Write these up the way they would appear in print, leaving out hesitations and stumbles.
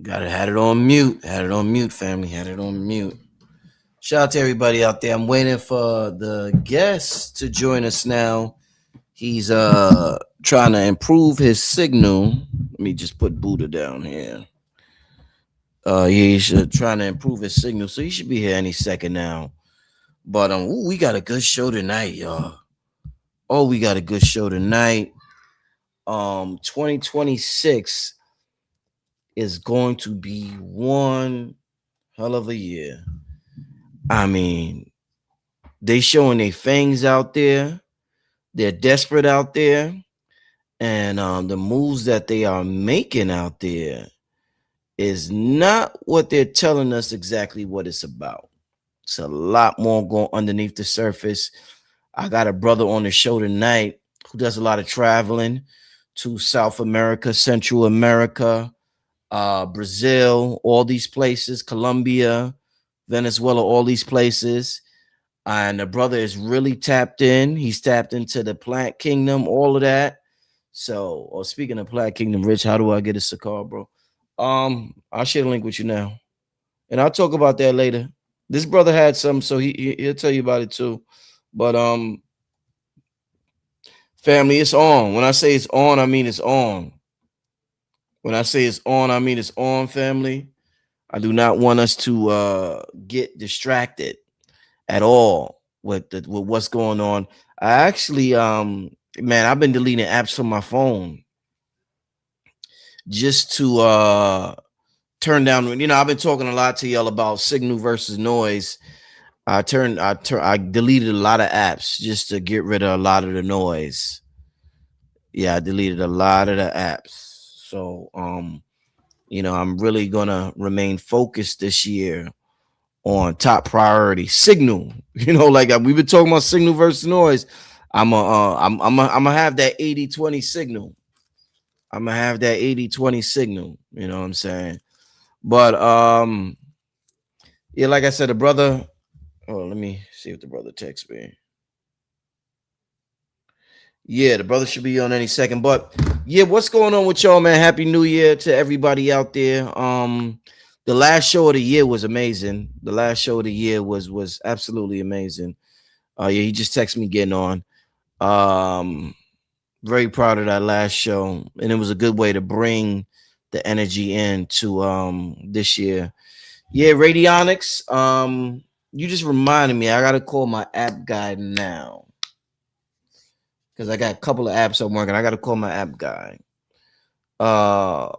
Got it. Had it on mute. Had it on mute, family. Had it on mute. Shout out to everybody out there. I'm waiting for the guest to join us now. He's trying to improve his signal. Let me just put Buddha down here. He's trying to improve his signal, so he should be here any second now. But ooh, we got a good show tonight, y'all. Oh, we got a good show tonight. 2026 is going to be one hell of a year. I mean, they showing their fangs out there. They're desperate out there, and the moves that they are making out there is not what they're telling us exactly what it's about. It's a lot more going underneath the surface. I got a brother on the show tonight who does a lot of traveling to South America, Central America, Brazil, all these places, Colombia, Venezuela, all these places. And the brother is really tapped in. He's tapped into the plant kingdom, all of that. So, speaking of plant kingdom, Rich, how do I get a cigar, bro? I'll share the link with you now, and I'll talk about that later. This brother had some, so he'll tell you about it too. But family, it's on. When I say it's on, I mean it's on. When I say it's on, I mean it's on, family. I do not want us to get distracted at all with what's going on. I actually man, I've been deleting apps from my phone just to turn down, I've been talking a lot to y'all about signal versus noise. I deleted a lot of apps just to get rid of a lot of the noise. Yeah, I deleted a lot of the apps. So I'm really gonna remain focused this year on top priority signal. Like we've been talking about signal versus noise. I'm gonna have that 80-20 signal. I'm gonna have that 80-20 signal. You know what I'm saying? But yeah, like I said, the brother. Oh, let me see if the brother texts me. Yeah, the brother should be on any second. But yeah, what's going on with y'all, man? Happy New Year to everybody out there. The last show of the year was amazing. The last show of the year was absolutely amazing. Yeah, he just texted me getting on. Um, very proud of that last show, and it was a good way to bring the energy into this year. Yeah, radionics. You just reminded me. I gotta call my app guy now because I got a couple of apps I'm working. I gotta call my app guy. Uh,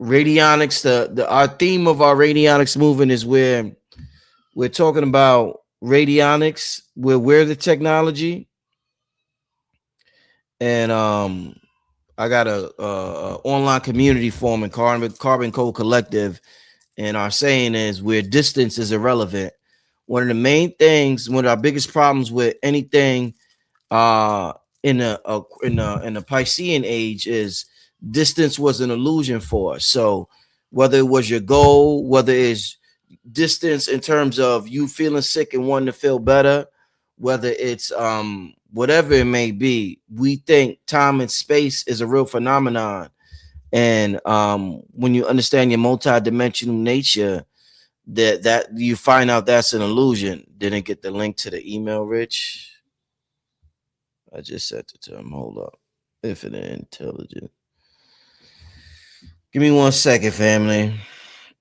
radionics. The our theme of our radionics movement is where we're talking about radionics. We're the technology, and I got a online community forming Carbon Code Collective, and our saying is where distance is irrelevant. One of the main things, one of our biggest problems with anything uh in the Piscean age is distance was an illusion for us. So whether it was your goal, whether it's distance in terms of you feeling sick and wanting to feel better, whether it's whatever it may be, we think time and space is a real phenomenon. And when you understand your multidimensional nature, that you find out that's an illusion. Didn't get the link to the email, Rich. I just sent it to him. Hold up. Infinite intelligence. Give me 1 second, family.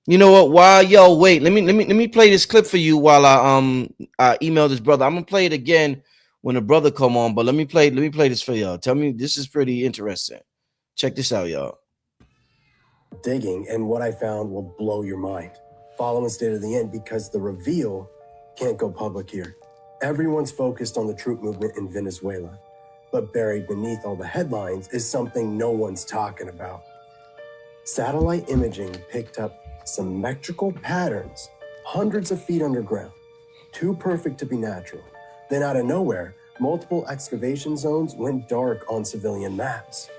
You know what? While y'all wait, let me play this clip for you while I email this brother. I'm gonna play it again when the brother come on, but let me play this for y'all. Tell me this is pretty interesting. Check this out, y'all. Digging, and what I found will blow your mind. Follow and stay to the end because the reveal can't go public here. Everyone's focused on the troop movement in Venezuela, but buried beneath all the headlines is something no one's talking about. Satellite imaging picked up symmetrical patterns hundreds of feet underground, too perfect to be natural. Then out of nowhere, multiple excavation zones went dark on civilian maps.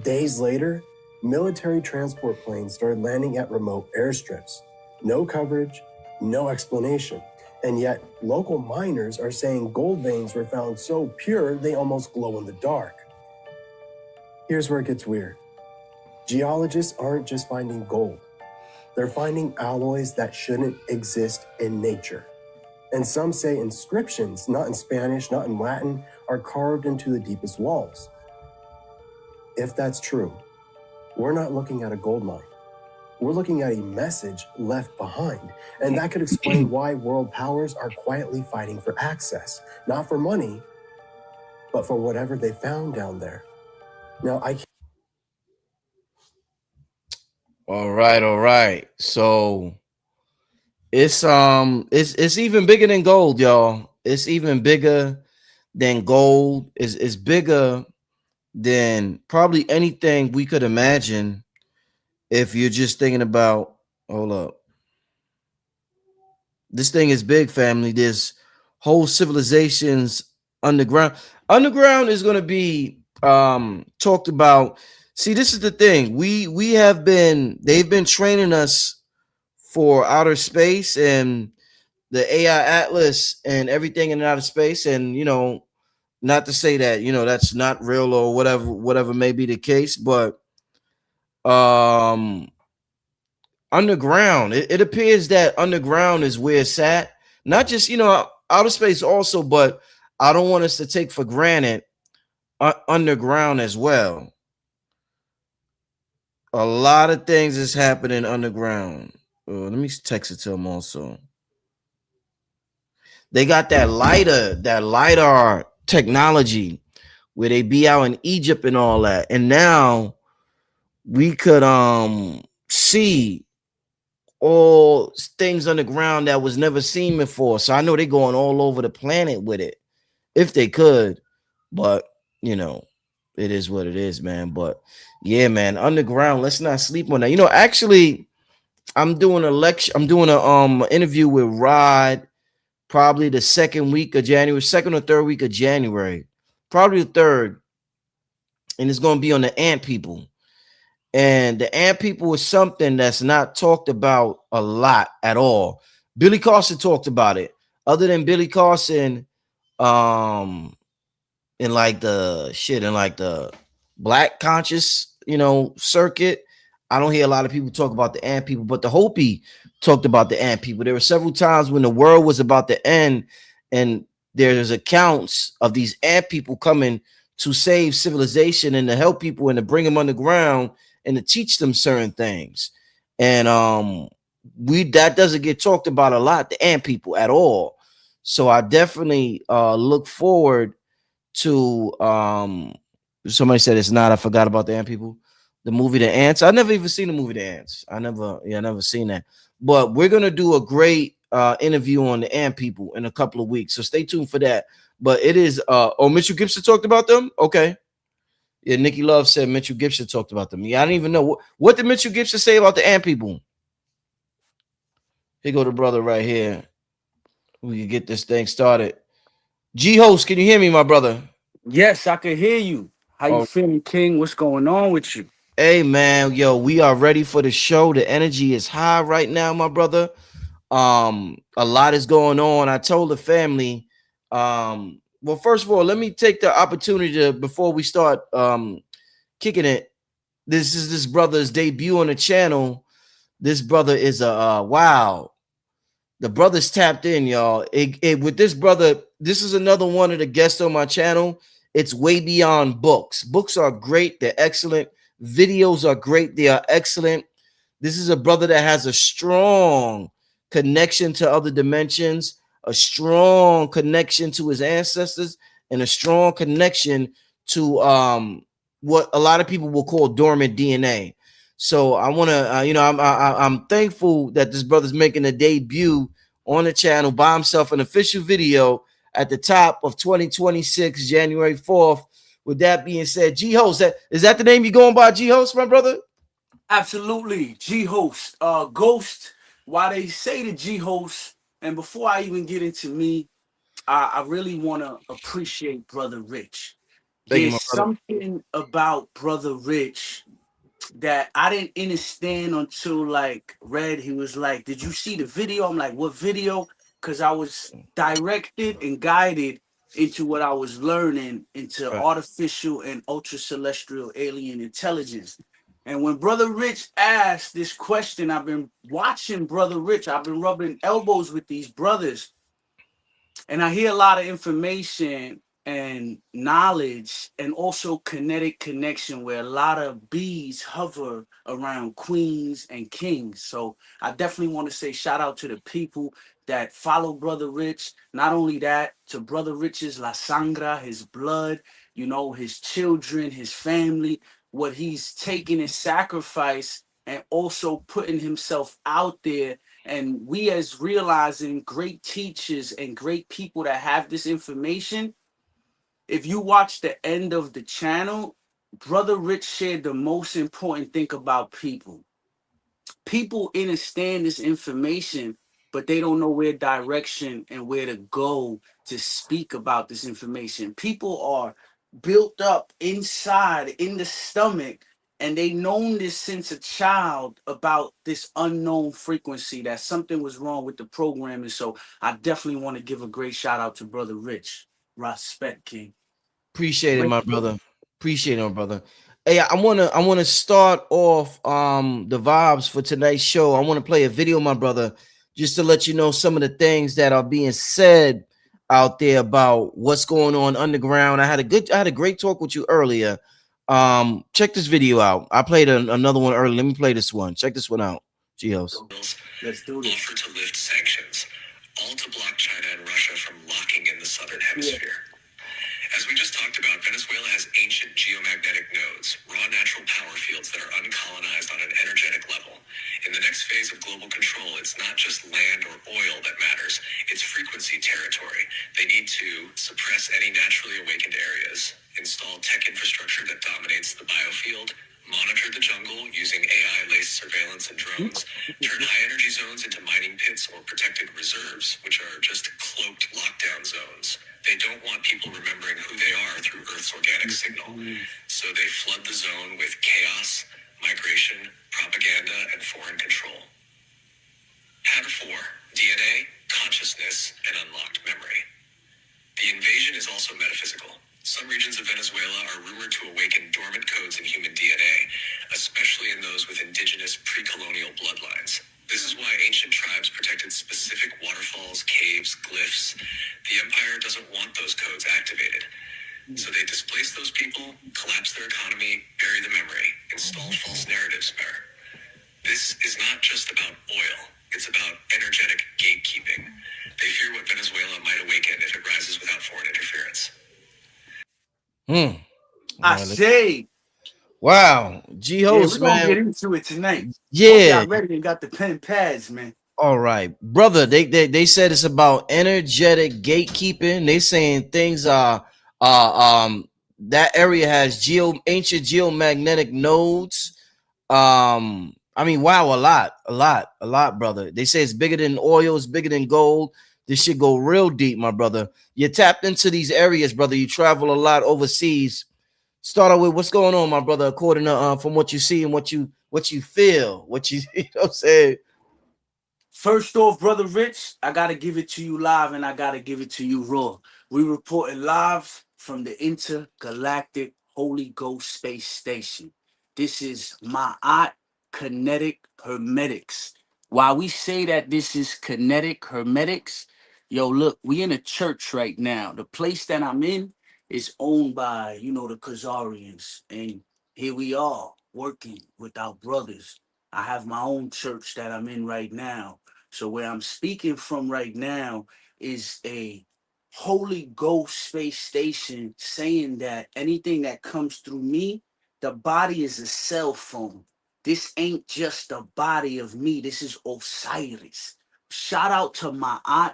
Days later, military transport planes started landing at remote airstrips. No coverage, no explanation. And yet, local miners are saying gold veins were found so pure they almost glow in the dark. Here's where it gets weird. Geologists aren't just finding gold. They're finding alloys that shouldn't exist in nature. And some say inscriptions, not in Spanish, not in Latin, are carved into the deepest walls. If that's true, we're not looking at a gold mine. We're looking at a message left behind. And that could explain why world powers are quietly fighting for access, not for money, but for whatever they found down there. Now, I All right, all right. So it's even bigger than gold, y'all. It's even bigger than gold. It's bigger than probably anything we could imagine if you're just thinking about, hold up. This thing is big, family. There's whole civilizations underground. Underground is gonna be talked about. See, this is the thing. We have been they've been training us for outer space and the AI Atlas and everything in outer space. And not to say that that's not real or whatever may be the case, but um underground, it appears that underground is where it's at. Not just outer space also, but I don't want us to take for granted underground as well. A lot of things is happening underground. Let me text it to them also. They got that lidar technology where they be out in Egypt and all that. And now we could see all things underground that was never seen before. So I know they're going all over the planet with it if they could. But it is what it is, man. But yeah, man, underground, let's not sleep on that. Actually, I'm doing a lecture, I'm doing a interview with Rod probably the second week of January, second or third week of January, probably the third, and it's going to be on the ant people. And the ant people is something that's not talked about a lot at all. Billy Carson talked about it. Other than Billy Carson, um, in like the black conscious, circuit, I don't hear a lot of people talk about the ant people, but the Hopi talked about the ant people. There were several times when the world was about to end, and there's accounts of these ant people coming to save civilization and to help people and to bring them underground and to teach them certain things. And we that doesn't get talked about a lot, the ant people at all. So I definitely look forward to somebody said it's not. I forgot about the ant people. The movie The Ants. I never even seen the movie The Ants. I never seen that. But we're gonna do a great interview on the ant people in a couple of weeks. So stay tuned for that. But it is Mitchell Gibson talked about them. Okay. Yeah, Nikki Love said Mitchell Gibson talked about them. Yeah, I don't even know what did Mitchell Gibson say about the ant people. Here go the brother right here. We can get this thing started. G host, can you hear me, my brother? Yes, I can hear you. How you Oh, feeling, King? What's going on with you? hey man, yo, we are ready for the show. The energy is high right now, my brother. A lot is going on. I told the family. Well, first of all, let me take the opportunity to before we start kicking it. This is this brother's debut on the channel. This brother is a wow. The brother's tapped in, y'all. With this brother, this is another one of the guests on my channel. It's way beyond books. Books are great, they're excellent. Videos are great, they are excellent. This is a brother that has a strong connection to other dimensions, a strong connection to his ancestors, and a strong connection to what a lot of people will call dormant DNA. So I want to, I'm thankful that this brother's making a debut on the channel by himself, an official video at the top of 2026, January 4th. With that being said, G Host, is that the name you going by, G Host, my brother? Absolutely. G host. Ghost. Why they say the G host, and before I even get into me, I really wanna appreciate Brother Rich. Thank you, There's my brother. something about Brother Rich that I didn't understand until like Red. He was like, "Did you see the video?" I'm like, "What video?" Because I was directed and guided into what I was learning into Right. artificial and ultra celestial alien intelligence. And when Brother Rich asked this question, I've been watching Brother Rich. I've been rubbing elbows with these brothers, and I hear a lot of information and knowledge and also kinetic connection where a lot of bees hover around queens and kings. So I definitely want to say shout out to the people that follow Brother Rich. Not only that, to Brother Rich's La Sangra, his blood, you know, his children, his family, what he's taken and sacrifice and also putting himself out there, and we as realizing great teachers and great people that have this information, if you watch the end of the channel, Brother Rich shared the most important thing about people. People understand this information, but they don't know where direction and where to go to speak about this information. People are built up inside in the stomach, and they known this since a child about this unknown frequency that something was wrong with the programming. So I definitely want to give a great shout out to Brother Rich. Respect, King. Appreciate it, my brother. Appreciate it, my brother. Hey, I wanna start off the vibes for tonight's show. I want to play a video, my brother, just to let you know some of the things that are being said out there about what's going on underground. I had a great talk with you earlier. Check this video out. I played another one earlier. Let me play this one. Check this one out. Geos. Let's do this. Offer to lift sanctions, all to block China and Russia from locking in the southern hemisphere. As we just talked about, Venezuela has ancient geomagnetic nodes, raw natural power fields that are uncolonized on an energetic level. In the next phase of global control, it's not just land or oil that matters, it's frequency territory. They need to suppress any naturally awakened areas, install tech infrastructure that dominates the biofield, monitor the jungle using AI-laced surveillance and drones, turn high-energy zones into mining pits or protected reserves, which are just cloaked lockdown zones. They don't want people remembering who they are through Earth's organic signal. So they flood the zone with chaos, migration, propaganda, and foreign control. Pattern 4, DNA, consciousness, and unlocked memory. The invasion is also metaphysical. Some regions of Venezuela are rumored to awaken dormant codes in human DNA, especially in those with indigenous pre-colonial bloodlines. This is why ancient tribes protected specific waterfalls, caves, glyphs. The empire doesn't want those codes activated. So they displace those people, collapse their economy, bury the memory, install false narratives there. This is not just about oil. It's about energetic gatekeeping. They fear what Venezuela might awaken if it rises without foreign interference. I say, Wow, yeah, G-Host, we're gonna man. get into it tonight. Hope Yeah. y'all ready and got the pen pads, man. All right, brother. They said it's about energetic gatekeeping. They saying things that area has ancient geomagnetic nodes. I mean, wow, a lot, brother. They say it's bigger than oil, it's bigger than gold. This should go real deep, my brother. You tapped into these areas, brother. You travel a lot overseas. Start out with what's going on, my brother, according to from what you see and what you feel, what you you know what I'm saying. First off, Brother Rich, I gotta give it to you live and I gotta give it to you raw. We reporting live from the intergalactic Holy Ghost Space Station. This is Ma'at Kinetic Hermetics. While we say that this is kinetic hermetics, yo, look, we in a church right now. The place that I'm in is owned by, you know, the Khazarians. And here we are working with our brothers. I have my own church that I'm in right now. So where I'm speaking from right now is a Holy Ghost space station saying that anything that comes through me, the body is a cell phone. This ain't just a body of me. This is Osiris. Shout out to my aunt,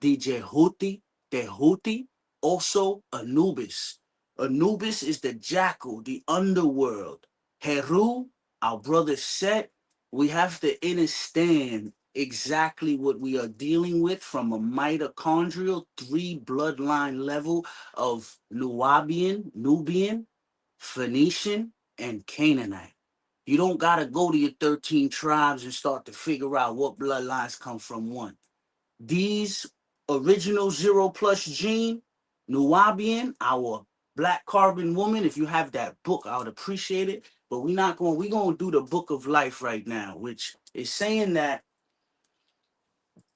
DJ Huti, Tehuti, also Anubis. Anubis is the jackal, the underworld. Heru, our brother Set, we have to understand exactly what we are dealing with from a mitochondrial three bloodline level of Nubian, Phoenician, and Canaanite. You don't got to go to your 13 tribes and start to figure out what bloodlines come from one. These original zero plus gene, Nubian, our black carbon woman, if you have that book, I would appreciate it. But we're gonna do the book of life right now, which is saying that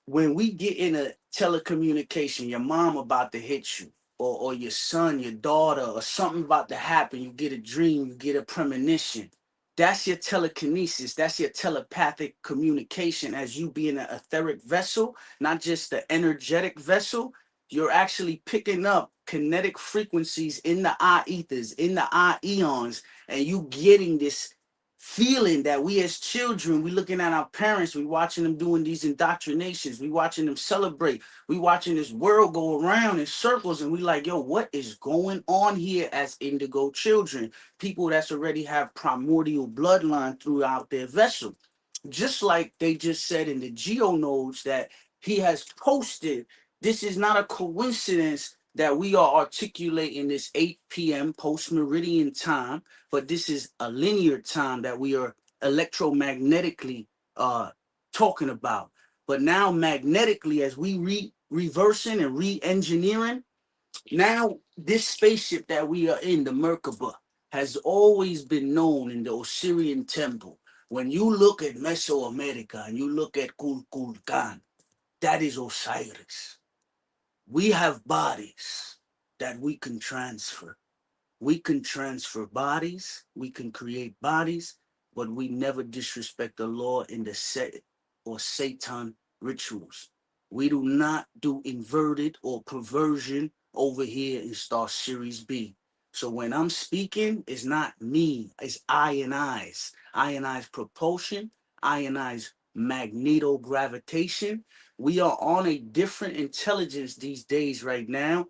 when we get in a telecommunication, your mom about to hit you, or your son, your daughter, or something about to happen, you get a dream, you get a premonition. That's your telekinesis. That's your telepathic communication as you being an etheric vessel, not just the energetic vessel. You're actually picking up kinetic frequencies in the eye ethers, in the eye eons, and you getting this feeling that we as children, we looking at our parents, we watching them doing these indoctrinations, we watching them celebrate, we watching this world go around in circles, and we like, yo, what is going on here as indigo children? People that's already have primordial bloodline throughout their vessel. Just like they just said in the geo nodes that he has posted, this is not a coincidence that we are articulating this 8 p.m. post meridian time, but this is a linear time that we are electromagnetically uh talking about. But now magnetically, as we reversing and re-engineering, now this spaceship that we are in, the Merkaba, has always been known in the Osirian temple. When you look at Mesoamerica and you look at Kulkulkan, that is Osiris. We have bodies that we can transfer. We can transfer bodies, we can create bodies, but we never disrespect the law in the set or Satan rituals. We do not do inverted or perversion over here in Star Series B. So when I'm speaking, it's not me, it's ionize. Ionize propulsion, ionize magnetogravitation. We are on a different intelligence these days right now,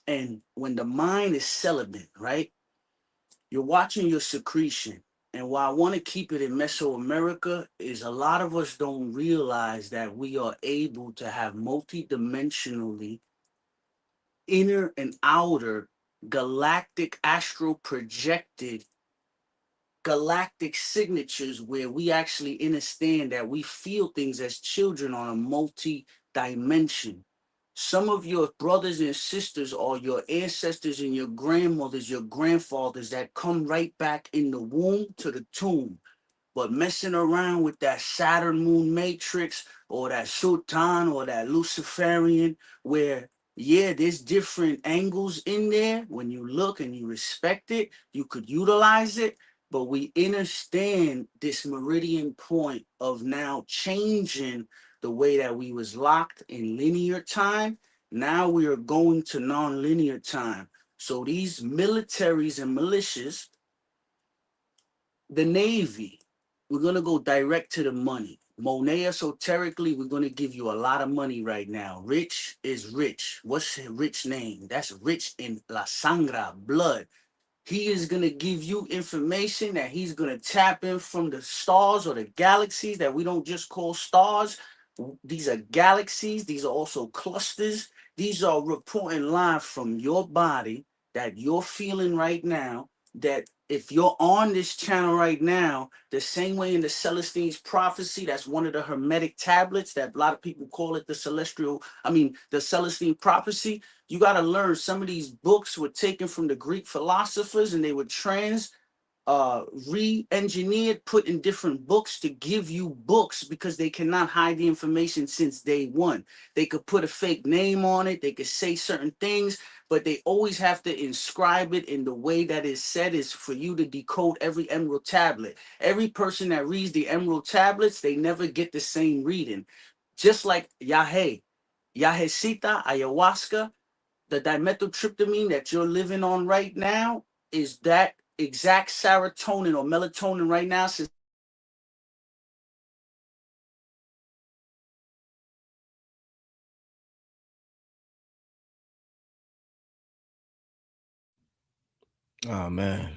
and when the mind is celibate, right? You're watching your secretion. And why I want to keep it in Mesoamerica is a lot of us don't realize that we are able to have multidimensionally inner and outer galactic astral projected galactic signatures where we actually understand that we feel things as children on a multi dimension. Some of your brothers and sisters are your ancestors and your grandmothers, your grandfathers that come right back in the womb to the tomb. But messing around with that Saturn moon matrix or that Sultan or that Luciferian, where, yeah, there's different angles in there. When you look and you respect it, you could utilize it. But we understand this meridian point of now changing the way that we was locked in linear time. Now we are going to non-linear time. So these militaries and militias, the Navy, we're gonna go direct to the money. Monet esoterically, we're gonna give you a lot of money right now. Rich is rich. What's his rich name? That's rich in la sangra, blood. He is going to give you information that he's going to tap in from the stars or the galaxies that we don't just call stars. These are galaxies. These are also clusters. These are reporting live from your body that you're feeling right now. That if you're on this channel right now, the same way in the Celestine's prophecy, that's one of the Hermetic tablets that a lot of people call it the the Celestine prophecy. You got to learn some of these books were taken from the Greek philosophers and they were re-engineered, put in different books to give you books because they cannot hide the information since day one. They could put a fake name on it, they could say certain things, but they always have to inscribe it in the way that is said is for you to decode every emerald tablet. Every person that reads the emerald tablets, they never get the same reading. Just like Yahesita, ayahuasca, the dimethyltryptamine that you're living on right now is that exact serotonin or melatonin right now. Since Oh man.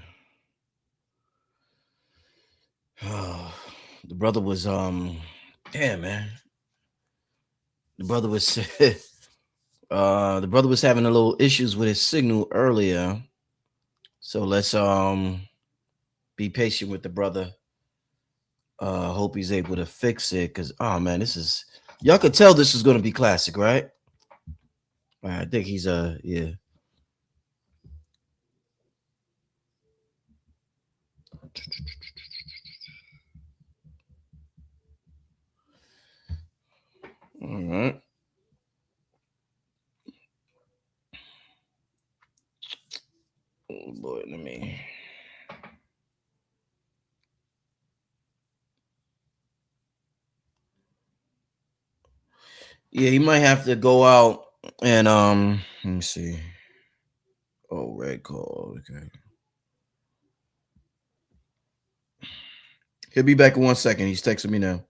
Oh, the brother was damn man. The brother was the brother was having a little issues with his signal earlier. So let's be patient with the brother. Hope he's able to fix it. Cause oh man, this is y'all could tell this is gonna be classic, right? I think he's yeah. right. Oh boy, let me. Yeah, he might have to go out and let me see. Oh, red call. Okay. He'll be back in 1 second. He's texting me now.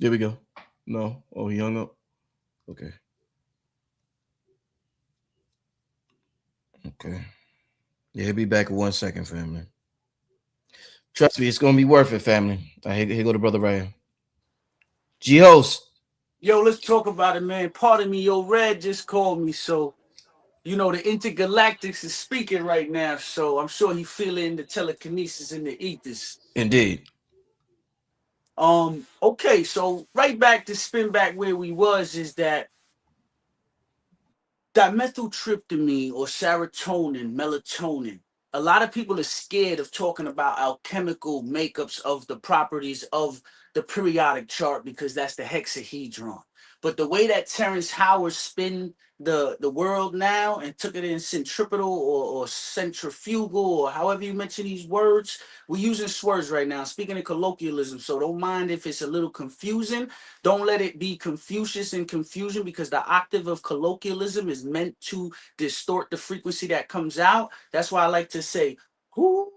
There we go. No. Oh, he hung up. Okay. Okay. Yeah, he'll be back in 1 second, family. Trust me, it's gonna be worth it, family. Here go the brother right here. G host. Yo, let's talk about it, man. Pardon me, yo, Red just called me, so you know the intergalactics is speaking right now, so I'm sure he feeling the telekinesis in the ethers. Indeed. Okay, so right back to spin back where we was is that dimethyltryptamine or serotonin, melatonin. A lot of people are scared of talking about alchemical makeups of the properties of the periodic chart because that's the hexahedron. But the way that Terrence Howard spin the world now and took it in centripetal or centrifugal or however you mention these words, we're using swords right now, speaking in colloquialism. So don't mind if it's a little confusing. Don't let it be Confucius and confusion because the octave of colloquialism is meant to distort the frequency that comes out. That's why I like to say, who,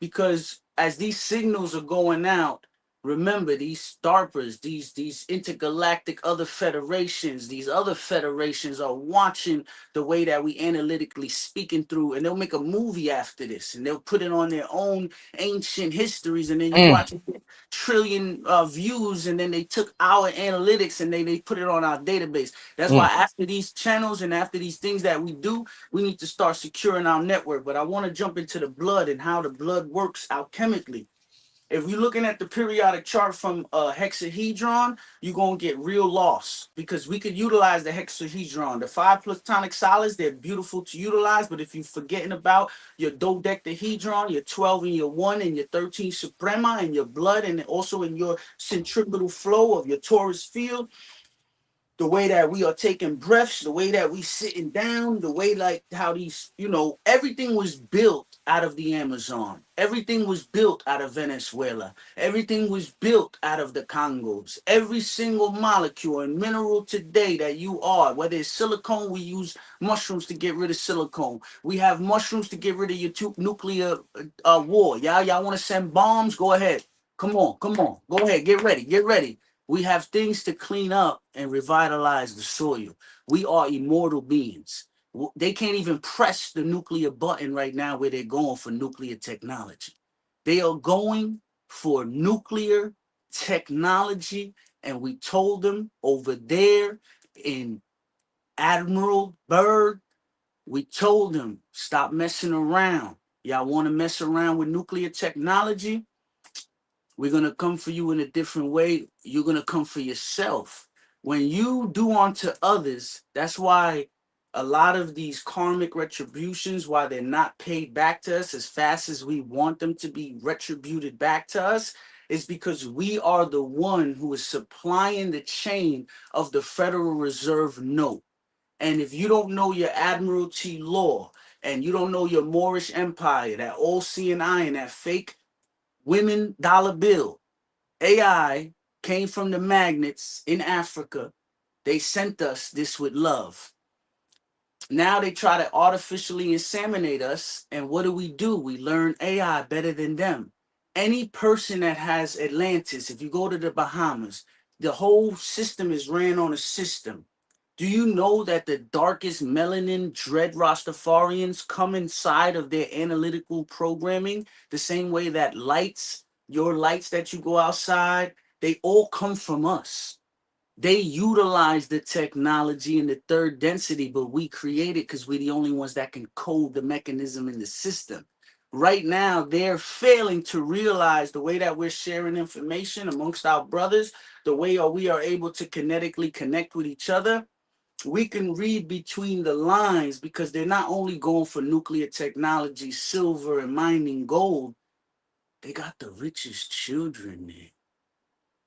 because as these signals are going out, remember these starpers, these intergalactic other federations, these other federations are watching the way that we analytically speaking through, and they'll make a movie after this, and they'll put it on their own ancient histories, and then you Mm, watch trillion views, and then they took our analytics and they put it on our database. That's why mm, after these channels and after these things that we do, we need to start securing our network. But I want to jump into the blood and how the blood works alchemically. If you're looking at the periodic chart from a hexahedron, you're going to get real loss because we could utilize the hexahedron. The five platonic solids, they're beautiful to utilize, but if you're forgetting about your dodecahedron, your 12 and your 1 and your 13 suprema and your blood and also in your centripetal flow of your torus field, the way that we are taking breaths, the way that we sitting down, the way like how these, everything was built out of the Amazon. Everything was built out of Venezuela. Everything was built out of the Congos. Every single molecule and mineral today that you are, whether it's silicone, we use mushrooms to get rid of silicone. We have mushrooms to get rid of your nuclear war. Y'all want to send bombs? Go ahead. Come on, come on. Go ahead. Get ready. Get ready. We have things to clean up and revitalize the soil. We are immortal beings. They can't even press the nuclear button right now where they're going for nuclear technology. They are going for nuclear technology. And we told them over there in Admiral Byrd, we told them stop messing around. Y'all want to mess around with nuclear technology? We're going to come for you in a different way. You're going to come for yourself. When you do unto others, that's why a lot of these karmic retributions, why they're not paid back to us as fast as we want them to be retributed back to us, is because we are the one who is supplying the chain of the Federal Reserve note. And if you don't know your Admiralty law and you don't know your Moorish Empire, that all seeing eye and that fake women dollar bill. AI came from the magnets in Africa. They sent us this with love. Now they try to artificially inseminate us. And what do? We learn AI better than them. Any person that has Atlantis, if you go to the Bahamas, the whole system is ran on a system. Do you know that the darkest melanin dread Rastafarians come inside of their analytical programming the same way that lights, your lights that you go outside, they all come from us. They utilize the technology and the third density, but we create it because we're the only ones that can code the mechanism in the system. Right now, they're failing to realize the way that we're sharing information amongst our brothers, the way we are able to kinetically connect with each other. We can read between the lines because they're not only going for nuclear technology, silver, and mining gold. They got the richest children there.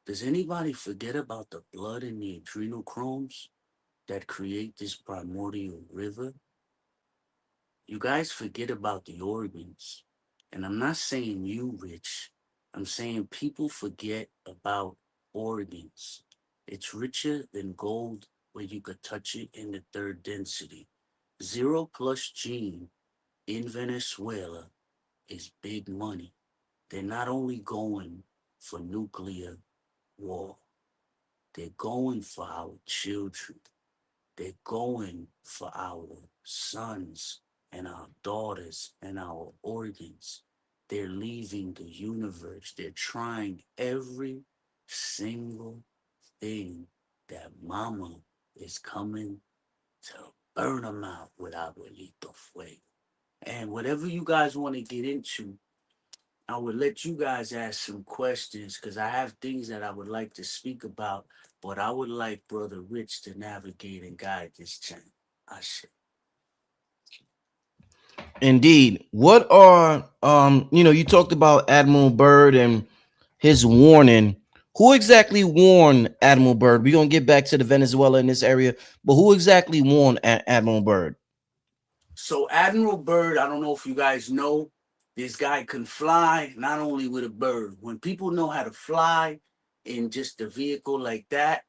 Does anybody forget about the blood in the adrenochromes that create this primordial river? You guys forget about the organs. And I'm not saying you, Rich. I'm saying people forget about organs. It's richer than gold where you could touch it in the third density. Zero plus gene in Venezuela is big money. They're not only going for nuclear war, they're going for our children. They're going for our sons and our daughters and our organs. They're leaving the universe. They're trying every single thing that mama is coming to burn them out with abuelito fuego. And whatever you guys want to get into, I would let you guys ask some questions because I have things that I would like to speak about, but I would like Brother Rich to navigate and guide this channel. I should. Indeed. What are you talked about Admiral Byrd and his warning. Who exactly warned Admiral Byrd? We're gonna get back to the Venezuela in this area, but who exactly warned Admiral Byrd? So Admiral Byrd, I don't know if you guys know, this guy can fly not only with a bird. When people know how to fly in just a vehicle like that,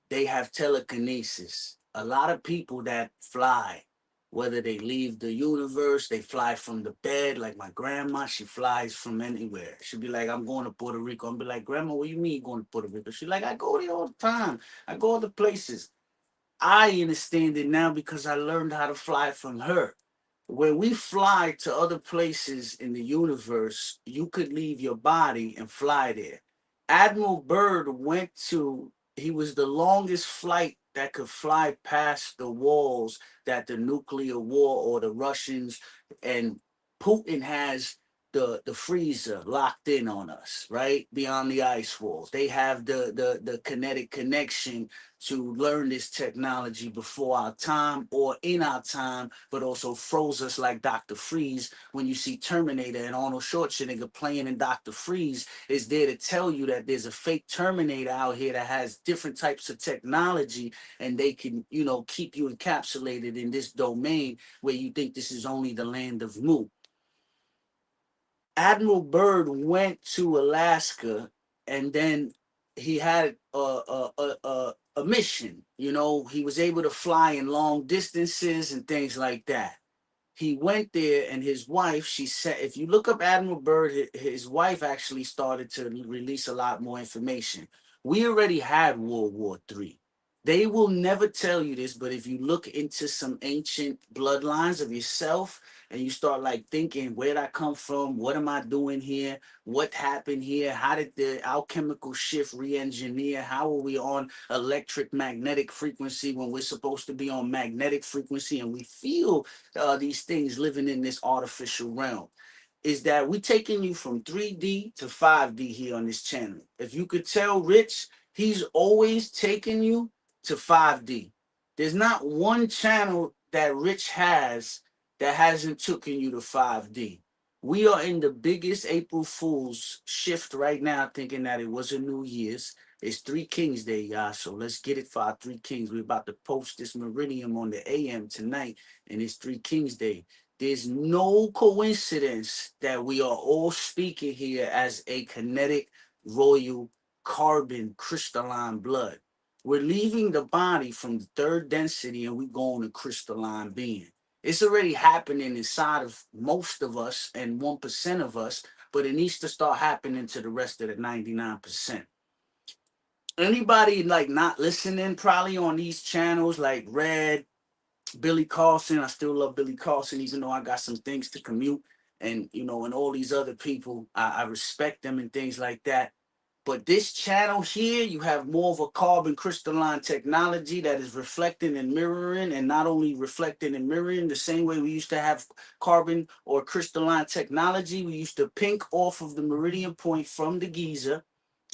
they have telekinesis. A lot of people that fly, whether they leave the universe, they fly from the bed. Like my grandma, she flies from anywhere. She'll be like, I'm going to Puerto Rico. I'll be like, Grandma, what do you mean going to Puerto Rico? She's like, I go there all the time. I go other places. I understand it now because I learned how to fly from her. When we fly to other places in the universe, you could leave your body and fly there. Admiral Byrd went to, he was the longest flight that could fly past the walls that the nuclear war or the Russians and Putin has the freezer locked in on us, right? Beyond the ice walls. They have the kinetic connection to learn this technology before our time or in our time, but also froze us like Dr. Freeze. When you see Terminator and Arnold Schwarzenegger playing in Dr. Freeze, is there to tell you that there's a fake Terminator out here that has different types of technology and they can, keep you encapsulated in this domain where you think this is only the land of Mu. Admiral Byrd went to Alaska and then he had a mission. He was able to fly in long distances and things like that. He went there and his wife, she said, if you look up Admiral Byrd, his wife actually started to release a lot more information. We already had World War III. They will never tell you this, but if you look into some ancient bloodlines of yourself and you start like thinking, where'd I come from? What am I doing here? What happened here? How did the alchemical shift re-engineer? How are we on electric magnetic frequency when we're supposed to be on magnetic frequency and we feel these things living in this artificial realm? Is that we taking you from 3D to 5D here on this channel. If you could tell Rich, he's always taking you to 5D. There's not one channel that Rich has that hasn't taken you to 5D. We are in the biggest April Fool's shift right now, thinking that it was a New Year's. It's Three Kings Day, y'all. So let's get it for our Three Kings. We're about to post this meridian on the AM tonight, and it's Three Kings Day. There's no coincidence that we are all speaking here as a kinetic, royal, carbon, crystalline blood. We're leaving the body from the third density and we're going to crystalline being. It's already happening inside of most of us and 1% of us, but it needs to start happening to the rest of the 99%. Anybody like not listening probably on these channels like Red, Billy Carlson. I still love Billy Carlson, even though I got some things to commute and and all these other people. I respect them and things like that. But this channel here, you have more of a carbon crystalline technology that is reflecting and mirroring, and not only reflecting and mirroring the same way we used to have carbon or crystalline technology. We used to pink off of the meridian point from the Giza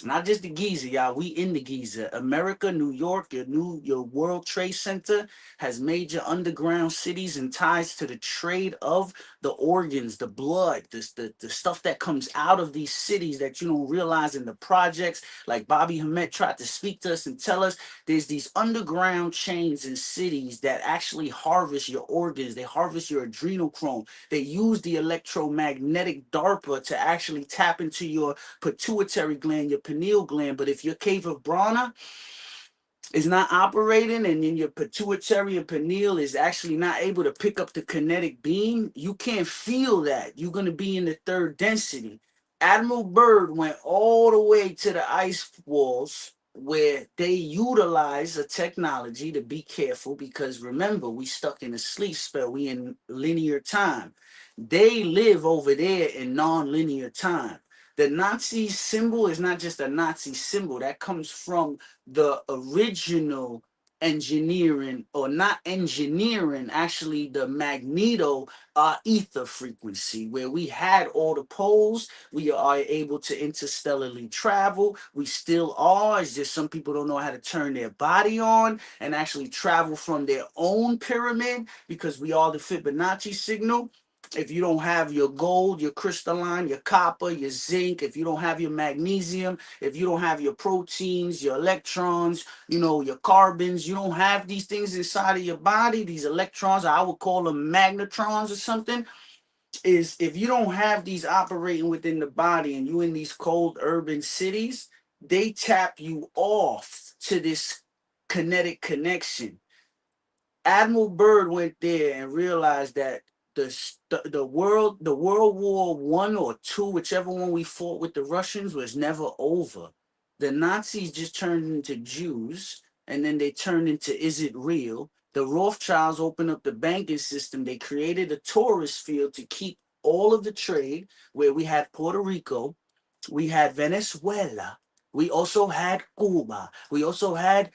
Not just the Giza, y'all. We in the Giza. America, New York, your World Trade Center has major underground cities and ties to the trade of the organs, the blood, the stuff that comes out of these cities that you don't realize in the projects. Like Bobby Hamet tried to speak to us and tell us there's these underground chains in cities that actually harvest your organs. They harvest your adrenochrome. They use the electromagnetic DARPA to actually tap into your pituitary gland, your pineal gland. But if your cave of Brana is not operating and then your pituitary and pineal is actually not able to pick up the kinetic beam, you can't feel that. You're going to be in the third density. Admiral Byrd went all the way to the ice walls where they utilize a technology to be careful because remember, we stuck in a sleep spell. We in linear time. They live over there in non-linear time. The Nazi symbol is not just a Nazi symbol. That comes from the original engineering, or not engineering, actually the magneto ether frequency, where we had all the poles. We are able to interstellarly travel. We still are. It's just some people don't know how to turn their body on and actually travel from their own pyramid because we are the Fibonacci signal. If you don't have your gold, your crystalline, your copper, your zinc, if you don't have your magnesium, if you don't have your proteins, your electrons, your carbons, you don't have these things inside of your body, these electrons, I would call them magnetrons or something, is if you don't have these operating within the body and you in these cold urban cities, they tap you off to this kinetic connection. Admiral Byrd went there and realized that the World War One or two, whichever one we fought with the Russians, was never over. The Nazis just turned into Jews, and then they turned into is it real? The Rothschilds opened up the banking system. They created a tourist field to keep all of the trade, where we had Puerto Rico, we had Venezuela, we also had Cuba, we also had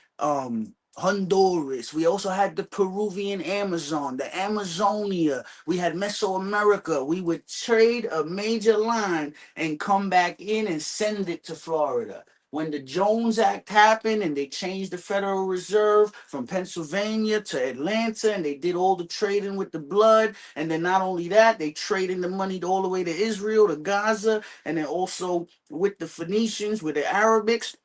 Honduras, we also had the Peruvian Amazon, the Amazonia, we had Mesoamerica. We would trade a major line and come back in and send it to Florida. When the Jones Act happened and they changed the Federal Reserve from Pennsylvania to Atlanta and they did all the trading with the blood, and then not only that, they traded the money all the way to Israel, to Gaza, and then also with the Phoenicians, with the Arabics.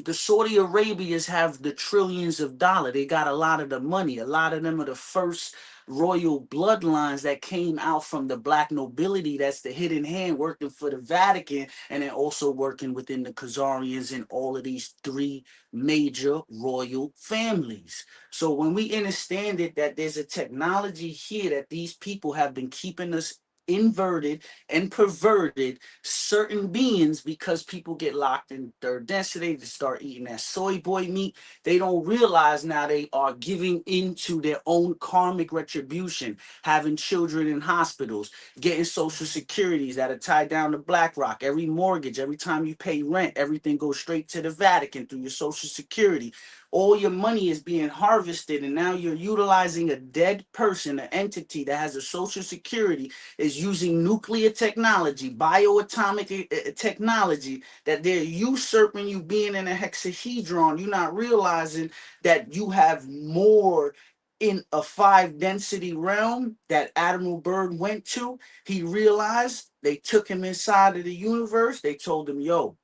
The Saudi Arabians have the trillions of dollars. They got a lot of the money. A lot of them are the first royal bloodlines that came out from the black nobility. That's the hidden hand working for the Vatican and then also working within the Khazarians and all of these three major royal families. So when we understand it, that there's a technology here that these people have been keeping us inverted and perverted certain beings, because people get locked in third density to start eating that soy boy meat. They don't realize now they are giving into their own karmic retribution, having children in hospitals, getting social securities that are tied down to BlackRock. Every mortgage, every time you pay rent, everything goes straight to the Vatican through your social security. All your money is being harvested, and now you're utilizing a dead person, an entity that has a social security, is using nuclear technology, bioatomic technology, that they're usurping you being in a hexahedron. You're not realizing that you have more in a five density realm that Admiral Byrd went to. He realized they took him inside of the universe. They told him, yo,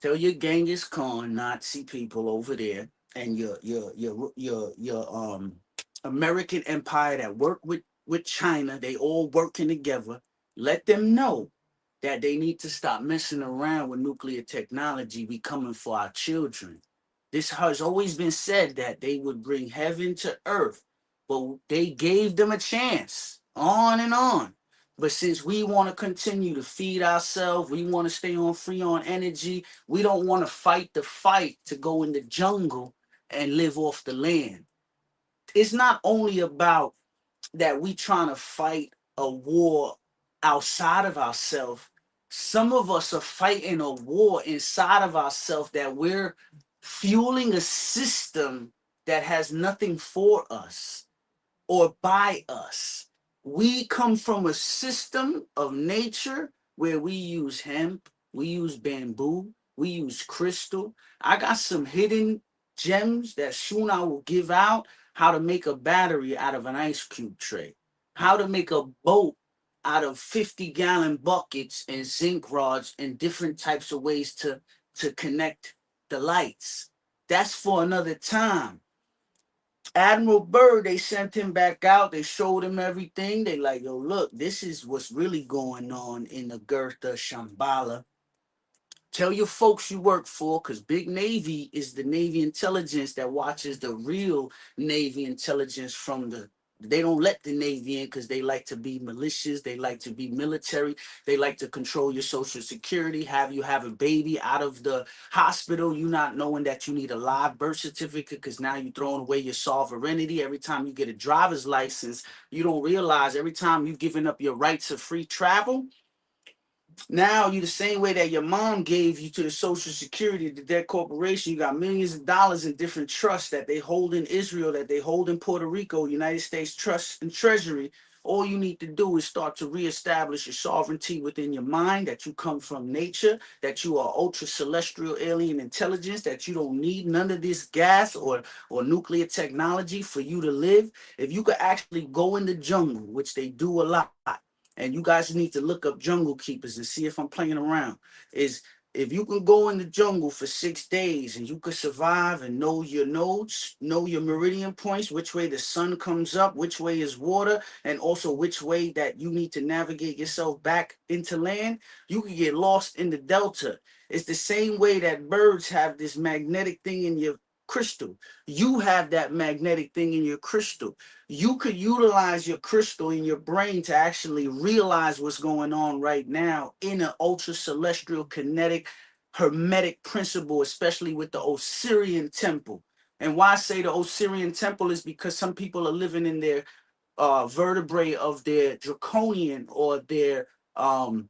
tell your Genghis Khan Nazi people over there and your American empire that work with China, they all working together. Let them know that they need to stop messing around with nuclear technology. We coming for our children. This has always been said that they would bring heaven to earth, but they gave them a chance, on and on. But since we want to continue to feed ourselves, we want to stay on free on energy, we don't want to fight the fight to go in the jungle and live off the land. It's not only about that we trying to fight a war outside of ourselves. Some of us are fighting a war inside of ourselves, that we're fueling a system that has nothing for us or by us. We come from a system of nature where we use hemp, we use bamboo, We use crystal. I got some hidden gems that soon I will give out. How to make a battery out of an ice cube tray. How to make a boat out of 50-gallon buckets and zinc rods and different types of ways to connect the lights. That's for another time. Admiral Byrd, they sent him back out. They showed him everything. They like, yo, look, this is what's really going on in the Girth of Shambhala. Tell your folks you work for, because Big Navy is the Navy intelligence that watches the real Navy intelligence from the. They don't let the Navy in because they like to be malicious. They like to be military. They like to control your social security, have you have a baby out of the hospital, you not knowing that you need a live birth certificate because now you're throwing away your sovereignty. Every time you get a driver's license, you don't realize every time you've given up your rights of free travel, now you the same way that your mom gave you to the Social Security, the debt corporation. You got millions of dollars in different trusts that they hold in Israel, that they hold in Puerto Rico, United States Trust and Treasury. All you need to do is start to reestablish your sovereignty within your mind, that you come from nature, that you are ultra celestial alien intelligence, that you don't need none of this gas or nuclear technology for you to live. If you could actually go in the jungle, which they do a lot, and you guys need to look up jungle keepers and see if I'm playing around, is if you can go in the jungle for 6 days and you could survive and know your nodes, know your meridian points, which way the sun comes up, which way is water, and also which way that you need to navigate yourself back into land, you can get lost in the delta. It's the same way that birds have this magnetic thing in your crystal. You have that magnetic thing in your crystal. You could utilize your crystal in your brain to actually realize what's going on right now in an ultra celestial kinetic hermetic principle, especially with the Osirian temple. And why I say the Osirian temple is because some people are living in their vertebrae of their draconian or their the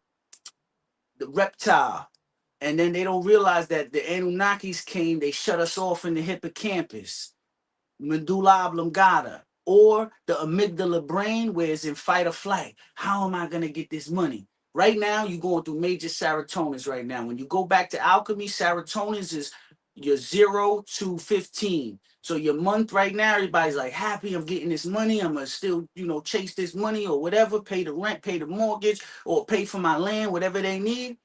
reptile, and then they don't realize that the Anunnakis came, they shut us off in the hippocampus, medulla oblongata, or the amygdala brain, where it's in fight or flight. How am I going to get this money? Right now, you're going through major serotonins right now. When you go back to alchemy, serotonins is your 0 to 15. So your month right now, everybody's like happy, I'm getting this money, I'm gonna still, chase this money or whatever, pay the rent, pay the mortgage, or pay for my land, whatever they need.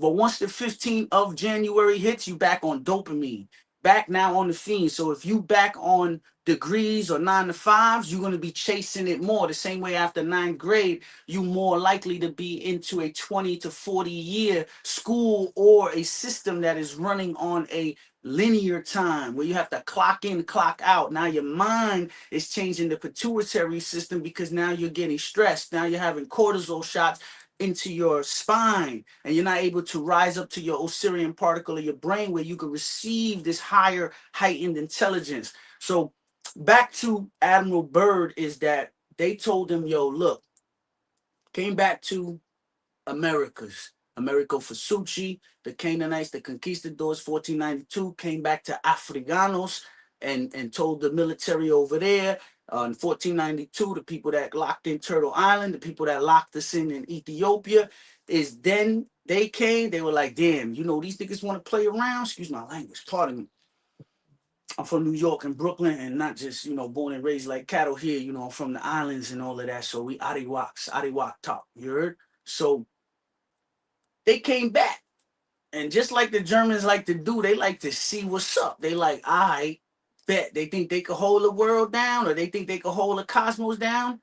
But once the 15th of January hits, you back on dopamine, back now on the fiend. So if you back on degrees or 9 to 5s, you're going to be chasing it more. The same way after ninth grade, you more likely to be into a 20 to 40 year school or a system that is running on a linear time where you have to clock in, clock out. Now your mind is changing the pituitary system because now you're getting stressed. Now you're having cortisol shots into your spine, and you're not able to rise up to your Osirian particle of your brain where you can receive this higher heightened intelligence. So back to Admiral Byrd is that they told him, yo, look, came back to Americas. Americo Vespucci, the Canaanites, the conquistadors, 1492, came back to Africanos and told the military over there. In 1492, the people that locked in Turtle Island, the people that locked us in Ethiopia, is then they came, they were like, damn, these niggas want to play around. Excuse my language, pardon me. I'm from New York and Brooklyn, and not just, born and raised like cattle here. I'm from the islands and all of that. So we Adiwak talk, you heard? So they came back. And just like the Germans like to do, they like to see what's up. They like, I bet. They think they could hold the world down, or they think they could hold the cosmos down.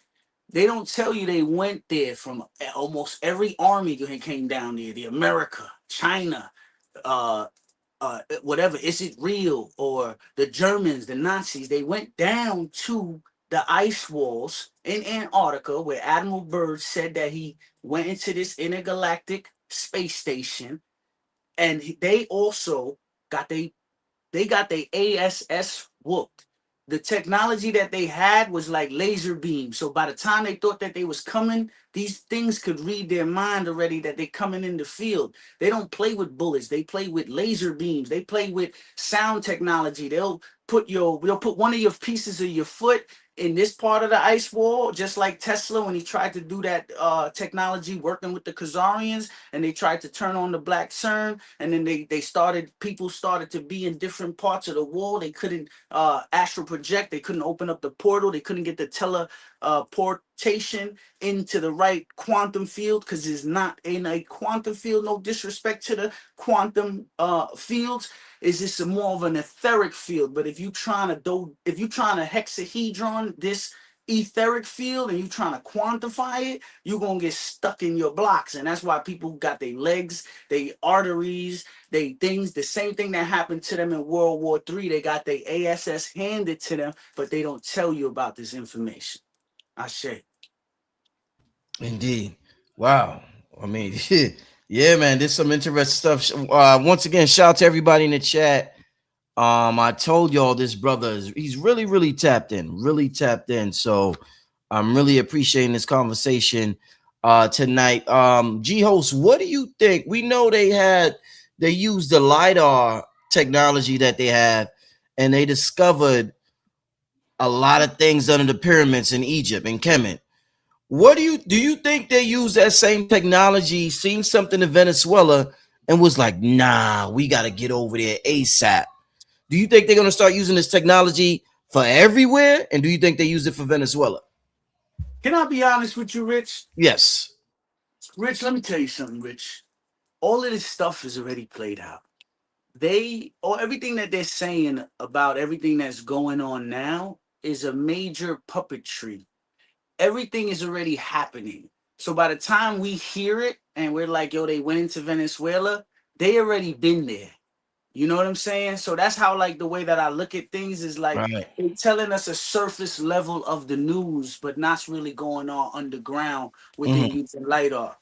They don't tell you they went there from almost every army that came down there. The America, China, uh, whatever. Is it real? Or the Germans, the Nazis, they went down to the ice walls in Antarctica where Admiral Byrd said that he went into this intergalactic space station, and they also got they got their ASS whooped. The technology that they had was like laser beams. So by the time they thought that they was coming, these things could read their mind already that they coming in the field. They don't play with bullets. They play with laser beams. They play with sound technology. They'll you'll put one of your pieces of your foot in this part of the ice wall, just like Tesla when he tried to do that technology working with the Khazarians, and they tried to turn on the black CERN, and then people started to be in different parts of the wall. They couldn't astral project, they couldn't open up the portal, they couldn't get the teleportation into the right quantum field because it's not in a quantum field. No disrespect to the quantum fields, is this a more of an etheric field. But if you trying to hexahedron this etheric field and you trying to quantify it, you're gonna get stuck in your blocks. And that's why people got their legs, their arteries, they things, the same thing that happened to them in World War III. They got their ASS handed to them, but they don't tell you about this information. I say. Indeed. Wow. I mean, yeah, man, there's some interesting stuff. Once again, shout out to everybody in the chat. I told y'all this brother he's really, really tapped in, really tapped in. So I'm really appreciating this conversation tonight. G host, what do you think? We know they used the LiDAR technology that they have, and they discovered a lot of things under the pyramids in Egypt and Kemet. What do you think they use that same technology, seen something in Venezuela, and was like, nah, we got to get over there ASAP? Do you think they're going to start using this technology for everywhere? And do you think they use it for Venezuela? Can I be honest with you, Rich? Yes. Rich, let me tell you something, Rich. All of this stuff is already played out. Or everything that they're saying about everything that's going on now is a major puppetry. Everything is already happening. So by the time we hear it and we're like, yo, they went into Venezuela, they already been there. You know what I'm saying? So that's how, like, the way that I look at things is like Right. they're telling us a surface level of the news, but not really going on underground within Mm-hmm. using LiDAR.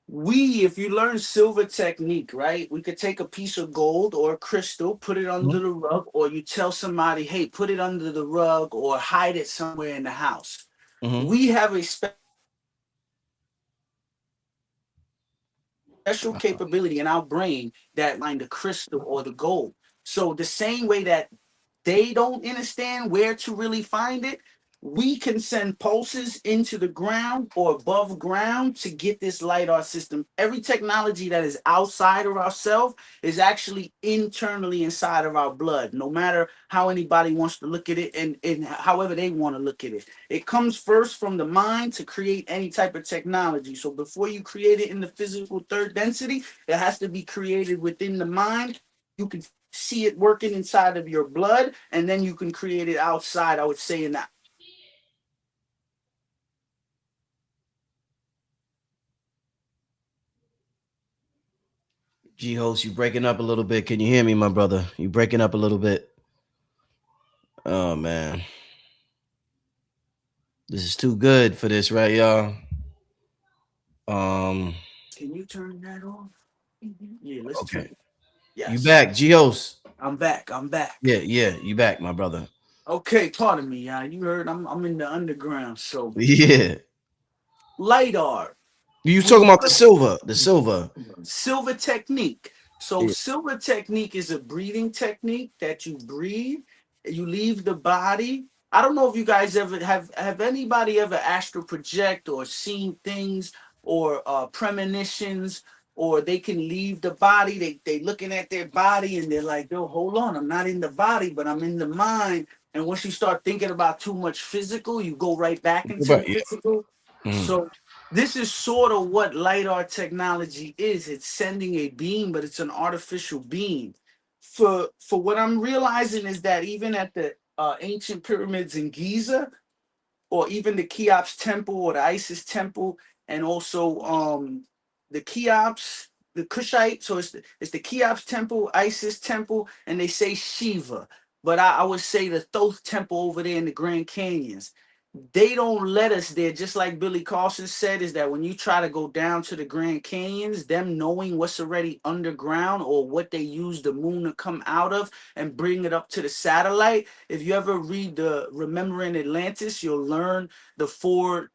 If you learn silver technique, right? We could take a piece of gold or a crystal, put it under the rug, or you tell somebody, hey, put it under the rug or hide it somewhere in the house. Mm-hmm. We have a special capability in our brain that find the crystal or the gold. So the same way that they don't understand where to really find it, we can send pulses into the ground or above ground to get this LiDAR system. Every technology that is outside of ourselves is actually internally inside of our blood, no matter how anybody wants to look at it and however they want to look at it. It comes first from the mind to create any type of technology. So before you create it in the physical third density, it has to be created within the mind. You can see it working inside of your blood, and then you can create it outside. I would say in the outer G host, you breaking up a little bit. Can you hear me, my brother? You breaking up a little bit. Oh man. This is too good for this, right, y'all? Um, Can you turn that off? Yeah, let's turn okay. it. You Yes. back, G host. I'm back. I'm back. Yeah, yeah, you back, my brother. Okay, pardon me, y'all. You heard I'm in the underground. So Yeah. LiDAR. You We talking about the put silver. The silver. silver technique. So Yeah. silver technique is a breathing technique that you breathe, you leave the body. I don't know if you guys ever have anybody ever astral project or seen things or premonitions, or they can leave the body. They looking at their body and they're like, yo, hold on, I'm not in the body, but I'm in the mind. And once you start thinking about too much physical, you go right back Go into the back, yeah. physical. Mhm. So this is sort of what LiDAR technology is. It's sending a beam, but it's an artificial beam. For what I'm realizing is that even at the ancient pyramids in Giza, or even the Cheops temple or the Isis temple, and also the Cheops, the Kushite. So it's the Cheops temple, Isis temple, and they say Shiva. But I would say the Thoth temple over there in the Grand Canyons, they don't let us there. Just like Billy Carson said, is that when you try to go down to the Grand Canyons, them knowing what's already underground or what they use the moon to come out of and bring it up to the satellite. If you ever read the Remembering Atlantis, you'll learn the four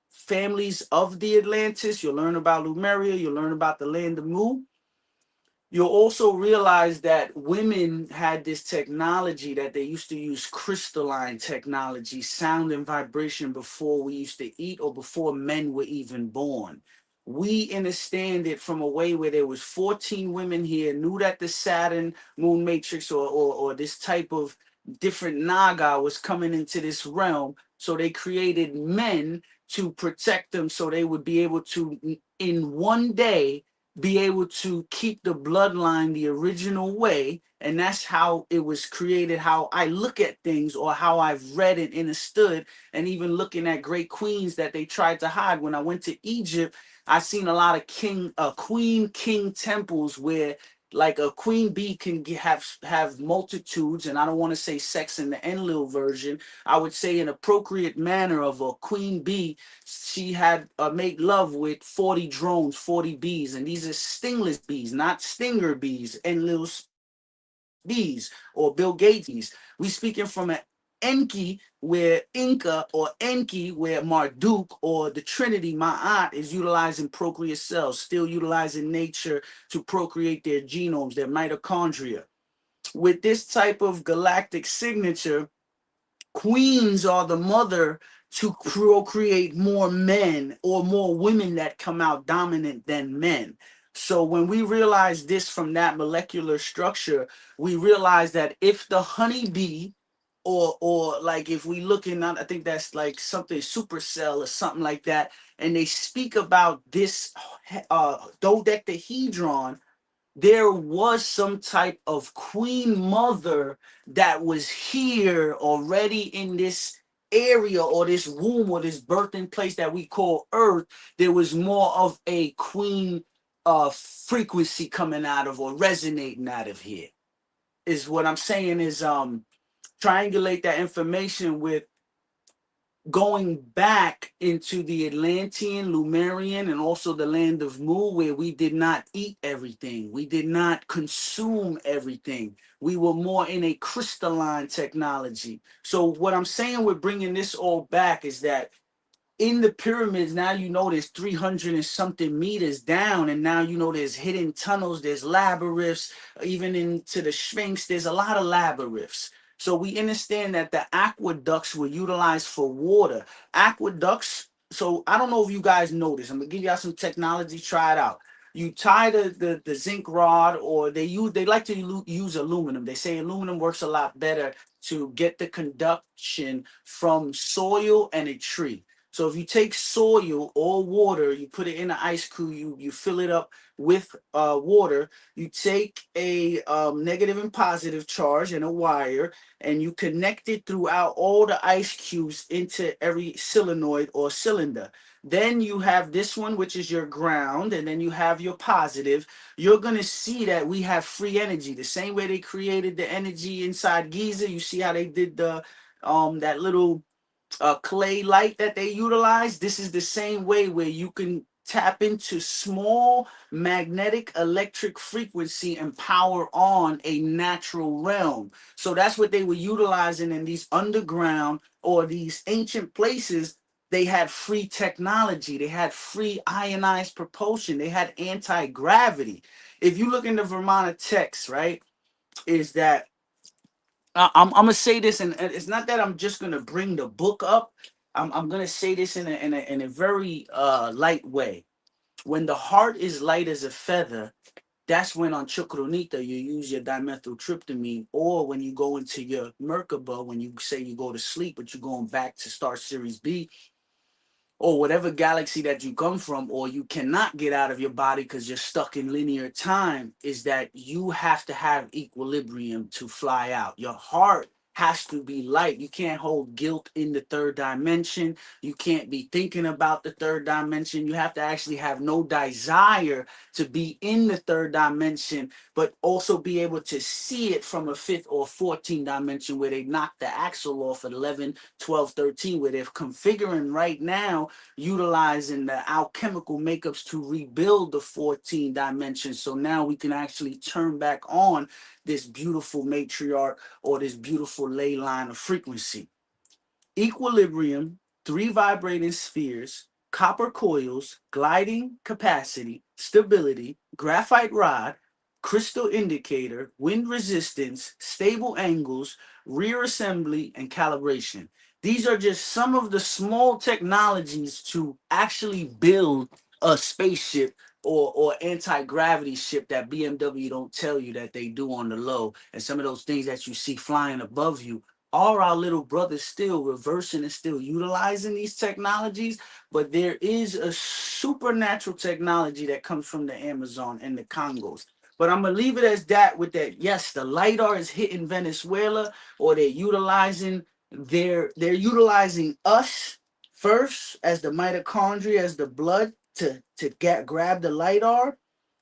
families of the Atlantis. You'll learn about Lemuria. You'll learn about the land of Mu. You'll also realize that women had this technology that they used to use crystalline technology, sound and vibration before we used to eat or before men were even born. We understand it from a way where there was 14 women here, knew that the Saturn moon matrix or this type of different naga was coming into this realm. So they created men to protect them so they would be able to, in one day, be able to keep the bloodline the original way. And that's how it was created, how I look at things or how I've read and understood. And even looking at great queens that they tried to hide. When I went to Egypt, I seen a lot of queen king temples where like a queen bee can have multitudes, and I don't want to say sex in the Enlil version. I would say in appropriate manner of a queen bee, she had made love with 40 drones, 40 bees, and these are stingless bees, not stinger bees, and little bees or Bill Gates bees. We speaking from an Enki where Inca or Enki where Marduk or the Trinity, Ma'at, is utilizing procreate cells, still utilizing nature to procreate their genomes, their mitochondria. With this type of galactic signature, queens are the mother to procreate more men or more women that come out dominant than men. So when we realize this from that molecular structure, we realize that if the honeybee or like if we looking at, I think that's like something supercell or something like that, and they speak about this dodecahedron, there was some type of queen mother that was here already in this area or this womb or this birthing place that we call earth. There was more of a queen frequency coming out of or resonating out of here, is what I'm saying. Is triangulate that information with going back into the Atlantean, Lemurian, and also the land of Mu, where we did not eat everything. We did not consume everything. We were more in a crystalline technology. So, what I'm saying with bringing this all back is that in the pyramids, now you know there's 300 and something meters down, and now you know there's hidden tunnels, there's labyrinths, even into the Sphinx, there's a lot of labyrinths. So we understand that the aqueducts were utilized for water. Aqueducts, so I don't know if you guys know this. I'm gonna give y'all some technology, try it out. You tie the zinc rod, or they like to use aluminum. They say aluminum works a lot better to get the conduction from soil and a tree. So if you take soil or water, you put it in an ice cube, you fill it up with water. You take a negative and positive charge and a wire, and you connect it throughout all the ice cubes into every solenoid or cylinder. Then you have this one, which is your ground, and then you have your positive. You're gonna see that we have free energy, the same way they created the energy inside Giza. You see how they did the that little clay light that they utilize. This is the same way where you can tap into small magnetic electric frequency and power on a natural realm. So that's what they were utilizing in these underground or these ancient places. They had free technology, they had free ionized propulsion, they had anti-gravity. If you look in the Vermont text, right, is that I'm gonna say this, and it's not that I'm just gonna bring the book up. I'm gonna say this in a very light way. When the heart is light as a feather, that's when on Chukronita you use your dimethyltryptamine, or when you go into your Merkaba, when you say you go to sleep, but you're going back to Star Series B, or whatever galaxy that you come from, or you cannot get out of your body because you're stuck in linear time, is that you have to have equilibrium to fly out. Your heart has to be light. You can't hold guilt in the third dimension. You can't be thinking about the third dimension. You have to actually have no desire to be in the third dimension, but also be able to see it from a fifth or 14 dimension where they knock the axle off at 11, 12, 13, where they're configuring right now, utilizing the alchemical makeups to rebuild the 14 dimensions. So now we can actually turn back on this beautiful matriarch or this beautiful ley line of frequency. Equilibrium, three vibrating spheres, copper coils, gliding capacity, stability, graphite rod, crystal indicator, wind resistance, stable angles, rear assembly, and calibration. These are just some of the small technologies to actually build a spaceship or anti-gravity ship that BMW don't tell you that they do on the low. And some of those things that you see flying above you are our little brothers still reversing and still utilizing these technologies. But there is a supernatural technology that comes from the Amazon and the Congos. But I'm gonna leave it as that with that. Yes, the LIDAR is hitting Venezuela, or they're utilizing us first as the mitochondria, as the blood to get grab the LIDAR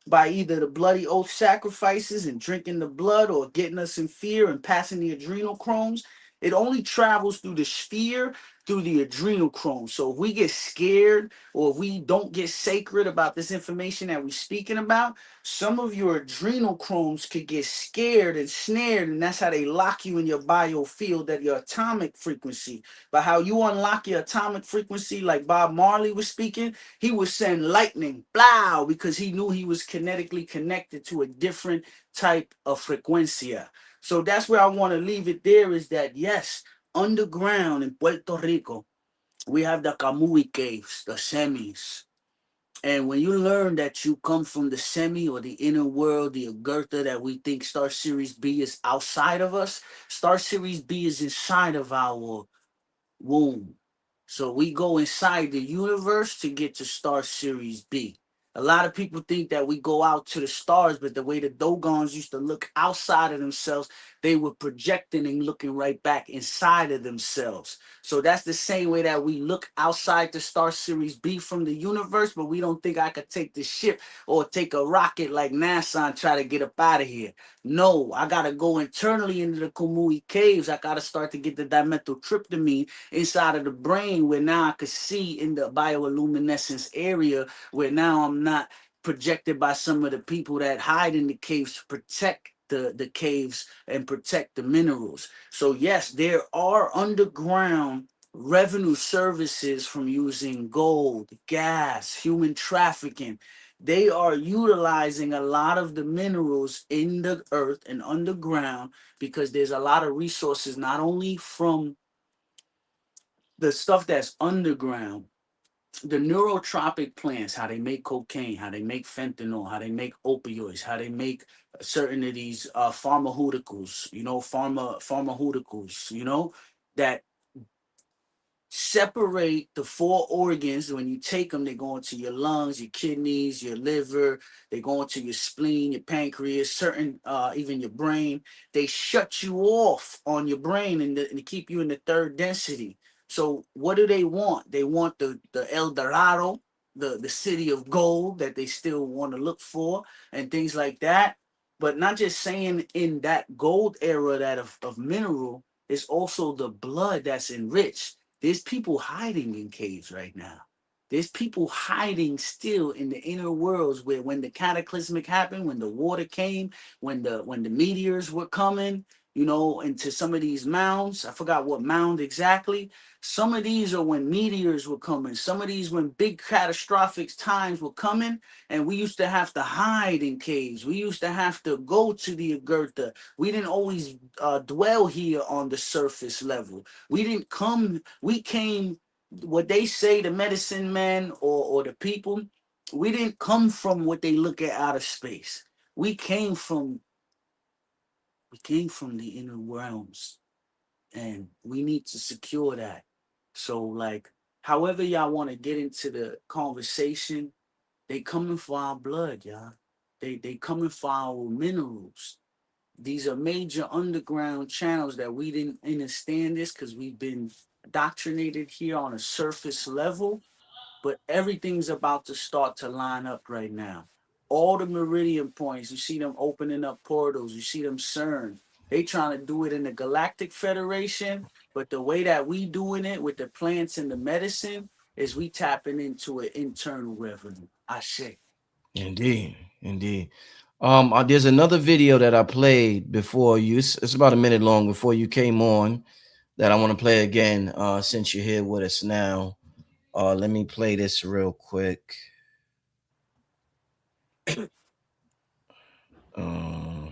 by either the bloody oath sacrifices and drinking the blood or getting us in fear and passing the adrenochromes. It only travels through the sphere, through the adrenochrome. So if we get scared or if we don't get sacred about this information that we're speaking about, some of your adrenochromes could get scared and snared, and that's how they lock you in your biofield at your atomic frequency. But how you unlock your atomic frequency, like Bob Marley was speaking, he would send lightning, blow, because he knew he was kinetically connected to a different type of frecuencia. So that's where I want to leave it there, is that yes, underground in Puerto Rico, we have the Kamui caves, the semis. And when you learn that you come from the semi or the inner world, the Agartha that we think Star Series B is outside of us, Star Series B is inside of our womb. So we go inside the universe to get to Star Series B. A lot of people think that we go out to the stars, but the way the Dogons used to look outside of themselves, they were projecting and looking right back inside of themselves. So that's the same way that we look outside the Star Series B from the universe, but we don't think I could take the ship or take a rocket like NASA and try to get up out of here. No, I gotta go internally into the Kamui caves. I gotta start to get the dimethyltryptamine inside of the brain, where now I could see in the bioluminescence area, where now I'm not projected by some of the people that hide in the caves to protect the caves and protect the minerals. So yes, there are underground revenue services from using gold, gas, human trafficking. They are utilizing a lot of the minerals in the earth and underground because there's a lot of resources, not only from the stuff that's underground, the neurotropic plants, how they make cocaine, how they make fentanyl, how they make opioids, how they make certain of these pharmaceuticals, pharmaceuticals, that separate the four organs. When you take them, they go into your lungs, your kidneys, your liver, they go into your spleen, your pancreas, certain even your brain. They shut you off on your brain and keep you in the third density. So what do they want? They want the El Dorado, the city of gold that they still want to look for, and things like that. But not just saying in that gold era, that of mineral, is also the blood that's enriched. There's people hiding in caves right now. There's people hiding still in the inner worlds, where when the cataclysmic happened, when the water came, when the meteors were coming, into some of these mounds. I forgot what mound exactly. Some of these are when meteors were coming. Some of these when big catastrophic times were coming, and we used to have to hide in caves. We used to have to go to the Agartha. We didn't always dwell here on the surface level. We came, what they say, the medicine men or the people, we didn't come from what they look at outer space. We came from the inner realms, and we need to secure that. So like, however y'all want to get into the conversation, they coming for our blood, y'all. They coming for our minerals. These are major underground channels that we didn't understand this because we've been indoctrinated here on a surface level, but everything's about to start to line up right now. All the meridian points, you see them opening up portals, you see them CERN. They trying to do it in the Galactic Federation, but the way that we doing it with the plants and the medicine is we tapping into an internal revenue. I say. Indeed, indeed. There's another video that I played before you. It's about a minute long before you came on that I want to play again. Since you're here with us now, let me play this real quick. Uh,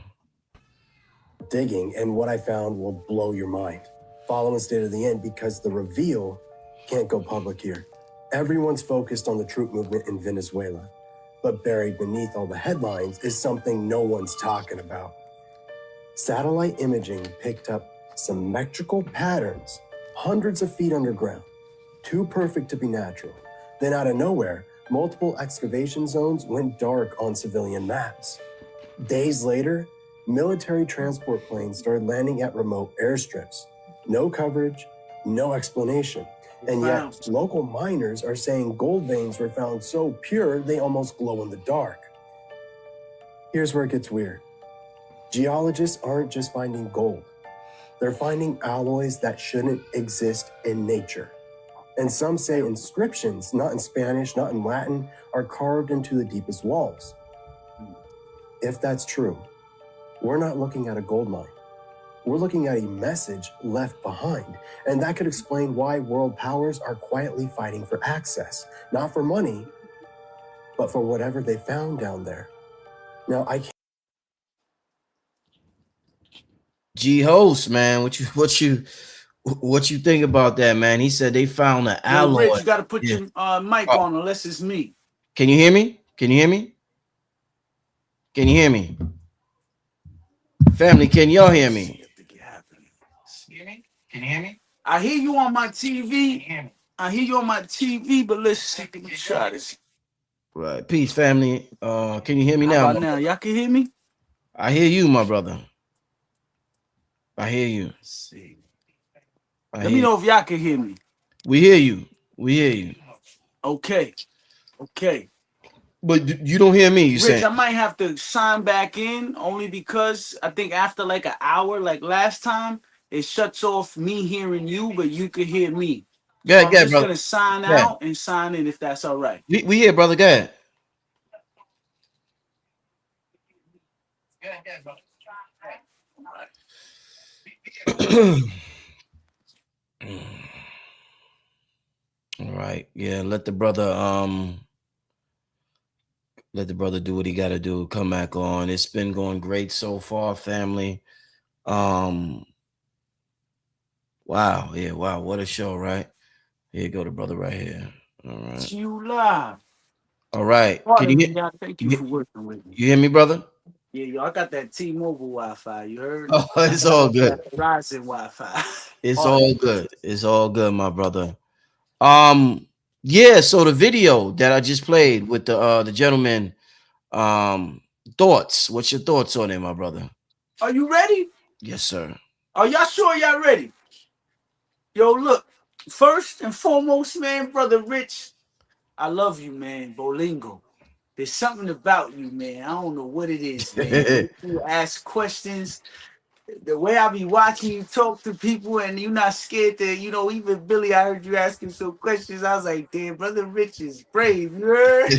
Digging, and what I found will blow your mind. Follow and stay to the end because the reveal can't go public here. Everyone's focused on the troop movement in Venezuela, but buried beneath all the headlines is something no one's talking about. Satellite imaging picked up symmetrical patterns hundreds of feet underground, too perfect to be natural. Then, out of nowhere, multiple excavation zones went dark on civilian maps. Days later, military transport planes started landing at remote airstrips. No coverage, no explanation. And yet, local miners are saying gold veins were found so pure they almost glow in the dark. Here's where it gets weird. Geologists aren't just finding gold. They're finding alloys that shouldn't exist in nature. And some say inscriptions, not in Spanish, not in Latin, are carved into the deepest walls. If that's true, we're not looking at a gold mine. We're looking at a message left behind. And that could explain why world powers are quietly fighting for access, not for money, but for whatever they found down there. Now, I can't. G host, man, what you think about that, man? He said they found an Yo, Rich, alloy. you got to put Yeah. your mic Oh, on unless it's me. can you hear me? Can you hear me? Can you hear me? Family, can y'all hear Let's see me? if it can happen. Can you hear me? I hear you on my TV. I hear you on my TV, but let's see. Let me try this. Right. Peace, family. Can you hear me How now, about my now? brother? Y'all can hear me? I hear you, my brother. I hear you. Let's see. I Let me hear you. know if y'all can hear me. We hear you. We hear you. Okay. Okay. But you don't hear me, you Rich, saying? I might have to sign back in only because I think after like an hour, like last time, it shuts off me hearing you, but you can hear me. So I'm Go ahead, just brother. gonna sign Go ahead. out and sign in if that's all right. We hear, brother. Go ahead. All right. Yeah, let the brother do what he gotta do. Come back on. It's been going great so far, family. Um, wow, yeah, wow, what a show, right? Here you go, the brother right here. All right. You live. All right. Can you Pardon hear me, y'all. Thank you you, for working with me. you hear me, brother? Yeah, yo, I got that T-Mobile Wi-Fi. You heard? Oh, I it's got all off good. that Verizon Wi-Fi. It's Pardon all me. good. It's all good, my brother. Um, yeah, so the video that I just played with the gentleman, thoughts. What's your thoughts on it, my brother? Are you ready? Yes, sir. Are y'all sure y'all ready? Yo, look. First and foremost, man, brother Rich, I love you, man. Bolingo. There's something about you, man. I don't know what it is, man. The way you ask questions, the way I be watching you talk to people, and you're not scared to, even Billy, I heard you asking some questions. I was like, damn, brother Rich is brave. You heard?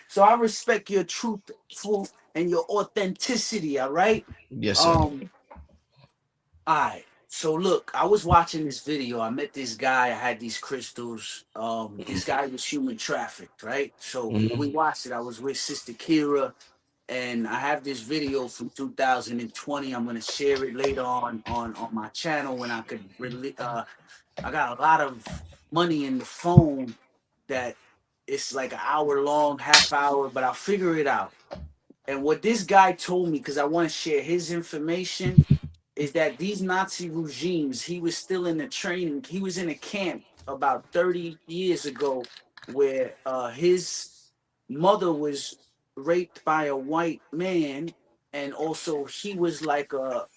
So I respect your truthful and your authenticity. All right. Yes, sir. All right. So look, I was watching this video. I met this guy. I had these crystals. This guy was human trafficked, right? So when we Mhm. watched it, I was with Sister Kira, and I have this video from 2020. I'm gonna share it later on my channel when I could really. I got a lot of money in the phone that it's like an hour long, half hour, but I'll figure it out. And what this guy told me, because I want to share his information, is that these Nazi regimes, he was still in the training, he was in a camp about 30 years ago where his mother was raped by a white man, and also he was like a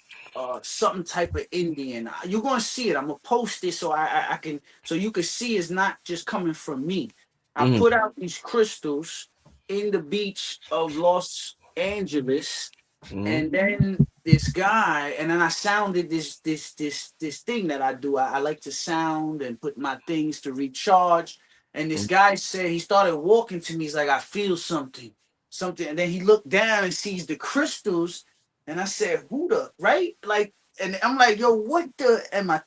something type of Indian. You're gonna see it. I'm gonna post it so I can so you can see it's not just coming from me. I Mhm. put out these crystals in the beach of Los Angeles, Mhm. and then this guy, and then I sounded this thing that I do. I like to sound and put my things to recharge. And this guy said he started walking to me. He's like, I feel something, something. And then he looked down and sees the crystals. And I said, who the right? Like, and I'm like, yo, what the? And my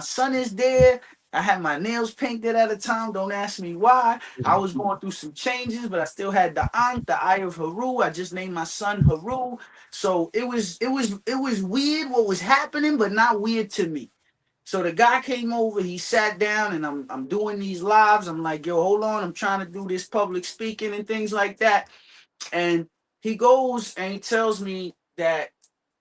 son is there. I had my nails painted at a time. Don't ask me why. I was going through some changes, but I still had the eye of Haru. I just named my son Haru. So it was weird what was happening, but not weird to me. So the guy came over, he sat down, and I'm doing these lives. I'm like, yo, hold on, I'm trying to do this public speaking and things like that. And he goes and he tells me that,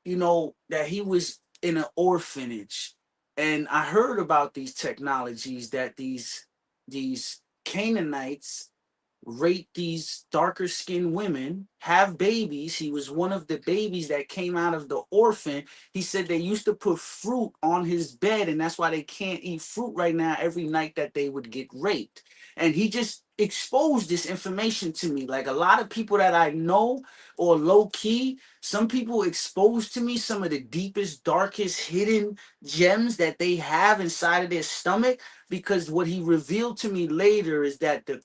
that he was in an orphanage. And I heard about these technologies that these Canaanites rape these darker skinned women, have babies. He was one of the babies that came out of the orphan. He said they used to put fruit on his bed, and that's why they can't eat fruit right now every night that they would get raped. And he just exposed this information to me. Like a lot of people that I know, or low key, some people exposed to me some of the deepest, darkest, hidden gems that they have inside of their stomach. Because what he revealed to me later is that the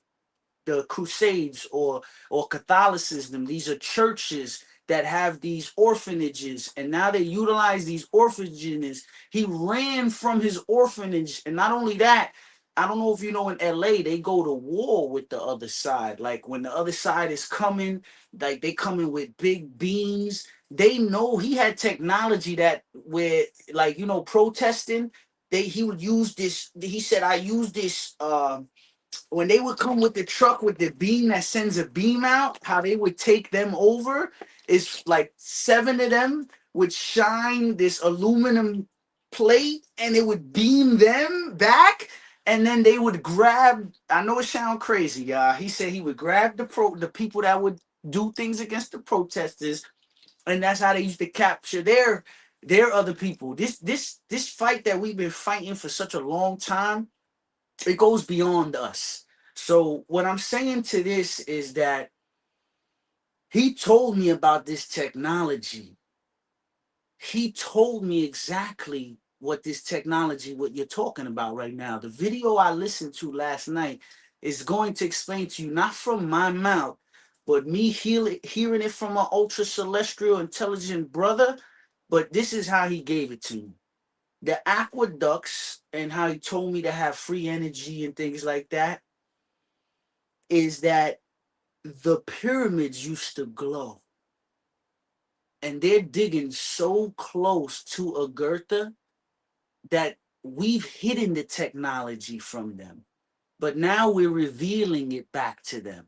Crusades or Catholicism. These are churches that have these orphanages, and now they utilize these orphanages. He ran from his orphanage, and not only that, I don't know if you know, in LA, they go to war with the other side. Like when the other side is coming, like they coming with big beams. They know he had technology that where, like, protesting. He would use this. He said, I use this. When they would come with the truck with the beam that sends a beam out, how they would take them over is like 7 of them would shine this aluminum plate and it would beam them back. And then they would grab, I know it sounds crazy, y'all. He said he would grab the people that would do things against the protesters, and that's how they used to capture their other people. This fight that we've been fighting for such a long time, it goes beyond us. So what I'm saying to this is that he told me about this technology. He told me exactly what this technology, what you're talking about right now. The video I listened to last night is going to explain to you, not from my mouth, but me hearing it from an ultra celestial intelligent brother. But this is how he gave it to me. The aqueducts, and how he told me to have free energy and things like that, is that the pyramids used to glow, and they're digging so close to Agartha that we've hidden the technology from them, but now we're revealing it back to them.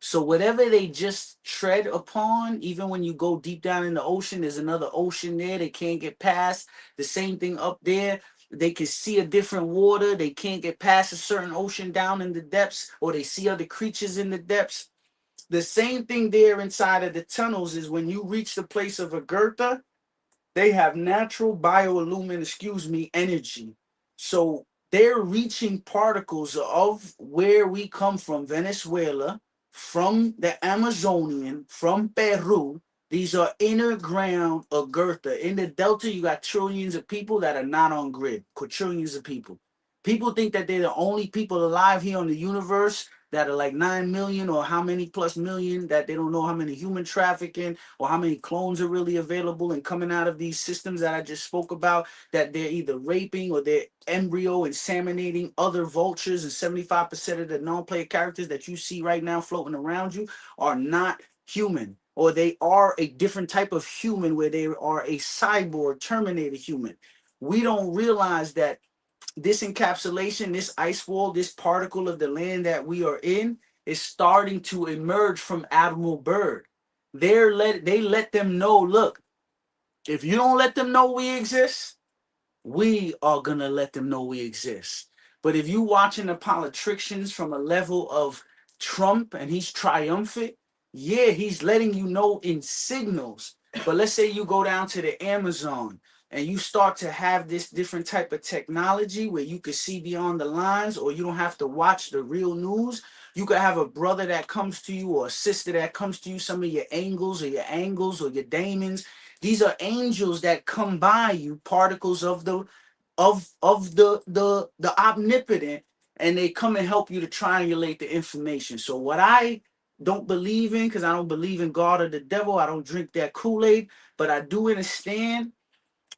So whatever they just tread upon, even when you go deep down in the ocean, there's another ocean there they can't get past. The same thing up there. They can see a different water. They can't get past a certain ocean down in the depths, or they see other creatures in the depths. The same thing there inside of the tunnels is when you reach the place of Agartha, they have natural bioluminescence, energy. So they're reaching particles of where we come from, Venezuela, from the Amazonian, from Peru. These are inner ground Agartha. In the Delta, you got trillions of people that are not on grid, quadrillions of people. People think that they're the only people alive here on the universe, that are like 9 million or how many plus million, that they don't know how many human trafficking or how many clones are really available and coming out of these systems that I just spoke about, that they're either raping or they're embryo inseminating other vultures. And 75% of the non-player characters that you see right now floating around you are not human, or they are a different type of human where they are a cyborg terminated human. We don't realize that this encapsulation, this ice wall, this particle of the land that we are in is starting to emerge from Admiral Byrd. They let them know, look, if you don't let them know we exist, we are gonna let them know we exist. But if you watching the politicians from a level of Trump and he's triumphant, yeah, he's letting you know in signals. But let's say you go down to the Amazon and you start to have this different type of technology where you can see beyond the lines, or you don't have to watch the real news. You could have a brother that comes to you or a sister that comes to you, some of your angels or your daemons. These are angels that come by you, particles of the omnipotent, and they come and help you to triangulate the information. So what I don't believe in, because I don't believe in God or the devil, I don't drink that Kool-Aid, but I do understand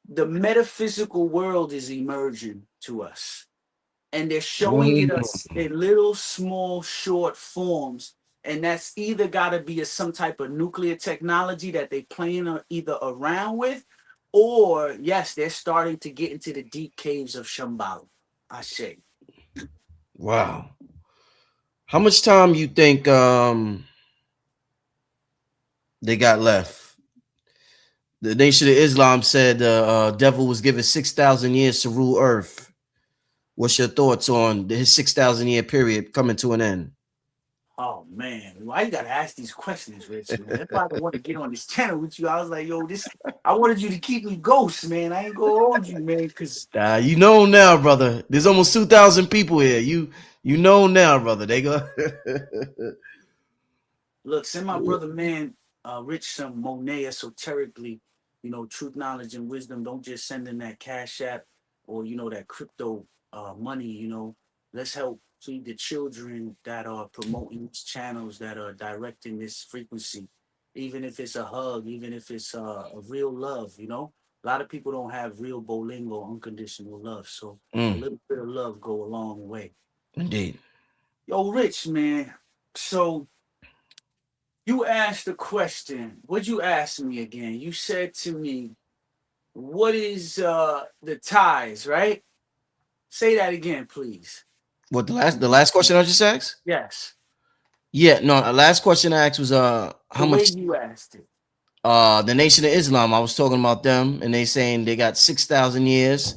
the metaphysical world is emerging to us. and they're showing it Mm. us in little small short forms, and that's either got to be some type of nuclear technology that they playing either around with, or yes, they're starting to get into the deep caves of Shambhala. I say. Wow. How much time you think they got left? The Nation of Islam said the devil was given 6,000 years to rule Earth. What's your thoughts on his 6,000 year period coming to an end? Oh man, why you gotta ask these questions, Rich? Man, that's why I don't want to get on this channel with you. I was like, yo, this. I wanted you to keep me ghost, man. I ain't gonna hold you, man, because You know now, brother. There's almost 2,000 people here. You know now, brother. They go. look, send my brother, man, Rich, some Monet esoterically, truth, knowledge, and wisdom. Don't just send in that Cash App or that crypto money. Let's help feed the children that are promoting these channels, that are directing this frequency. Even if it's a hug, even if it's a real love. A lot of people don't have real Bolingo unconditional love. So a Mm, little bit of love go a long way. indeed. Yo, Rich, man. So you asked the question. What'd you ask me again? You said to me, what is the ties, right? Say that again, please. What the last question I just asked? Yes. Yeah, no. The last question I asked was The how way much you asked it. the Nation of Islam. I was talking about them, and they saying they got 6,000 years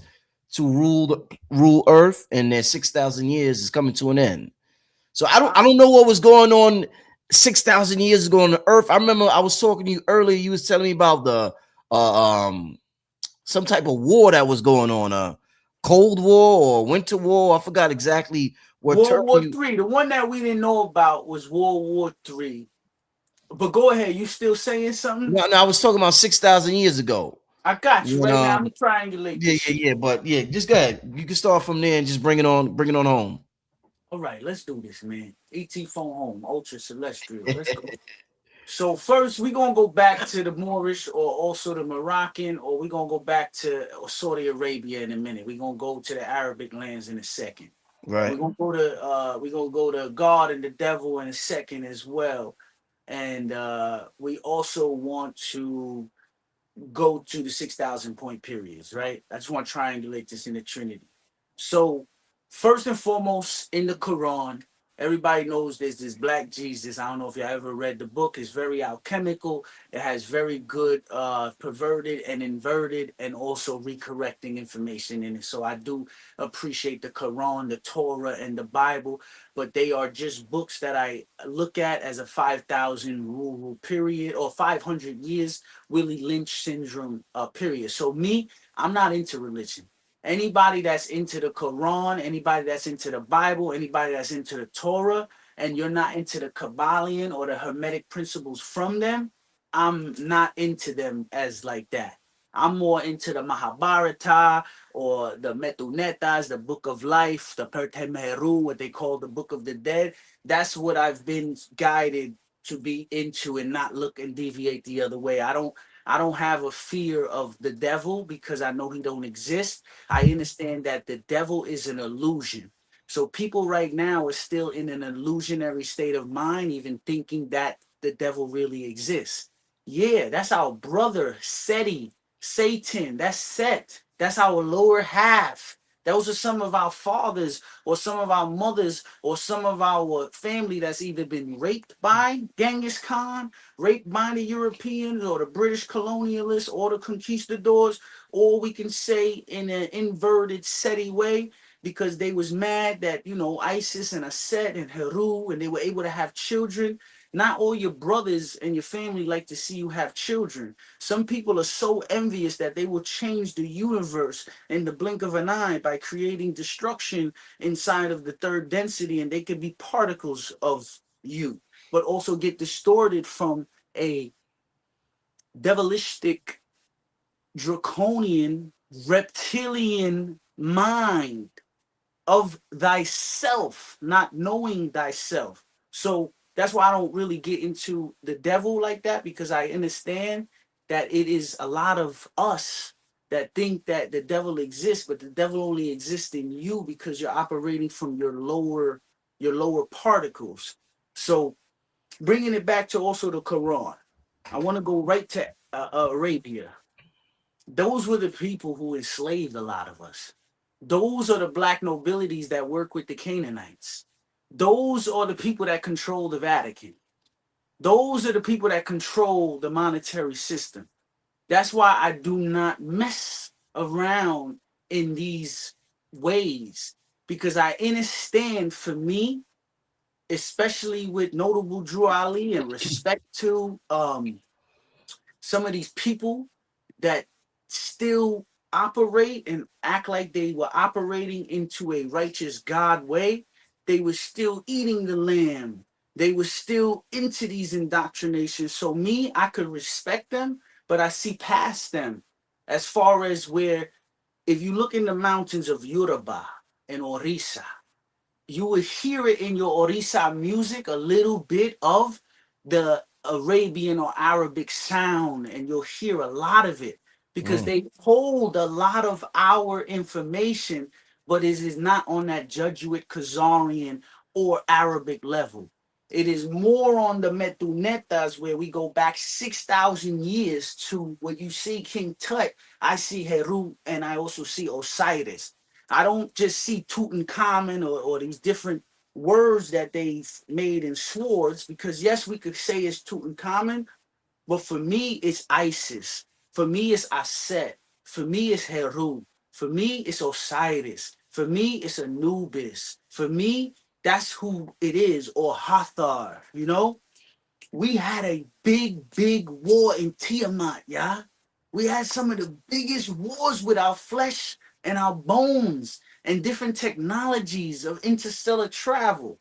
to rule Earth, and their 6,000 years is coming to an end. So I I, don't know what was going on 6,000 years ago on the Earth. I remember I was talking to you earlier. You was telling me about the some type of war that was going on, Cold War or Winter War. I forgot exactly what term World War you. Three. The one that we didn't know about was World War Three. But go ahead. You still saying something? No, no, I was talking about 6,000 years ago. I got you When right now. I'm gonna triangulate yeah, this yeah, shit. yeah, but yeah, just go ahead. You can start from there and just bring it on home. All right, let's do this, man. ET phone home, ultra celestial. Let's go. So first, we're gonna go back to the Moorish, or also the Moroccan, or we're gonna go back to Saudi Arabia in a minute. We're gonna go to the Arabic lands in a second. Right. We're gonna go to God and the devil in a second as well. And we also want to go to the 6,000 point periods, right? I just want to triangulate this in the Trinity. So, first and foremost, in the Quran, everybody knows there's this black Jesus. I don't know if you ever read the book. It's very alchemical. It has very good perverted and inverted and also recorrecting information in it. So I do appreciate the Quran, the Torah, and the Bible, but they are just books that I look at as a 5,000 rule period, or 500 years Willie Lynch syndrome period. So me, I'm not into religion. Anybody that's into the Quran, anybody that's into the Bible, anybody that's into the Torah, and you're not into the Kabbalion or the Hermetic principles from them, I'm not into them as like that. I'm more into the Mahabharata or the Metunetas, the Book of Life, the Pertemeru, what they call the Book of the Dead. That's what I've been guided to be into, and not look and deviate the other way. I don't have a fear of the devil because I know he don't exist. I understand that the devil is an illusion. So people right now are still in an illusionary state of mind, even thinking that the devil really exists. Yeah, that's our brother Seti, Satan. That's Set. That's our lower half. Those are some of our fathers or some of our mothers or some of our family that's either been raped by Genghis Khan, raped by the Europeans or the British colonialists or the conquistadors, or we can say in an inverted SETI way, because they was mad that, ISIS and Aset and Heru, and they were able to have children. Not all your brothers and your family like to see you have children. Some people are so envious that they will change the universe in the blink of an eye by creating destruction inside of the third density, and they could be particles of you, but also get distorted from a devilistic, draconian, reptilian mind of thyself, not knowing thyself. So that's why I don't really get into the devil like that, because I understand that it is a lot of us. that think that the devil exists, but the devil only exists in you because you're operating from your lower particles. So bringing it back to also the Quran, I want to go right to Arabia. Those were the people who enslaved a lot of us. Those are the black nobilities that work with the Canaanites. Those are the people that control the Vatican. Those are the people that control the monetary system. That's why I do not mess around in these ways, because I understand, for me, especially with notable Drew Ali and respect to some of these people that still operate and act like they were operating into a righteous God way. They were still eating the lamb. They were still into these indoctrinations. So me, I could respect them, but I see past them, as far as where, if you look in the mountains of Yoruba and Orissa, you would hear it in your Orissa music, a little bit of the Arabian or Arabic sound, and you'll hear a lot of it because Mm. they hold a lot of our information, but it is not on that Jesuit, Khazarian, or Arabic level. It is more on the Metunetas, where we go back 6,000 years to what you see King Tut. I see Heru, and I also see Osiris. I don't just see Tutankhamun or these different words that they've made in swords, because yes, we could say it's Tutankhamun, but for me, it's Isis. For me, it's Aset. For me, it's Heru. For me, it's Osiris. For me, it's Anubis. For me, that's who it is, or Hathor, you know? We had a big war in Tiamat, yeah. We had some of the biggest wars with our flesh and our bones and different technologies of interstellar travel.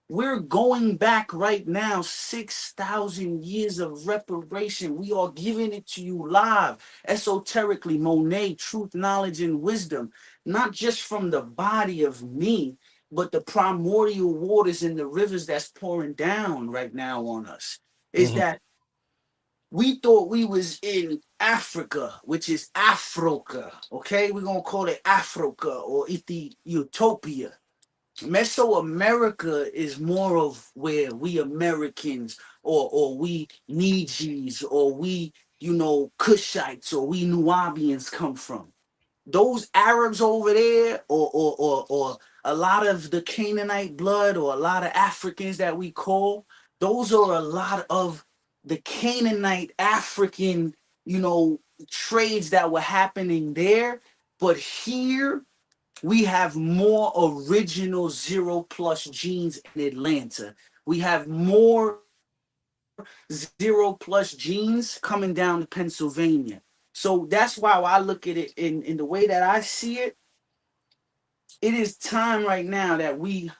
We're going back right now 6,000 years of reparation. We are giving it to you live, esoterically, Monet, truth, knowledge, and wisdom, not just from the body of me, but the primordial waters in the rivers that's pouring down right now on us. Is Mhm. that we thought we was in Africa, which is Africa, okay? We're going to call it Africa or Ethiopia. Mesoamerica is more of where we Americans, or we Nijis, or we, Kushites, or we Nubians come from. Those Arabs over there, or a lot of the Canaanite blood, or a lot of Africans that we call, those are a lot of the Canaanite African, you know, trades that were happening there. But here we have more original zero plus genes in Atlanta. We have more zero plus genes coming down to Pennsylvania. So that's why I look at it in the way that I see it. It is time right now that we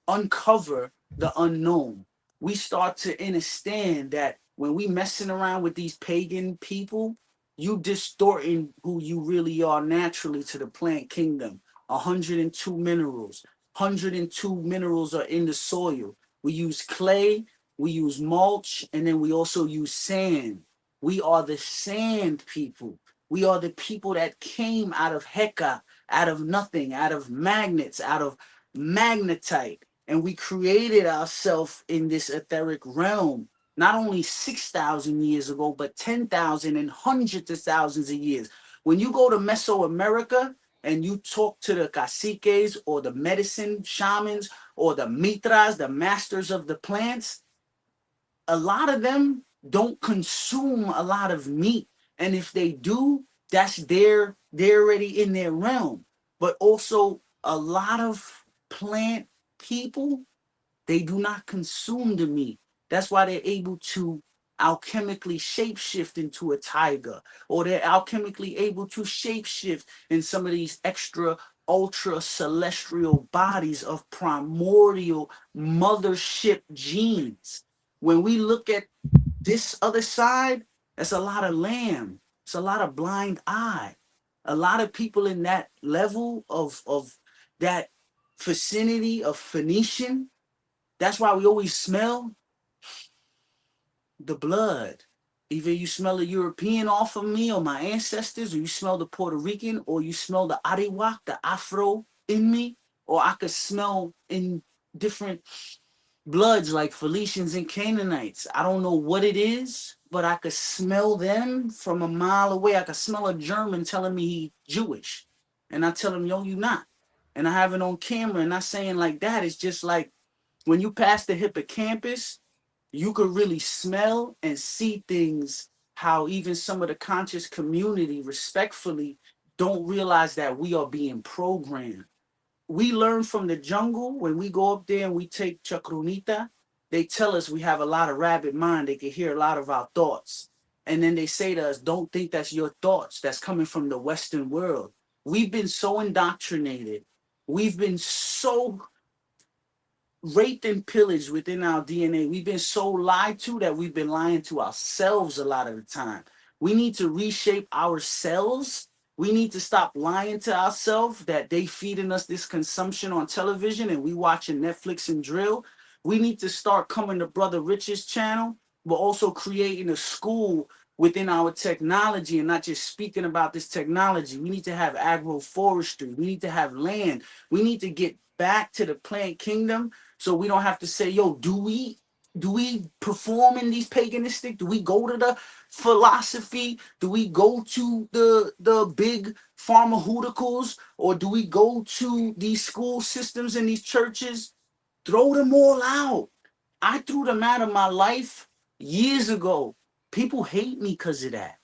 uncover the unknown. We start to understand that when we messing around with these pagan people, you distorting who you really are naturally to the plant kingdom. 102 minerals. 102 minerals are in the soil. We use clay, we use mulch, and then we also use sand. We are the sand people. We are the people that came out of Heka, out of nothing, out of magnets, out of magnetite, and we created ourselves in this etheric realm not only 6,000 years ago, but 10,000 and hundreds of thousands of years. When you go to Mesoamerica and you talk to the caciques or the medicine shamans or the mitras, the masters of the plants, a lot of them don't consume a lot of meat. And if they do, they're already in their realm. But also a lot of plant people, they do not consume the meat. That's why they're able to alchemically shapeshift into a tiger, or they're alchemically able to shapeshift in some of these extra ultra celestial bodies of primordial mothership genes. When we look at this other side, that's a lot of lamb. It's a lot of blind eye. A lot of people in that level of that vicinity of Phoenician, that's why we always smell the blood. Either you smell a European off of me or my ancestors, or you smell the Puerto Rican, or you smell the Ariwak, the Afro in me, or I could smell in different bloods like Phoenicians and Canaanites. I don't know what it is, but I could smell them from a mile away. I could smell a German telling me he Jewish. And I tell him, yo, you not. And I have it on camera and not saying like that. It's just like when you pass the hippocampus, you could really smell and see things how even some of the conscious community respectfully don't realize that we are being programmed. We learn from the jungle when we go up there and we take chacrunita. They tell us we have a lot of rabbit mind. They can hear a lot of our thoughts. And then they say to us, don't think that's your thoughts. That's coming from the Western world. We've been so indoctrinated. We've been so raped and pillaged within our DNA. We've been so lied to that we've been lying to ourselves a lot of the time. We need to reshape ourselves. We need to stop lying to ourselves that they feeding us this consumption on television and we watching Netflix and drill. We need to start coming to Brother Rich's channel, but also creating a school within our technology and not just speaking about this technology. We need to have agroforestry. We need to have land. We need to get back to the plant kingdom so we don't have to say, yo, do we perform in these paganistic? Do we go to the philosophy? Do we go to the big pharmaceuticals? Or do we go to these school systems and these churches? Throw them all out. I threw them out of my life years ago. People hate me because of that.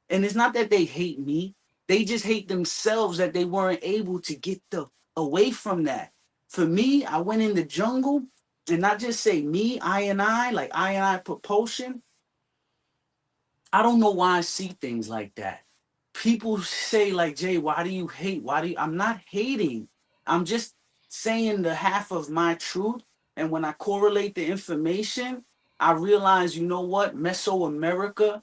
And it's not that they hate me, they just hate themselves that they weren't able to get the away from that. For me, I went in the jungle and not just say me, I, like I propulsion. I don't know why I see things like that. People say, like, Jay, why do you hate? Why do you? I'm not hating. I'm just saying the half of my truth. And when I correlate the information, I realize, you know what? Mesoamerica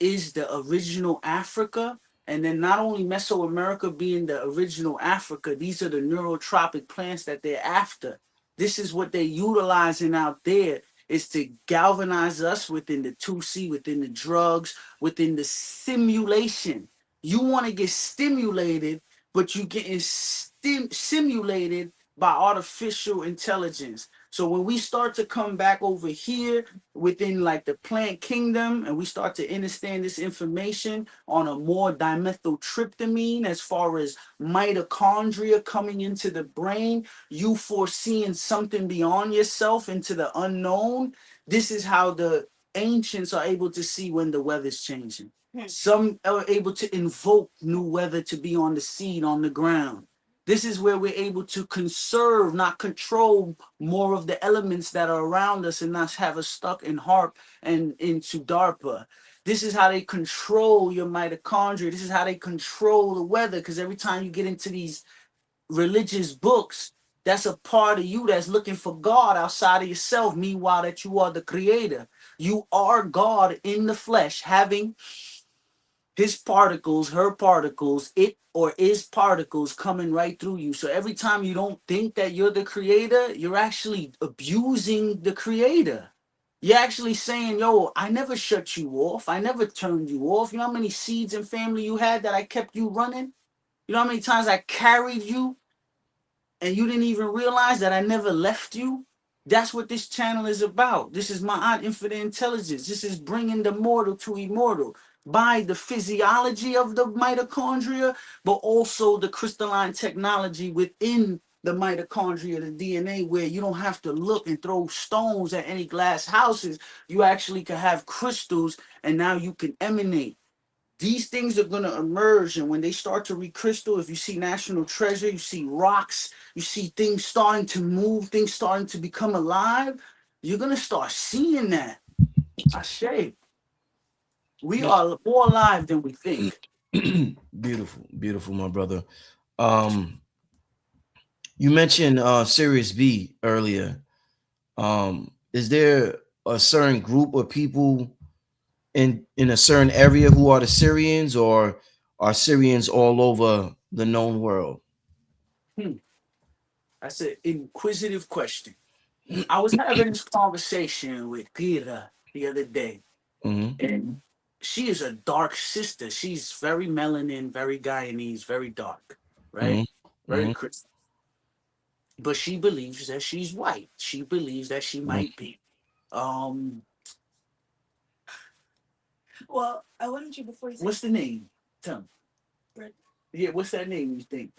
is the original Africa. And then not only Mesoamerica being the original Africa, these are the neurotropic plants that they're after. This is what they're utilizing out there is to galvanize us within the 2C, within the drugs, within the simulation. You want to get stimulated, but you getting simulated by artificial intelligence. So when we start to come back over here within like the plant kingdom and we start to understand this information on a more dimethyltryptamine as far as mitochondria coming into the brain, you foreseeing something beyond yourself into the unknown. This is how the ancients are able to see when the weather's changing. Some are able to invoke new weather to be on the seed on the ground. This is where we're able to conserve, not control more of the elements that are around us and not have us stuck in HARP and into DARPA. This is how they control your mitochondria. This is how they control the weather. Because every time you get into these religious books, that's a part of you that's looking for God outside of yourself. Meanwhile, that you are the creator. You are God in the flesh, having his particles, her particles, it or is particles coming right through you. So every time you don't think that you're the creator, you're actually abusing the creator. You're actually saying, yo, I never shut you off. I never turned you off. You know how many seeds and family you had that I kept you running? You know how many times I carried you and you didn't even realize that I never left you? That's what this channel is about. This is my infinite intelligence. This is bringing the mortal to immortal by the physiology of the mitochondria, but also the crystalline technology within the mitochondria, the DNA, where you don't have to look and throw stones at any glass houses. You actually can have crystals, and now you can emanate. These things are going to emerge, and when they start to recrystal, if you see national treasure, you see rocks, you see things starting to move, things starting to become alive, you're going to start seeing that. I say we are more alive than we think. Beautiful, beautiful, my brother. Um, you mentioned Sirius B earlier. Is there a certain group of people in a certain area who are the Syrians, or are Syrians all over the known world? Hmm. That's an inquisitive question. I was having this conversation with Kira the other day, Hmm. and she is a dark sister. She's very melanin, very Guyanese, very dark, right? Mm-hmm. Very crisp. But she believes that she's white. She believes that she Mm-hmm. might be. Um, well, I wanted you before you said. What's the name? Tell me. Brit- Yeah, what's that name you think?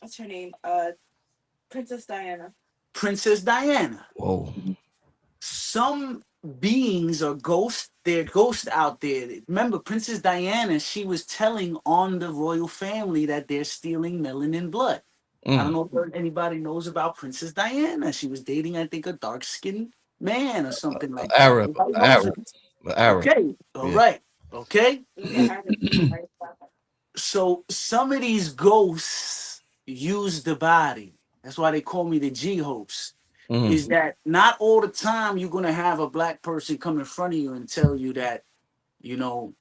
What's her name? Princess Diana. Princess Diana. Whoa. Some beings or ghosts, they're ghosts out there. Remember, Princess Diana, she was telling on the royal family that they're stealing melanin blood. I don't Mm. know if anybody knows about Princess Diana. She was dating, I think, a dark skinned man or something like that. Arab, Nobody knows Arab, it. Arab. Okay, all Yeah. right, okay. So some of these ghosts use the body. That's why they call me the G host. Mm. Is that not all the time you're gonna have a black person come in front of you and tell you that, you know,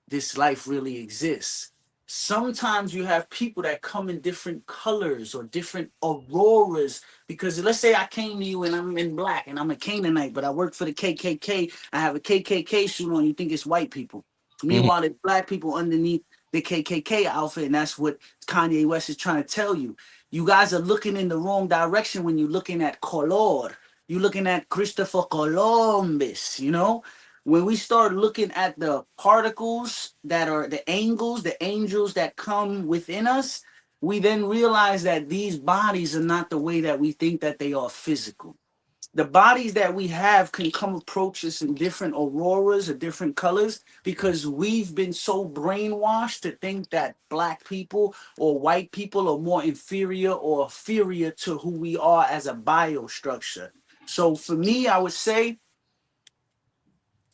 this life really exists. Sometimes you have people that come in different colors or different auroras. Because let's say I came to you and I'm in black and I'm a Canaanite, but I work for the KKK. I have a KKK suit on. You think it's white people. Mm. Meanwhile, it's black people underneath the KKK outfit, and that's what Kanye West is trying to tell you. You guys are looking in the wrong direction when you're looking at color. You're looking at Christopher Columbus, you know? When we start looking at the particles that are the angels that come within us, we then realize that these bodies are not the way that we think that they are physical. The bodies that we have can come approach us in different auroras or different colors because we've been so brainwashed to think that black people or white people are more inferior or inferior to who we are as a biostructure. So for me, I would say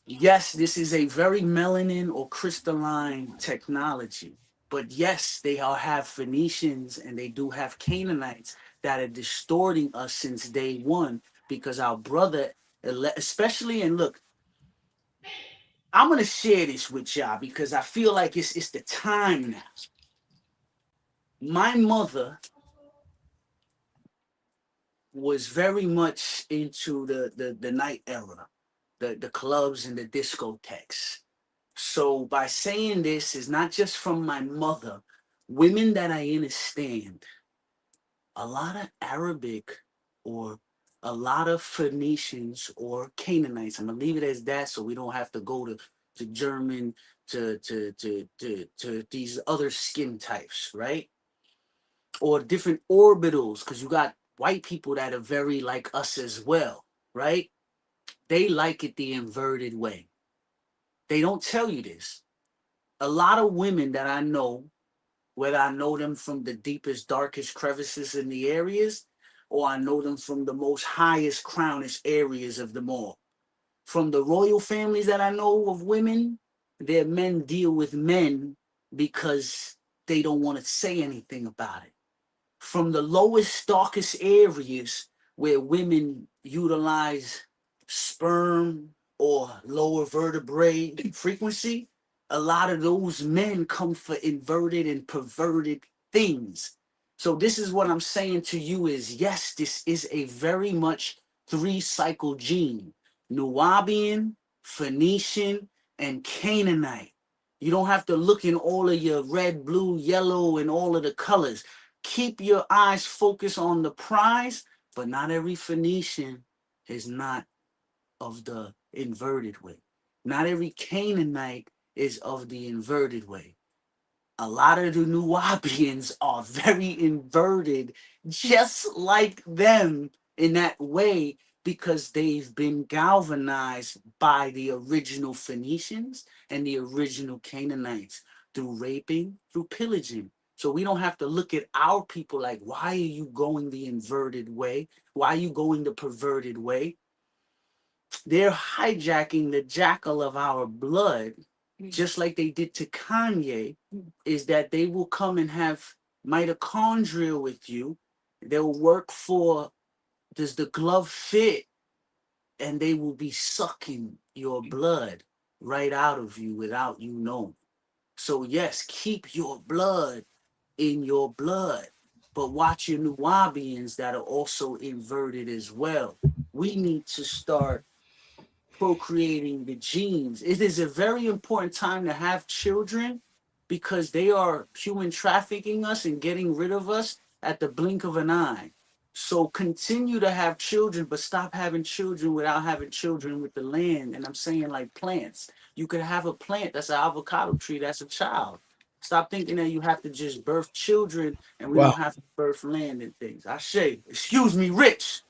yes, this is a very melanin or crystalline technology. But yes, they all have Phoenicians and they do have Canaanites that are distorting us since day one because our brother, especially, and look, I'm going to share this with y'all because I feel like it's the time now. My mother was very much into the night era, the clubs and the discotheques. So by saying this is not just from my mother, women that I understand, a lot of Arabic or a lot of Phoenicians or Canaanites. I'm gonna leave it as that so we don't have to go to German to these other skin types, right? Or different orbitals, because you got white people that are very like us as well, right? They like it the inverted way. They don't tell you this. A lot of women that I know, whether I know them from the deepest, darkest crevices in the areas, or I know them from the most highest, crownish areas of them all. From the royal families that I know of women, their men deal with men because they don't want to say anything about it. From the lowest, darkest areas where women utilize sperm or lower vertebrae frequency, a lot of those men come for inverted and perverted things. So this is what I'm saying to you is yes, this is a very much three-cycle gene. Nubian, Phoenician, and Canaanite. You don't have to look in all of your red, blue, yellow, and all of the colors. Keep your eyes focused on the prize, but not every Phoenician is not of the inverted way. Not every Canaanite is of the inverted way. A lot of the Nubians are very inverted, just like them in that way, because they've been galvanized by the original Phoenicians and the original Canaanites through raping, through pillaging. So we don't have to look at our people like, why are you going the inverted way? Why are you going the perverted way? They're hijacking the jackal of our blood, just like they did to Kanye, is that they will come and have mitochondria with you. They'll work for, does the glove fit? And they will be sucking your blood right out of you without you knowing. So, yes, keep your blood in your blood, but watch your Nubians that are also inverted as well. We need to start procreating the genes. It is a very important time to have children because they are human trafficking us and getting rid of us at the blink of an eye. So continue to have children, but stop having children without having children with the land. And I'm saying like plants. You could have a plant that's an avocado tree that's a child. Stop thinking that you have to just birth children and we Wow. don't have to birth land and things. I say, excuse me, Rich.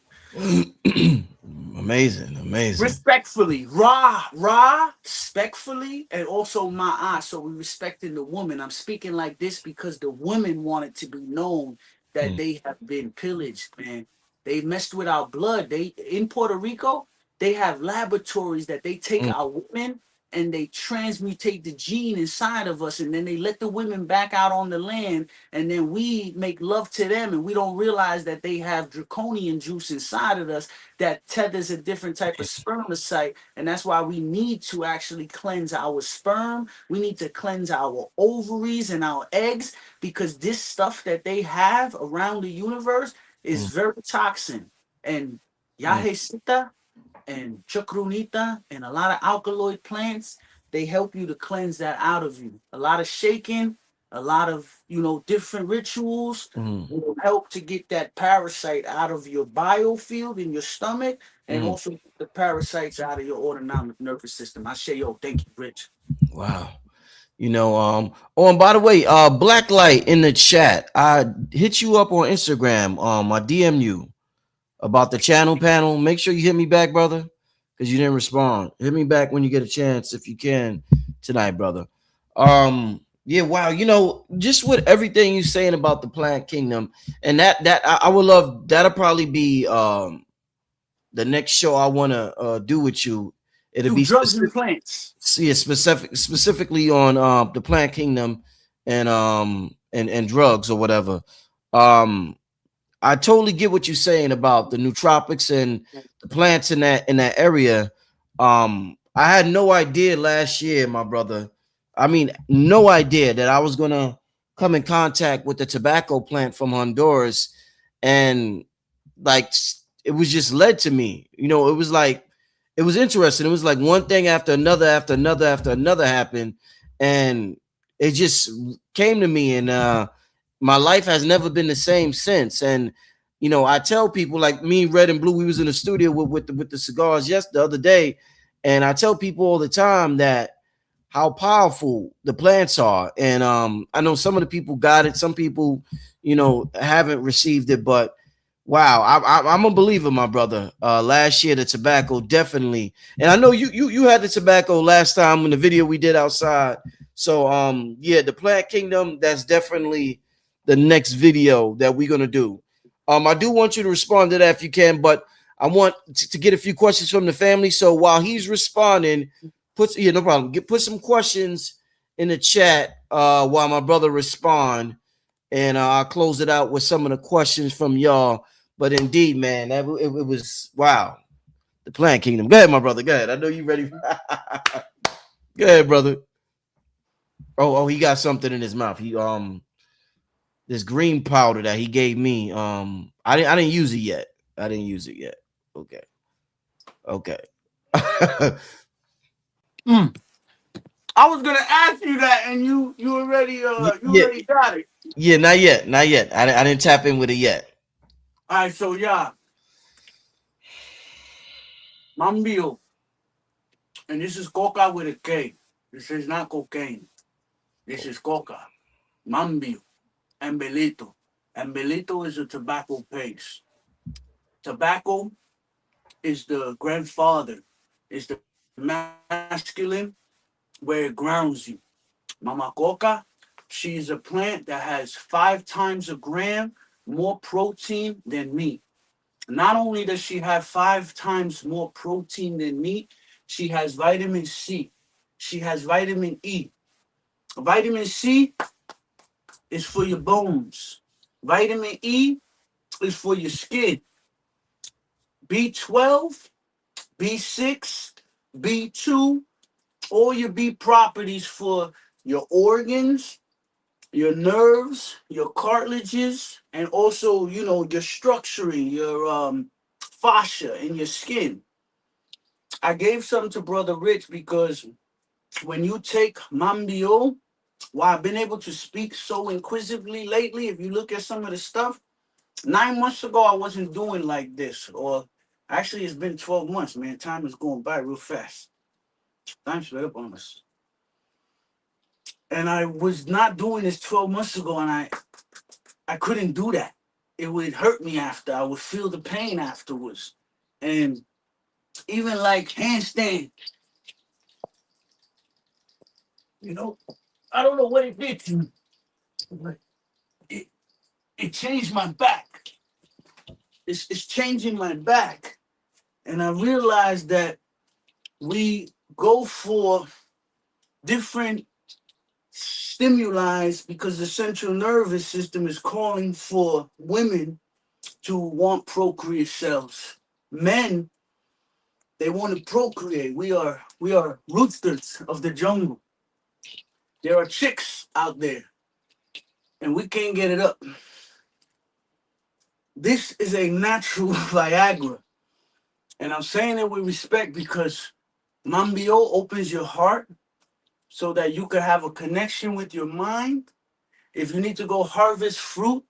Amazing, amazing. Respectfully, rah, respectfully, and also my eye. So we respecting the woman. I'm speaking like this because the women want it to be known that Mm, they have been pillaged, man. They messed with our blood. They in Puerto Rico, they have laboratories that they take mm, our women and they transmutate the gene inside of us, and then they let the women back out on the land, and then we make love to them, and we don't realize that they have draconian juice inside of us that tethers a different type of spermicide. And that's why we need to actually cleanse our sperm. We need to cleanse our ovaries and our eggs because this stuff that they have around the universe is mm, very toxin. And mm, Yahesita and chacrunita and a lot of alkaloid plants, they help you to cleanse that out of you. A lot of shaking, a lot of, different rituals mm, will help to get that parasite out of your biofield in your stomach and mm. also get the parasites out of your autonomic nervous system. I say, yo, thank you, Rich. Wow. Oh, and by the way, Black Light in the chat. I hit you up on Instagram. I DM you about the channel panel. Make sure you hit me back, brother, because you didn't respond. Hit me back when you get a chance, if you can, tonight, brother. Yeah, wow. Just with everything you're saying about the plant kingdom, and that I would love. That'll probably be the next show I want to do with you. It'll Do be drugs and specific, plants. yeah, specifically on the plant kingdom and drugs or whatever. Um, I totally get what you're saying about the nootropics and the plants in that area. I had no idea last year, my brother. I mean, no idea that I was gonna come in contact with the tobacco plant from Honduras, and like it was just led to me. It was like it was interesting. It was like one thing after another after another happened, and it just came to me, and my life has never been the same since. And I tell people like me, Red and Blue, we was in the studio with the cigars the other day, and I tell people all the time that how powerful the plants are. And I know some of the people got it, some people haven't received it, but wow, I'm a believer, my brother. Last year the tobacco definitely, and I know you had the tobacco last time in the video we did outside. So yeah, the plant kingdom, that's definitely the next video that we're gonna do. I do want you to respond to that if you can, but I want to get a few questions from the family. So while he's responding, no problem. Put some questions in the chat while my brother respond, and I'll close it out with some of the questions from y'all. But indeed, man, it was wow. The Plant Kingdom. Go ahead, my brother. Go ahead. I know you ready. Go ahead, brother. Oh, he got something in his mouth. He this green powder that he gave me. I didn't use it yet. I didn't use it yet. Okay. Okay. Mm. I was gonna ask you that, and you already you Yeah, already got it. yeah, not yet. Not yet. I didn't tap in with it yet. All right, so yeah, mambio, and this is coca with a K. This is not cocaine. This is coca, mambio, and belito. And belito is a tobacco paste. Tobacco is the grandfather, is the masculine where it grounds you. Mama coca, she is a plant that has 5 times a gram more protein than meat. Not only does she have 5 times more protein than meat, she has vitamin C. She has vitamin E. Vitamin C is for your bones. Vitamin E is for your skin. B12, B6, B2, all your B properties for your organs, your nerves, your cartilages, and also, your structuring, your fascia in your skin. I gave something to Brother Rich because when you take Mambio, why I've been able to speak so inquisitively lately, if you look at some of the stuff, 9 months ago I wasn't doing like this. Or actually, it's been 12 months, man. Time is going by real fast. Time's sped up on us. And I was not doing this 12 months ago, and I couldn't do that. It would hurt me after. I would feel the pain afterwards. And even like handstand, you know, I don't know what it did to me, but it, it changed my back. It's changing my back. And I realized that we go for different stimuli because the central nervous system is calling for women to want procreate cells. Men, they want to procreate. We are roosters of the jungle. There are chicks out there, and we can't get it up. This is a natural Viagra. And I'm saying it with respect because Mambio opens your heart so that you can have a connection with your mind. If you need to go harvest fruit,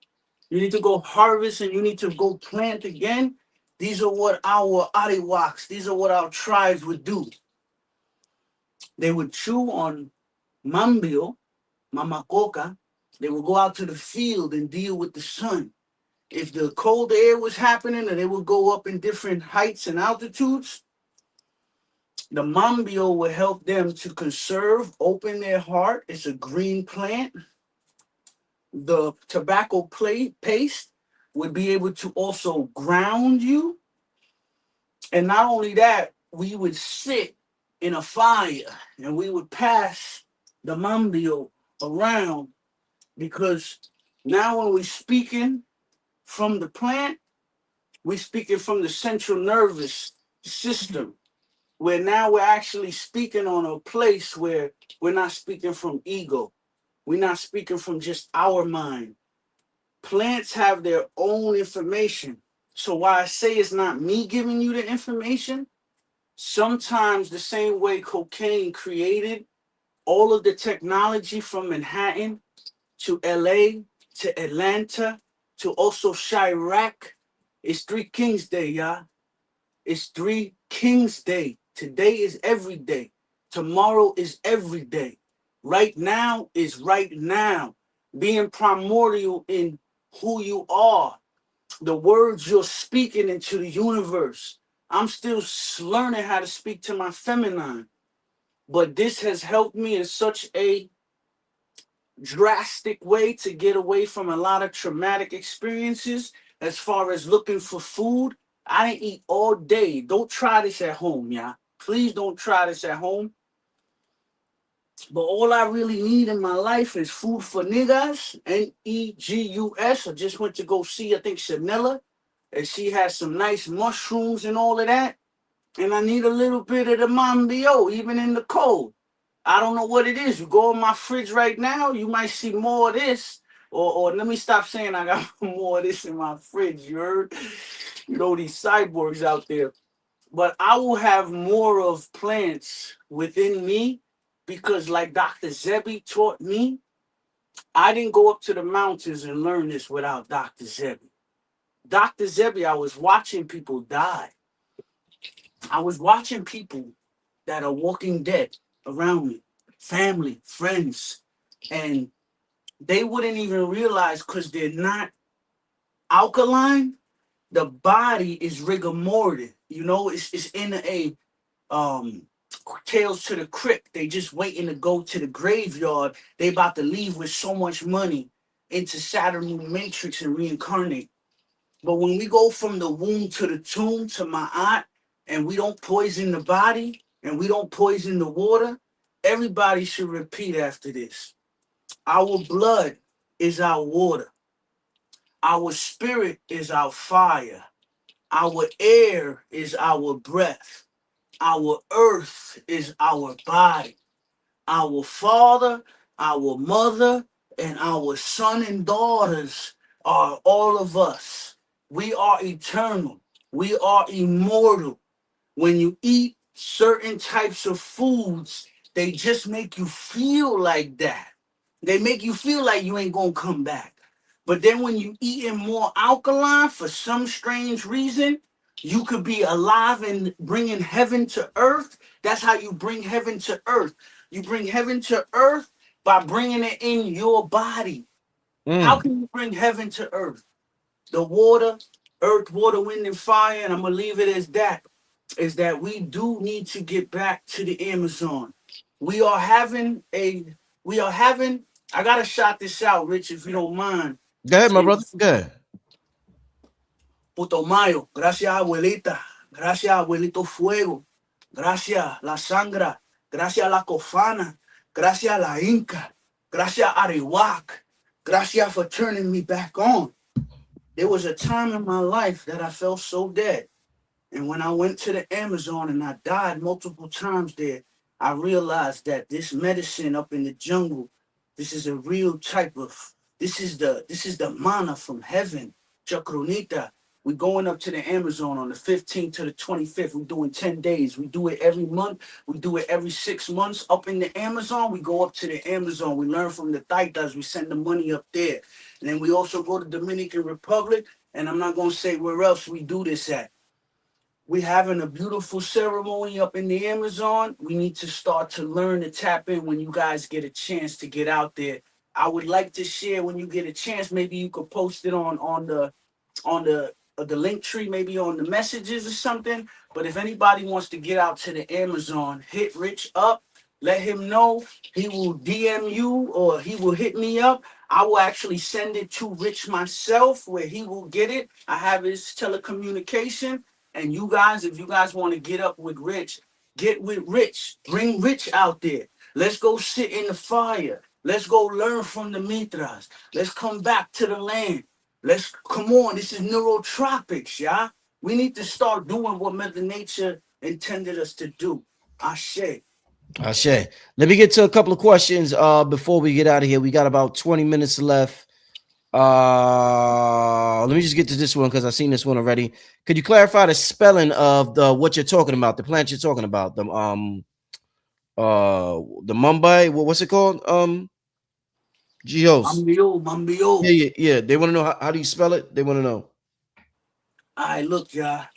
you need to go harvest and you need to go plant again. These are what our Ariwaks, these are what our tribes would do. They would chew on Mambio, Mamacoca. They would go out to the field and deal with the sun. If the cold air was happening or they would go up in different heights and altitudes, the Mambio will help them to conserve, open their heart. It's a green plant. The tobacco paste would be able to also ground you. And not only that, we would sit in a fire and we would pass the Mambio around because now when we're speaking from the plant, we're speaking from the central nervous system, where now we're actually speaking on a place where we're not speaking from ego. We're not speaking from just our mind. Plants have their own information. So why I say it's not me giving you the information, sometimes the same way cocaine created all of the technology from Manhattan to LA to Atlanta to also Chirac, it's Three Kings Day, y'all. It's Three Kings Day. Today is every day. Tomorrow is every day. Right now is right now. Being primordial in who you are, the words you're speaking into the universe. I'm still learning how to speak to my feminine, but this has helped me in such a drastic way to get away from a lot of traumatic experiences as far as looking for food. I didn't eat all day. Don't try this at home, y'all. Please don't try this at home. But all I really need in my life is food for niggas, Negus. I just went to go see, I think, Chanela, and she has some nice mushrooms and all of that. And I need a little bit of the Mambio, even in the cold. I don't know what it is. You go in my fridge right now, you might see more of this. Or let me stop saying I got more of this in my fridge. You heard? You know, these cyborgs out there. But I will have more of plants within me because, like Dr. Zebi taught me, I didn't go up to the mountains and learn this without Dr. Zebi. Dr. Zebi, I was watching people die. I was watching people that are walking dead around me, family, friends, and they wouldn't even realize because they're not alkaline. The body is rigor mortis. You know, it's in a um tails to the crypt. They just waiting to go to the graveyard. They about to leave with so much money into Saturn New Matrix and reincarnate. But when we go from the womb to the tomb to my aunt, and we don't poison the body and we don't poison the water, everybody should repeat after this. Our blood is our water. Our spirit is our fire. Our air is our breath. Our earth is our body. Our father, our mother, and our son and daughters are all of us. We are eternal. We are immortal. When you eat, certain types of foods, they just make you feel like that. They make you feel like you ain't gonna come back. But then when you eating more alkaline for some strange reason, you could be alive and bringing heaven to earth. That's how you bring heaven to earth. You bring heaven to earth by bringing it in your body. How Mm. can you bring heaven to earth? The water, earth, water, wind, and fire, and I'm gonna leave it as that, is that we do need to get back to the Amazon. We are having a we are having I gotta shout this out, Rich, if you don't mind. Go ahead, my brother. It's Go ahead. Putomayo. Gracias, abuelita. Gracias, abuelito fuego. Gracias, la sangra. Gracias, la cofana. Gracias, la inca. Gracias, Ariwak. Gracias for turning me back on. There was a time in my life that I felt so dead. And when I went to the Amazon and I died multiple times there, I realized that this medicine up in the jungle, this is a real type of this is the mana from heaven. Chakronita. We're going up to the Amazon on the 15th to the 25th. We're doing 10 days. We do it every month. We do it every 6 months. Up in the Amazon, we go up to the Amazon. We learn from the Taitas. We send the money up there. And then we also go to Dominican Republic. And I'm not going to say where else we do this at. We having a beautiful ceremony up in the Amazon. We need to start to learn to tap in when you guys get a chance to get out there. I would like to share when you get a chance. Maybe you could post it on the link tree, maybe on the messages or something. But if anybody wants to get out to the Amazon, hit Rich up. Let him know. He will DM you or he will hit me up. I will actually send it to Rich myself where he will get it. I have his telecommunication. And you guys, if you guys want to get up with Rich, get with Rich. Bring Rich out there. Let's go sit in the fire. Let's go learn from the Mitras. Let's come back to the land. Let's come on. This is neurotropics, yeah. We need to start doing what Mother Nature intended us to do. Ashe. Ashe. Let me get to a couple of questions before we get out of here. We got about 20 minutes left. Let me just get to this one because I've seen this one already. Could you clarify the spelling of the what you're talking about, the plant you're talking about? The Mumbai, what's it called? Geos. Mambio, Mambio. Yeah. They want to know how do you spell it? They want to know. I look, yeah.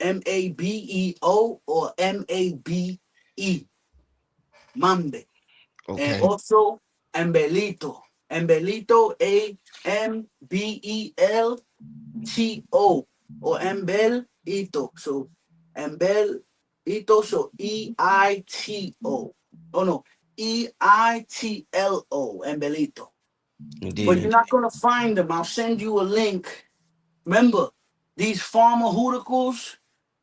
Mabeo or Mabe. Mambe. And Okay. also Embelito. Embelito, Ambelto or Embelito. So Embelito, so Eito. Oh no, Eitlo, Embelito. But you're Indeed. not gonna find them. I'll send you a link. Remember, these pharmaceuticals,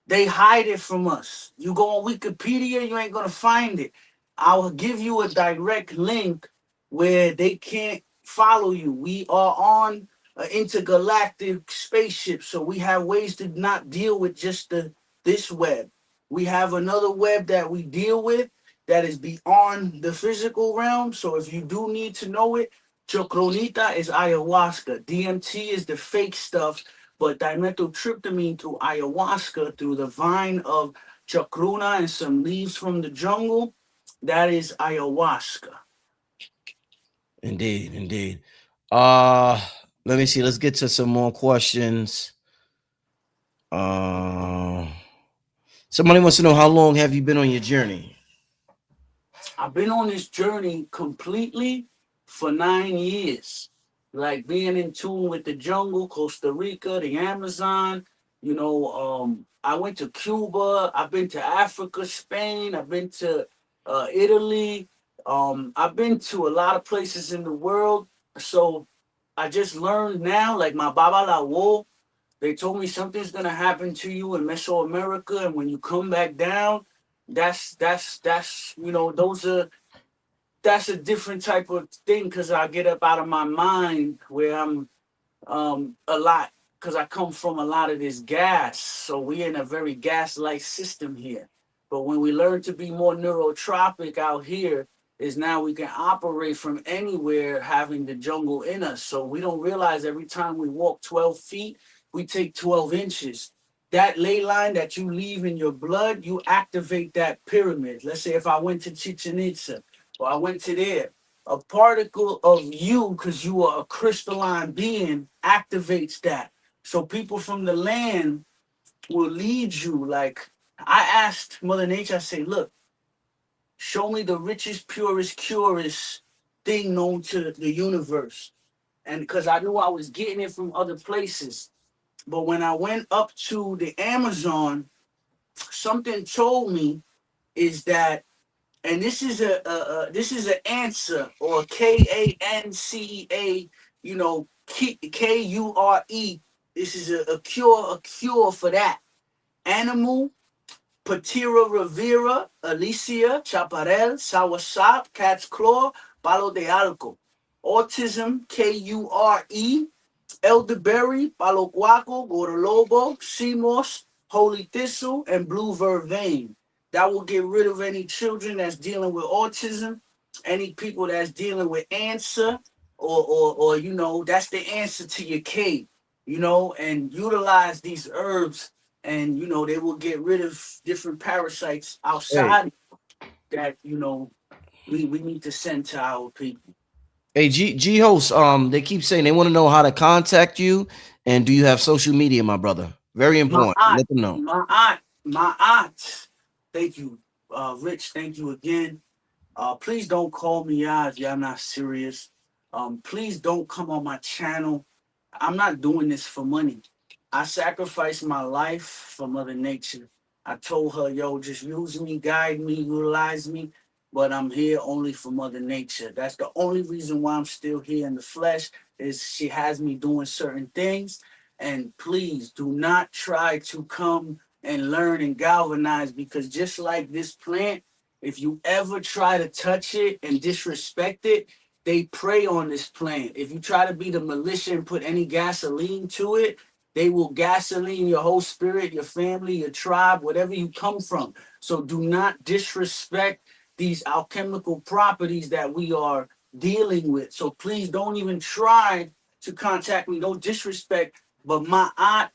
they hide it from us. You go on Wikipedia, you ain't gonna find it. I will give you a direct link where they can't follow you. We are on an intergalactic spaceship, so we have ways to not deal with just this web. We have another web that we deal with that is beyond the physical realm. So if you do need to know it, chocronita is ayahuasca. DMT is the fake stuff, but dimethyltryptamine through ayahuasca, through the vine of chacruna and some leaves from the jungle, that is ayahuasca. Indeed. Uh Let me see. Let's get to some more questions. Uh Somebody wants to know how long have you been on your journey? I've been on this journey completely for 9 years. Like being in tune with the jungle, Costa Rica, the Amazon. I went to Cuba. I've been to Africa, Spain. I've been to Italy. I've been to a lot of places in the world. So I just learned now, like my Baba La Wo, they told me something's gonna happen to you in Mesoamerica, and when you come back down, that's those are that's a different type of thing because I get up out of my mind where I'm a lot because I come from a lot of this gas. So we're in a very gas-like system here. But when we learn to be more neurotropic out here, is now we can operate from anywhere having the jungle in us. So we don't realize every time we walk 12 feet, we take 12 inches. that ley line that you leave in your blood, you activate that pyramid. Let's say if I went to Chichen Itza or I went to there, a particle of you, because you are a crystalline being, activates that. So people from the land will lead you. Like I asked Mother Nature, I say, look, show me the richest, purest, curest thing known to the universe. And because I knew I was getting it from other places. But when I went up to the Amazon, something told me is that, and this is this is an answer, or KANCEA, KURE. This is a cure for that. Animal Patira revera, Alicia, Chaparral, Soursop, Cat's Claw, Palo de Alco. Autism, KURE, elderberry, palo guaco, gorolobo, sea moss, holy thistle, and blue vervain. That will get rid of any children that's dealing with autism, any people that's dealing with answer, or that's the answer to your cave, and utilize these herbs, and they will get rid of different parasites Hey, outside that we need to send to our people. hey, G host. They keep saying they want to know how to contact you, and do you have social media, my brother? Very My important. aunt, Let them know. my aunt. Thank you, Rich. Thank you again. Please don't call me out if y'all not serious. Please don't come on my channel. I'm not doing this for money. I sacrificed my life for Mother Nature. I told her, yo, just use me, guide me, utilize me, but I'm here only for Mother Nature. That's the only reason why I'm still here in the flesh, is she has me doing certain things. And please do not try to come and learn and galvanize, because just like this plant, if you ever try to touch it and disrespect it, they prey on this plant. If you try to be the militia and put any gasoline to it, they will gasoline your whole spirit, your family, your tribe, whatever you come from. So do not disrespect these alchemical properties that we are dealing with. So please don't even try to contact me. No disrespect. But my aunt,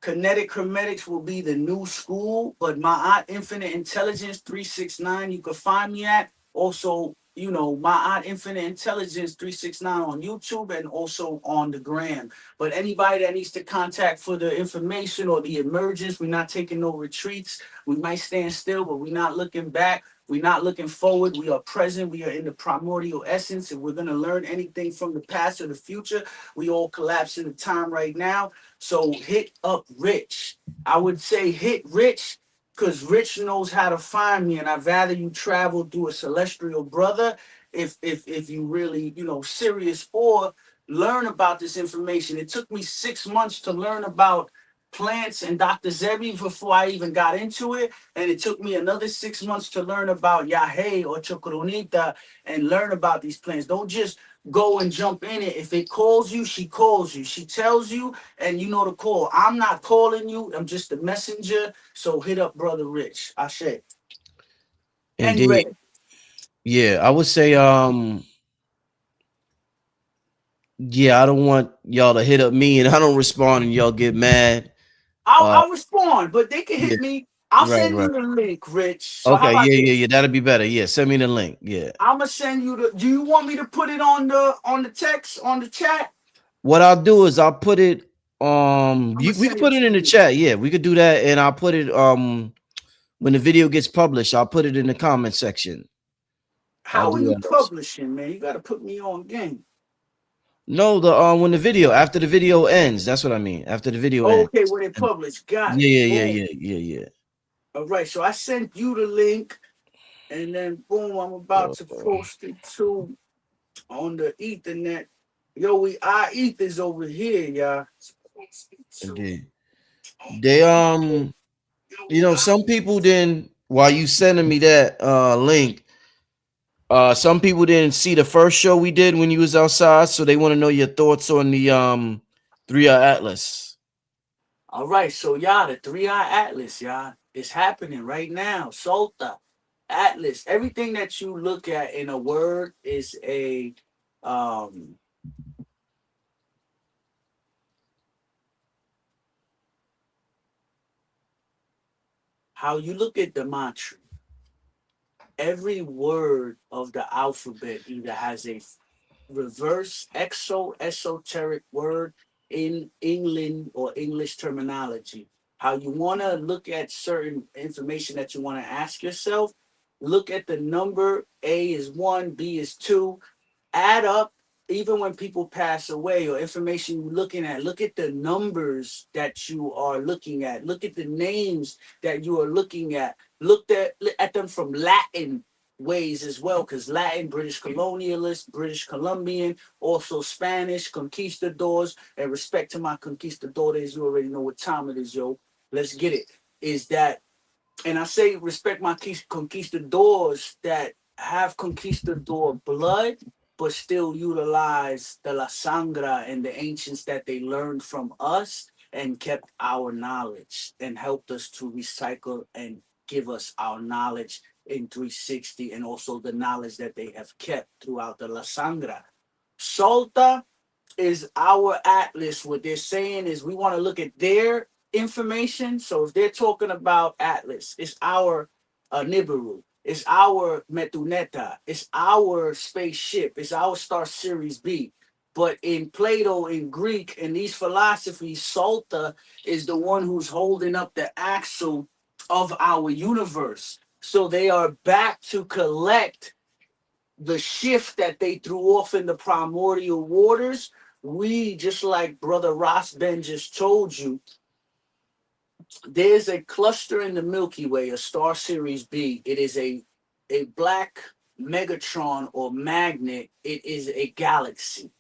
Kinetic Hermetics will be the new school, but my aunt Infinite Intelligence 369, you can find me at. Also, my aunt Infinite Intelligence 369 on YouTube and also on the gram. But anybody that needs to contact for the information or the emergence, we're not taking no retreats. We might stand still, but we're not looking back. We're not looking forward. We are present. We are in the primordial essence. If we're going to learn anything from the past or the future, we all collapse in the time right now. So hit up Rich. I would say hit Rich, because Rich knows how to find me, and I'd rather you travel through a celestial brother if you really serious, or learn about this information. It took me 6 months to learn about plants and Dr. Zebi before I even got into it, and it took me another 6 months to learn about Yahe or Chocoronita and learn about these plants. Don't just go and jump in it. If it calls you, she calls you. She tells you, and you know the call. I'm not calling you. I'm just a messenger. So hit up Brother Rich. Ashe. And Indeed. Red. Yeah, I would say yeah, I don't want y'all to hit up me and I don't respond and y'all get mad. I'll, Uh I'll respond, but they can yeah, hit me. I'll right, send right. you the link, Rich. So how Okay, about yeah, yeah, this? yeah. That'll be better. Yeah, send me the link. Yeah. I'm gonna send you the. Do you want me to put it on the text on the chat? What I'll do is I'll put it I'm gonna we can send it put it to in the you. chat. Yeah, we could do that and I'll put it when the video gets published, I'll put it in the comment section. I'll How are do you that also. publishing, man? You gotta put me on game. No, the when the video after the video ends, that's what I mean. After the video Oh, ends. okay, when it And published, got it. yeah, yeah, Boom. yeah, yeah, yeah, yeah. All right, so I sent you the link, and then boom, I'm about to post it too on the Ethernet. Yo, our ethers over here, y'all. Post it too Indeed. on They Yo, some people didn't while you sending me that link, some people didn't see the first show we did when you was outside, so they want to know your thoughts on the 3 Atlas. all right, so y'all, the 3-eye Atlas, y'all, it's happening right now. Solta, Atlas, everything that you look at in a word is a um how you look at the mantra, every word of the alphabet either has a reverse esoteric word in England or English terminology. How you want to look at certain information that you want to ask yourself, look at the number. A is one, B is two, add up. Even when people pass away or information you're looking at, look at the numbers that you are looking at, look at the names that you are looking at, look at them from Latin ways as well, because Latin, British colonialist, British Columbian, also Spanish conquistadors. And respect to my conquistadores, you already know what time it is, yo. Let's get it. Is that, and I say respect my conquistadors that have conquistador blood, but still utilize the La Sangra and the ancients that they learned from us and kept our knowledge and helped us to recycle and give us our knowledge in 360, and also the knowledge that they have kept throughout the La Sangra. Salta is our atlas. What they're saying is we want to look at their information. So if they're talking about atlas, it's our Nibiru, it's our Metuneta, it's our spaceship, it's our Star Series B. But in Plato, in Greek, in these philosophies, Salta is the one who's holding up the axle of our universe. So they are back to collect the shift that they threw off in the primordial waters. We, just like Brother Ross Ben just told you, there's a cluster in the Milky Way, a star series B. It is a black megatron or magnet. It is a galaxy.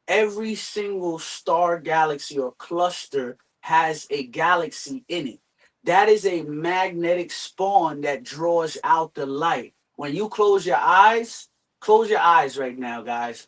Every single star galaxy or cluster has a galaxy in it. That is a magnetic spawn that draws out the light. When you close your eyes right now, guys.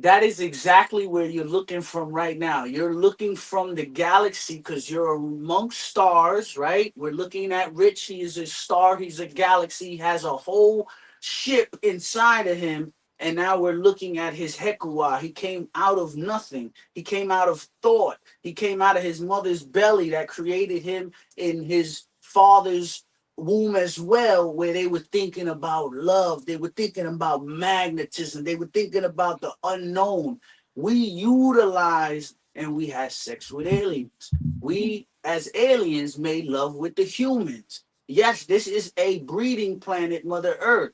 That is exactly where you're looking from right now. You're looking from the galaxy because you're amongst stars, right? We're looking at Rich. He is a star. He's a galaxy. He has a whole ship inside of him. And now we're looking at his Hekuah. He came out of nothing. He came out of thought. He came out of his mother's belly that created him in his father's womb as well, where they were thinking about love, they were thinking about magnetism, they were thinking about the unknown. We utilized and we had sex with aliens. We, as aliens, made love with the humans. Yes, this is a breeding planet, Mother Earth.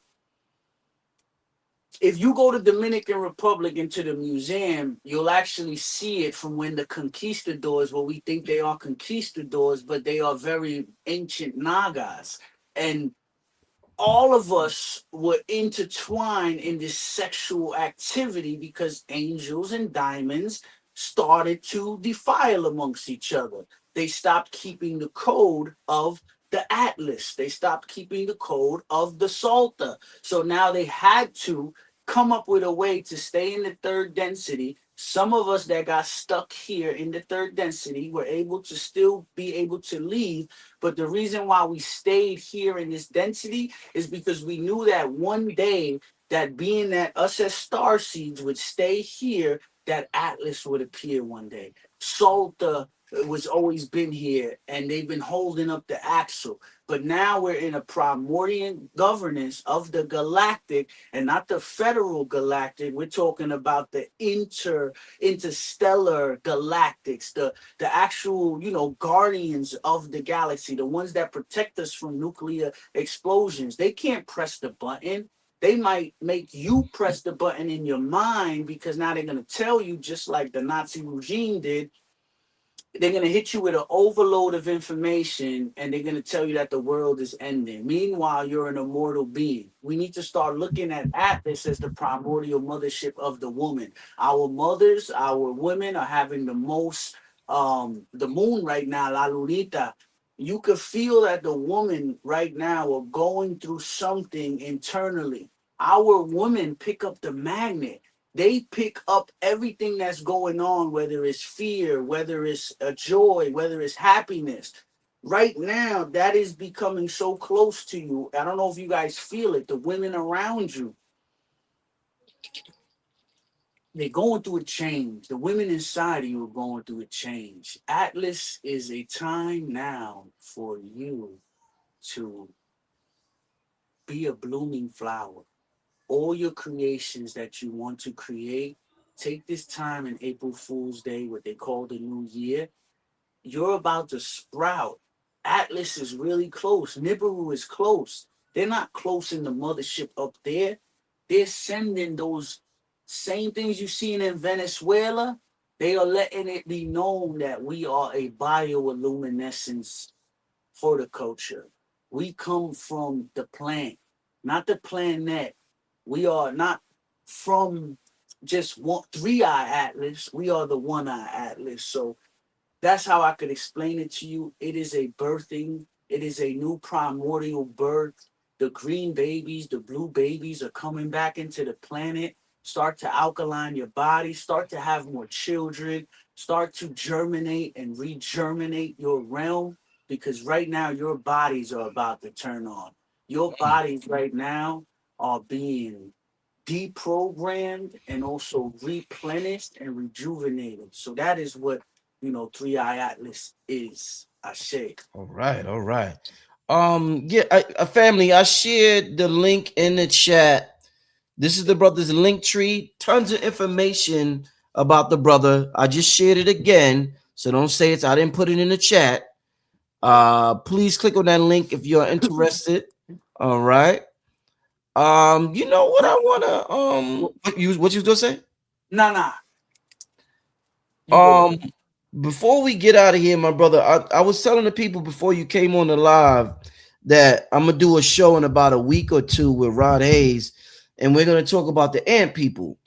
If you go to Dominican Republic into the museum, you'll actually see it from when the conquistadors, well, we think they are conquistadors, but they are very ancient Nagas. And all of us were intertwined in this sexual activity because angels and diamonds started to defile amongst each other. They stopped keeping the code of the atlas. They stopped keeping the code of the Salta. So now they had to come up with a way to stay in the third density. Some of us that got stuck here in the third density were able to still be able to leave. But the reason why we stayed here in this density is because we knew that one day, that being that us as star seeds would stay here, that Atlas would appear one day. Salta was always been here and they've been holding up the axle. But now we're in a primordial governance of the galactic and not the federal galactic. We're talking about the interstellar galactics, the actual, guardians of the galaxy, the ones that protect us from nuclear explosions. They can't press the button. They might make you press the button in your mind because now they're going to tell you, just like the Nazi regime did, they're going to hit you with an overload of information and they're going to tell you that the world is ending. Meanwhile, you're an immortal being. We need to start looking at Atlas as the primordial mothership of the woman. Our mothers, our women are having the most, the moon right now, La Lunita. You could feel that the woman right now are going through something internally. Our women pick up the magnet. They pick up everything that's going on, whether it's fear, whether it's a joy, whether it's happiness. Right now, that is becoming so close to you. I don't know if you guys feel it, the women around you. they're going through a change. The women inside of you are going through a change. Atlas is a time now for you to be a blooming flower. All your creations that you want to create, take this time in April Fool's Day, what they call the new year. You're about to sprout. Atlas is really close. Nibiru is close. They're not close in the mothership up there. They're sending those same things you've seen in Venezuela. They are letting it be known that we are a bioluminescence horticulture. We come from the plant, not the planet. We are not from just one three-eye atlas. We are the one-eye atlas. So that's how I could explain it to you. It is a birthing, it is a new primordial birth. The green babies, the blue babies are coming back into the planet. Start to alkaline your body, start to have more children, start to germinate and regerminate your realm because right now your bodies are about to turn on. Your bodies right now are being deprogrammed and also replenished and rejuvenated. So that is what Three Eye Atlas is. I say. All right, all right. Yeah, family, I shared the link in the chat. This is the brother's link tree. Tons of information about the brother. I just shared it again, so don't say it's I didn't put it in the chat. Please click on that link if you're interested. All right. You know what I wanna what you was gonna say? Nah, nah, you go. Um, before we get out of here, my brother, I was telling the people before you came on the live that I'm gonna do a show in about a week or two with Rod Hayes, and we're gonna talk about the ant people.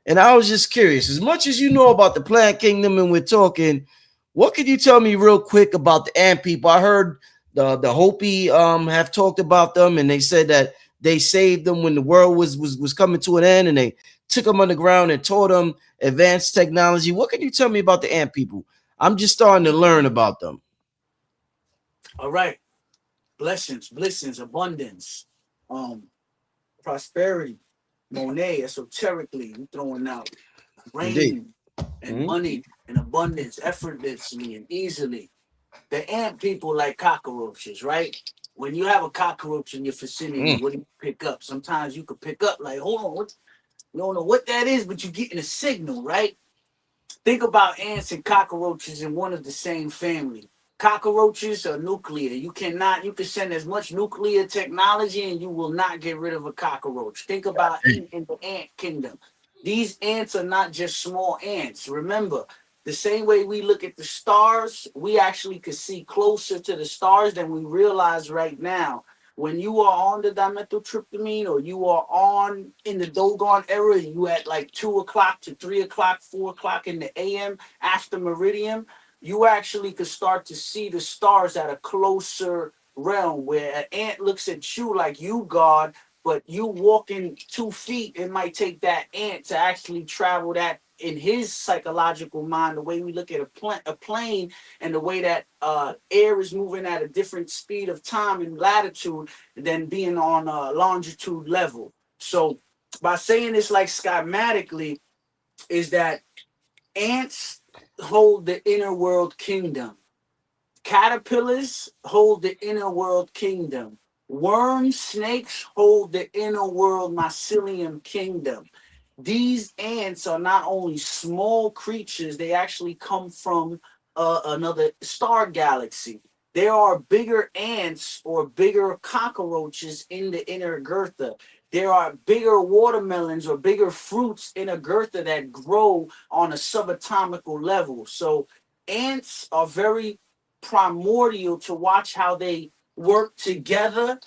And I was just curious, as much as you know about the plant kingdom, and we're talking, what could you tell me real quick about the ant people? I heard the Hopi have talked about them, and they said that they saved them when the world was coming to an end, and they took them underground and taught them advanced technology. What can you tell me about the ant people? I'm just starting to learn about them. All right. Blessings, blessings, abundance, um, prosperity, Monet, esoterically, we throwing out Indeed. rain and Mhm. money and abundance effortlessly and easily. The ant people like cockroaches, right? When you have a cockroach in your vicinity, Mm. what do you pick up? Sometimes you could pick up like, hold on, you don't know what that is, but you're getting a signal, right? Think about ants and cockroaches in one of the same family. Cockroaches are nuclear. You can send as much nuclear technology and you will not get rid of a cockroach. Think about in the ant kingdom. These ants are not just small ants. Remember, the same way we look at the stars, we actually could see closer to the stars than we realize right now. When you are on the dimethyltryptamine or you are on in the Dogon era, you at like 2 o'clock to 3 o'clock, 4 o'clock in the AM after meridian, you actually could start to see the stars at a closer realm where an ant looks at you like you God, but you walking 2 feet, it might take that ant to actually travel that in his psychological mind, the way we look at a plane and the way that air is moving at a different speed of time and latitude than being on a longitude level. So by saying this like schematically, is that ants hold the inner world kingdom. Caterpillars hold the inner world kingdom. Worms, snakes hold the inner world mycelium kingdom. These ants are not only small creatures, they actually come from another star galaxy. There are bigger ants or bigger cockroaches in the inner Gertha. There are bigger watermelons or bigger fruits in a Gertha that grow on a subatomical level. So ants are very primordial to watch how they work together.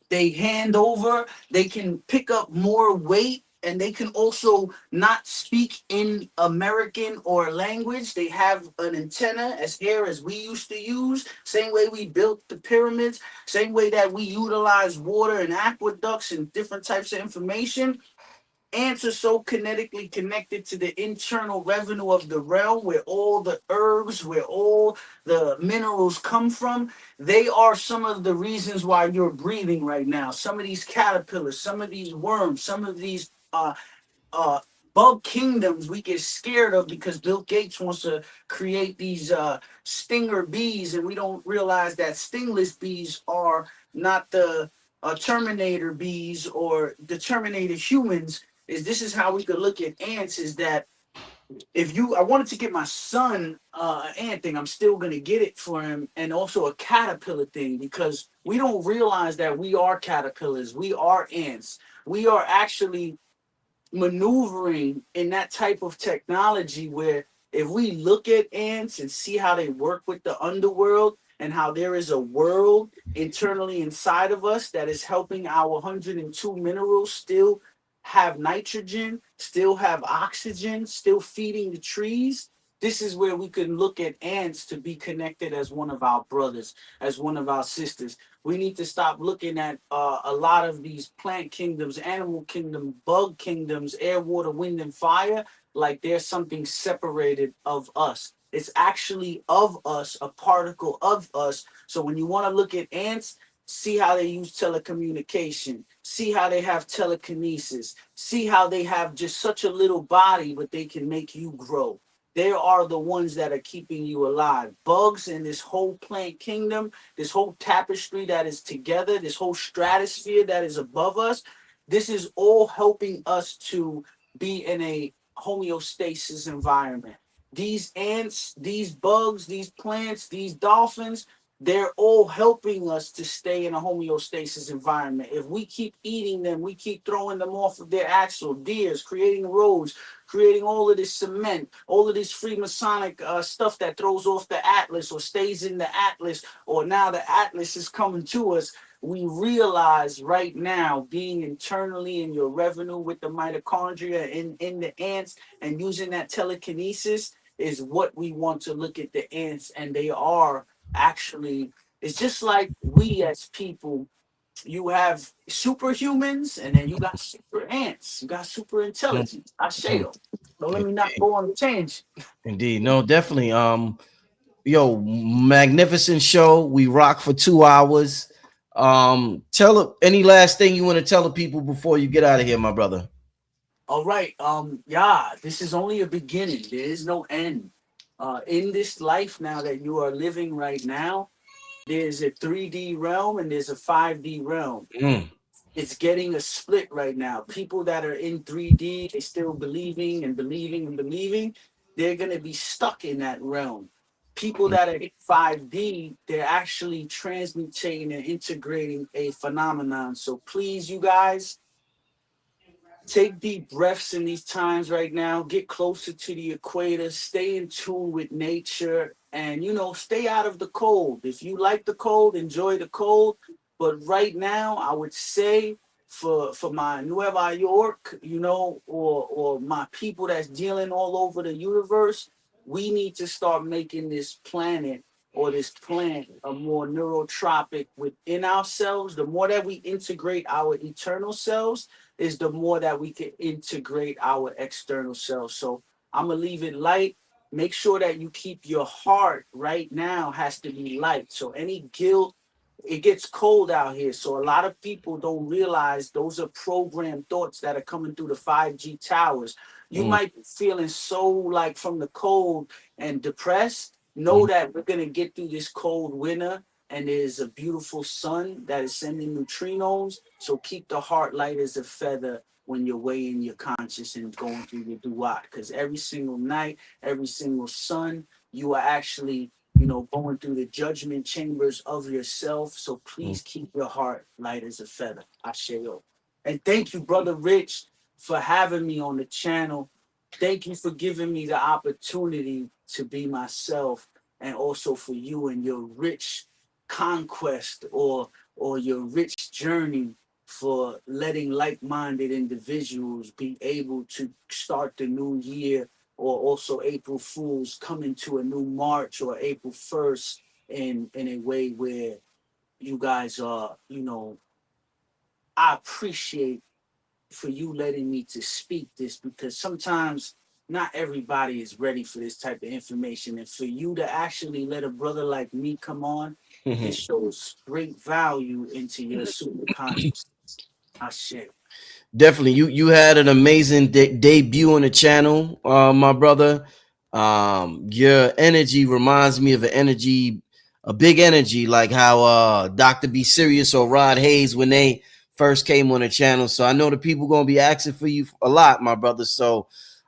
They hand over, they can pick up more weight, and they can also not speak in American or language. They have an antenna as hair as we used to use, same way we built the pyramids, same way that we utilize water and aqueducts and different types of information. Ants are so kinetically connected to the internal revenue of the realm where all the herbs, where all the minerals come from. They are some of the reasons why you're breathing right now. Some of these caterpillars, some of these worms, some of these bug kingdoms we get scared of because Bill Gates wants to create these stinger bees, and we don't realize that stingless bees are not the Terminator bees or the Terminator humans. This is how we could look at ants, is that if you I wanted to get my son an ant thing, I'm still gonna get it for him, and also a caterpillar thing, because we don't realize that we are caterpillars, we are ants, we are actually maneuvering in that type of technology where if we look at ants and see how they work with the underworld and how there is a world internally inside of us that is helping our 102 minerals still have nitrogen, still have oxygen, still feeding the trees. This is where we can look at ants to be connected as one of our brothers, as one of our sisters. We need to stop looking at a lot of these plant kingdoms, animal kingdom, bug kingdoms, air, water, wind, and fire like there's something separated of us. It's actually of us, a particle of us. So when you want to look at ants, see how they use telecommunication, see how they have telekinesis, see how they have just such a little body, but they can make you grow. They are the ones that are keeping you alive. Bugs in this whole plant kingdom, this whole tapestry that is together, this whole stratosphere that is above us, this is all helping us to be in a homeostasis environment. These ants, these bugs, these plants, these dolphins, they're all helping us to stay in a homeostasis environment. If we keep eating them, we keep throwing them off of their axle, deers, creating roads, creating all of this cement, all of this Freemasonic stuff that throws off the atlas or stays in the atlas, or now the atlas is coming to us. We realize right now, being internally in your revenue with the mitochondria in the ants and using that telekinesis is what we want to look at the ants, and they are actually, it's just like we as people, you have superhumans and then you got super ants, you got super Mhm. intelligence. I say Mhm. though. So let me not go on a tangent. Indeed. No, definitely. Yo, magnificent show. We rock for 2 hours. Tell any last thing you want to tell the people before you get out of here, my brother. All right. Yeah, this is only a beginning. There is no end. In this life now that you are living right now, there's a 3D realm and there's a 5D realm. Mm, It's getting a split right now. People that are in 3D, they still believing and believing and believing, they're going to be stuck in that realm. People mm, that are in 5D, they're actually transmutating and integrating a phenomenon. So please, you guys, take deep breaths in these times right now. Get closer to the equator. Stay in tune with nature, and stay out of the cold. If you like the cold, enjoy the cold. But right now, I would say for my Nueva York, or my people that's dealing all over the universe, we need to start making this planet or this plant a more neurotropic within ourselves. The more that we integrate our eternal selves, is the more that we can integrate our external selves. So I'm gonna leave it light. Make sure that you keep your heart right now has to be light. So any guilt, it gets cold out here. So a lot of people don't realize those are programmed thoughts that are coming through the 5G towers. You mm, might be feeling so like from the cold and depressed. Know mm, that we're gonna get through this cold winter, and there's a beautiful sun that is sending neutrinos. So keep the heart light as a feather when you're weighing your conscious and going through your duat. Because every single night, every single sun, you are actually, going through the judgment chambers of yourself. So mm. please keep your heart light as a feather. Ashayo. And thank you, Brother Rich, for having me on the channel. Thank you for giving me the opportunity to be myself, and also for you and your rich conquest or your rich journey, for letting like-minded individuals be able to start the new year, or also April Fools come into a new March or April 1st in a way where you guys are, I appreciate for you letting me to speak this, because sometimes not everybody is ready for this type of information. And for you to actually let a brother like me come on, it shows great value into your super consciousness. I share. Definitely, you had an amazing debut on the channel, my brother. Your energy reminds me of an energy, a big energy, like how Dr. Be Serious or Rod Hayes when they first came on the channel. So I know the people gonna be asking for you a lot, my brother. So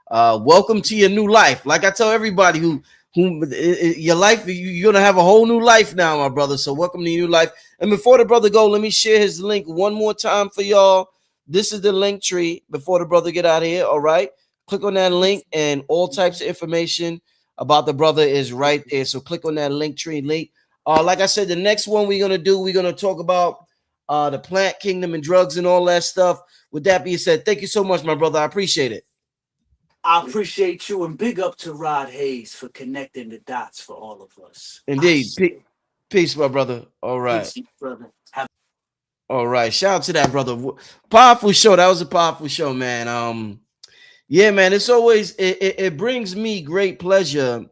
welcome to your new life. Like I tell everybody who your life, you're gonna have a whole new life now, my brother. So welcome to your new life. And before the brother go, let me share his link one more time for y'all. This is the link tree before the brother get out of here. All right. Click on that link and all types of information about the brother is right there. So click on that link tree link. Like I said, the next one we're gonna talk about the plant kingdom and drugs and all that stuff. With that being said, thank you so much, my brother. I appreciate it. I appreciate you and big up to Rod Hayes for connecting the dots for all of us. Indeed. Peace, my brother. All right. Peace, brother. Have All right. Shout out to that brother. Powerful show. That was a powerful show, man. Yeah, man. It's always it brings me great pleasure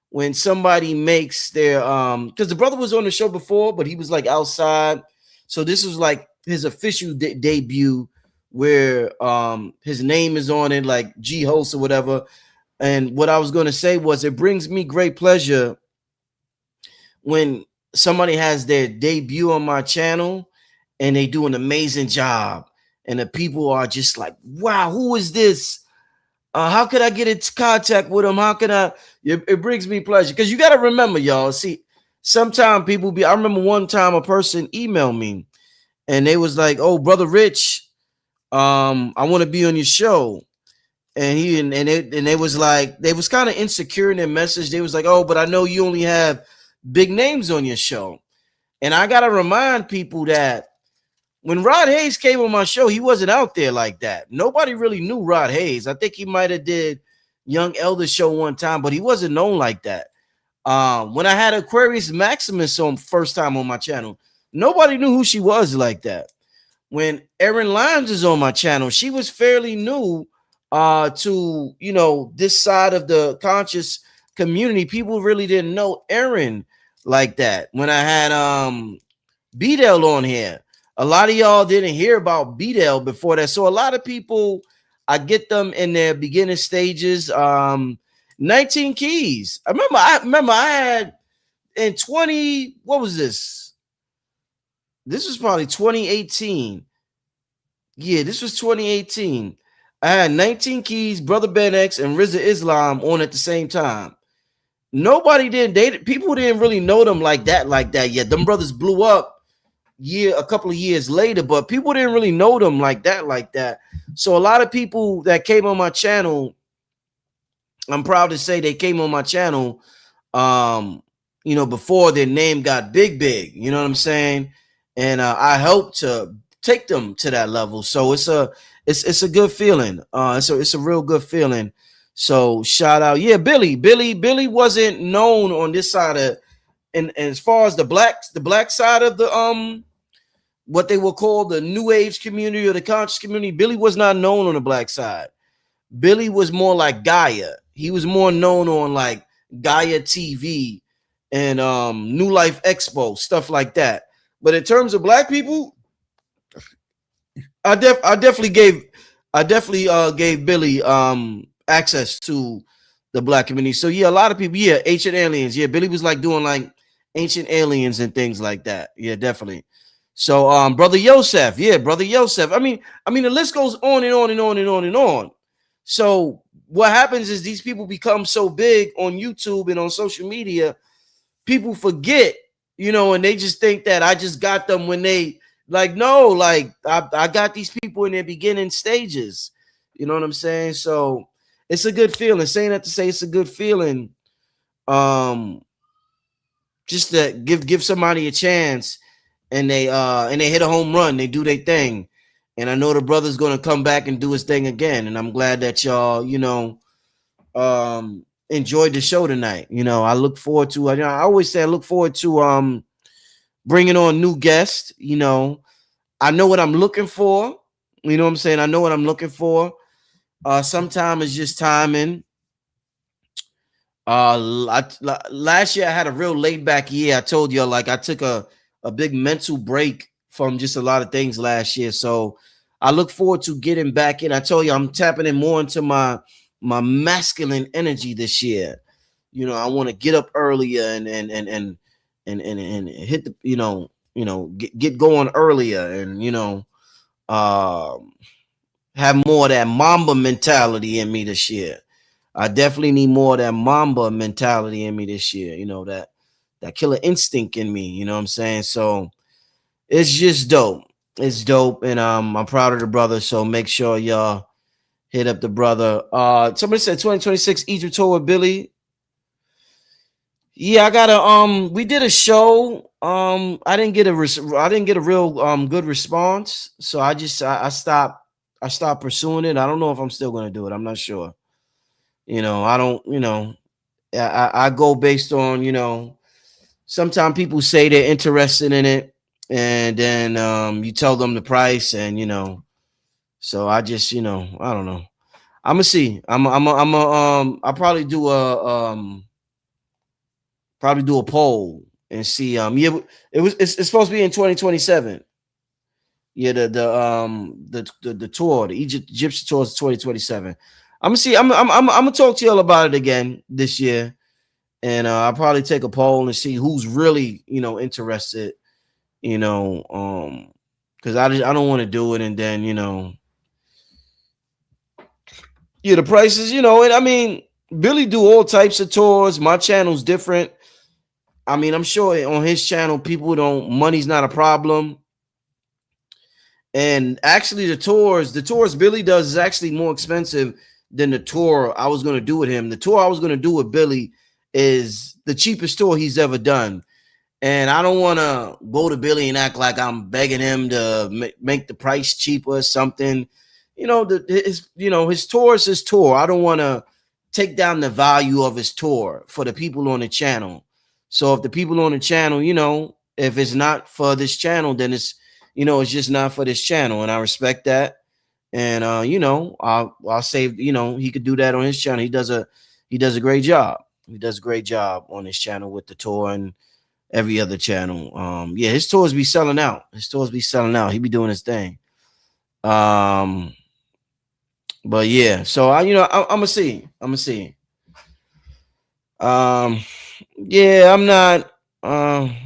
when somebody makes their because the brother was on the show before, but he was like outside. So this was like his official debut where his name is on it, like G host or whatever. And what I was gonna say was it brings me great pleasure when somebody has their debut on my channel and they do an amazing job and the people are just like, wow, who is this? How could I get in contact with him? How can I? It brings me pleasure because you got to remember, y'all. See, sometimes people be. I remember one time a person emailed me and they was like, "Oh, brother Rich, I want to be on your show." And they was like, they was kind of insecure in their message. They was like, "Oh, but I know you only have big names on your show." And I gotta remind people that when Rod Hayes came on my show, he wasn't out there like that. Nobody really knew Rod Hayes. I think he might have did Young Elder show one time, but he wasn't known like that. When I had Aquarius Maximus on first time on my channel, nobody knew who she was like that. When Erin Lyons is on my channel, she was fairly new to this side of the conscious community. People really didn't know Erin like that. When I had B-Dell on here, a lot of y'all didn't hear about B-Dell before that. So a lot of people, I get them in their beginning stages. 19 keys. I remember I had in 20, what was this? This was probably 2018. Yeah, this was 2018. I had 19 keys, Brother Ben X, and Rizza Islam on at the same time. Nobody did. People didn't really know them like that yet. Them brothers blew up a couple of years later, but people didn't really know them like that. So a lot of people that came on my channel, I'm proud to say they came on my channel before their name got big, you know what I'm saying? And I helped to take them to that level. So it's a good feeling. It's a real good feeling. So shout out. Yeah, Billy wasn't known on this side of, and as far as the black side of the what they will call the new age community or the conscious community, Billy was not known on the black side. Billy was more like Gaia. He was more known on like Gaia TV and New Life Expo, stuff like that. But in terms of black people, I definitely gave Billy access to the black community. So yeah, a lot of people, yeah, ancient aliens. Yeah, Billy was like doing like ancient aliens and things like that. Yeah, definitely. So brother Yosef, yeah, brother Yosef. I mean the list goes on and on and on and on and on. So what happens is these people become so big on YouTube and on social media, people forget, and they just think that I just got them when they like, no, like I got these people in their beginning stages. You know what I'm saying? So it's a good feeling. Saying that to say it's a good feeling. Um, just to give somebody a chance and they hit a home run, they do their thing. And I know the brother's gonna come back and do his thing again. And I'm glad that y'all, enjoyed the show tonight. I look forward to. I always say I look forward to bringing on new guests. I know what I'm looking for. You know what I'm saying? I know what I'm looking for. Sometimes it's just timing. Last year I had a real laid back year. I told you, like I took a big mental break from just a lot of things last year. So I look forward to getting back in. I told you I'm tapping in more into my masculine energy this year. I want to get up earlier and hit the get going earlier and um have more of that Mamba mentality in me this year. I definitely need more of that Mamba mentality in me this year. That killer instinct in me. You know what I'm saying? So it's just dope. It's dope, and I'm proud of the brother. So make sure y'all hit up the brother. Somebody said 2026 Egypt tour with Billy. Yeah, I got a we did a show. I didn't get a real good response. So I stopped pursuing it. I don't know if I'm still gonna do it. I'm not sure. I don't, I go based on, sometimes people say they're interested in it and then you tell them the price and so I just, I don't know. I'm gonna see. I'll probably do a poll and see. Yeah, it's supposed to be in 2027. Yeah, the tour, the Egyptian tour is 2027. I'm gonna see. I'm gonna talk to y'all about it again this year, and I'll probably take a poll and see who's really interested. Because I don't want to do it and then yeah, the prices. And I mean, Billy do all types of tours. My channel's different. I mean, I'm sure on his channel, people don't, money's not a problem. And actually, the tours Billy does is actually more expensive than the tour I was going to do with him. The tour I was going to do with Billy is the cheapest tour he's ever done. And I don't want to go to Billy and act like I'm begging him to make the price cheaper or something. His tour is his tour. I don't want to take down the value of his tour for the people on the channel. So if the people on the channel, if it's not for this channel, then it's just not for this channel, and I respect that. And I'll save. He could do that on his channel. He does a great job. He does a great job on his channel with the tour and every other channel. Yeah, his tours be selling out. His tours be selling out. He be doing his thing. Um, but yeah, so I'm gonna see. I'm gonna see. Um, yeah, I'm not.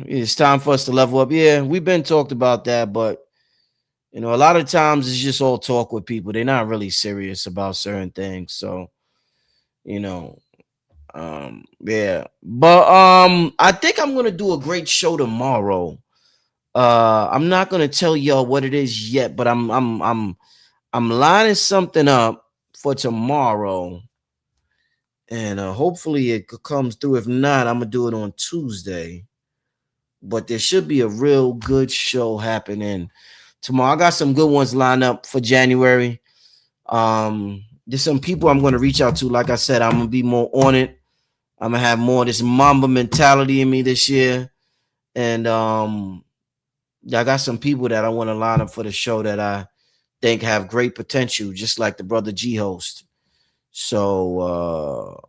It's time for us to level up. Yeah, we've been talked about that, but a lot of times it's just all talk with people. They're not really serious about certain things. So, you know, yeah. But I think I'm gonna do a great show tomorrow. I'm not gonna tell y'all what it is yet, but I'm lining something up for tomorrow, and hopefully it comes through. If not, I'm gonna do it on Tuesday. But there should be a real good show happening tomorrow. I got some good ones lined up for January. There's some people I'm gonna reach out to. Like I said, I'm gonna be more on it. I'm gonna have more of this Mamba mentality in me this year, and I got some people that I want to line up for the show that I think have great potential, just like the brother G host. So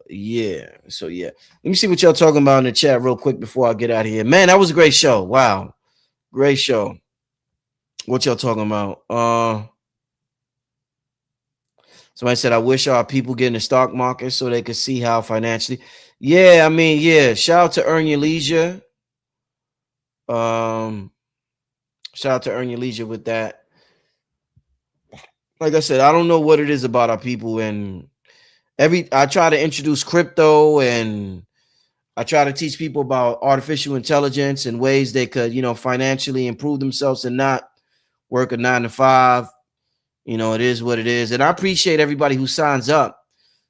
yeah. So yeah. Let me see what y'all talking about in the chat real quick before I get out of here. Man, that was a great show. Wow. Great show. What y'all talking about? Somebody said I wish our people get in the stock market so they could see how financially. Yeah, I mean, yeah. Shout out to Earn Your Leisure. Um, Shout out to Earn Your Leisure with that. Like I said, I don't know what it is about our people, and I try to introduce crypto, and I try to teach people about artificial intelligence and ways they could, financially improve themselves and not work a 9 to 5. It is what it is. And I appreciate everybody who signs up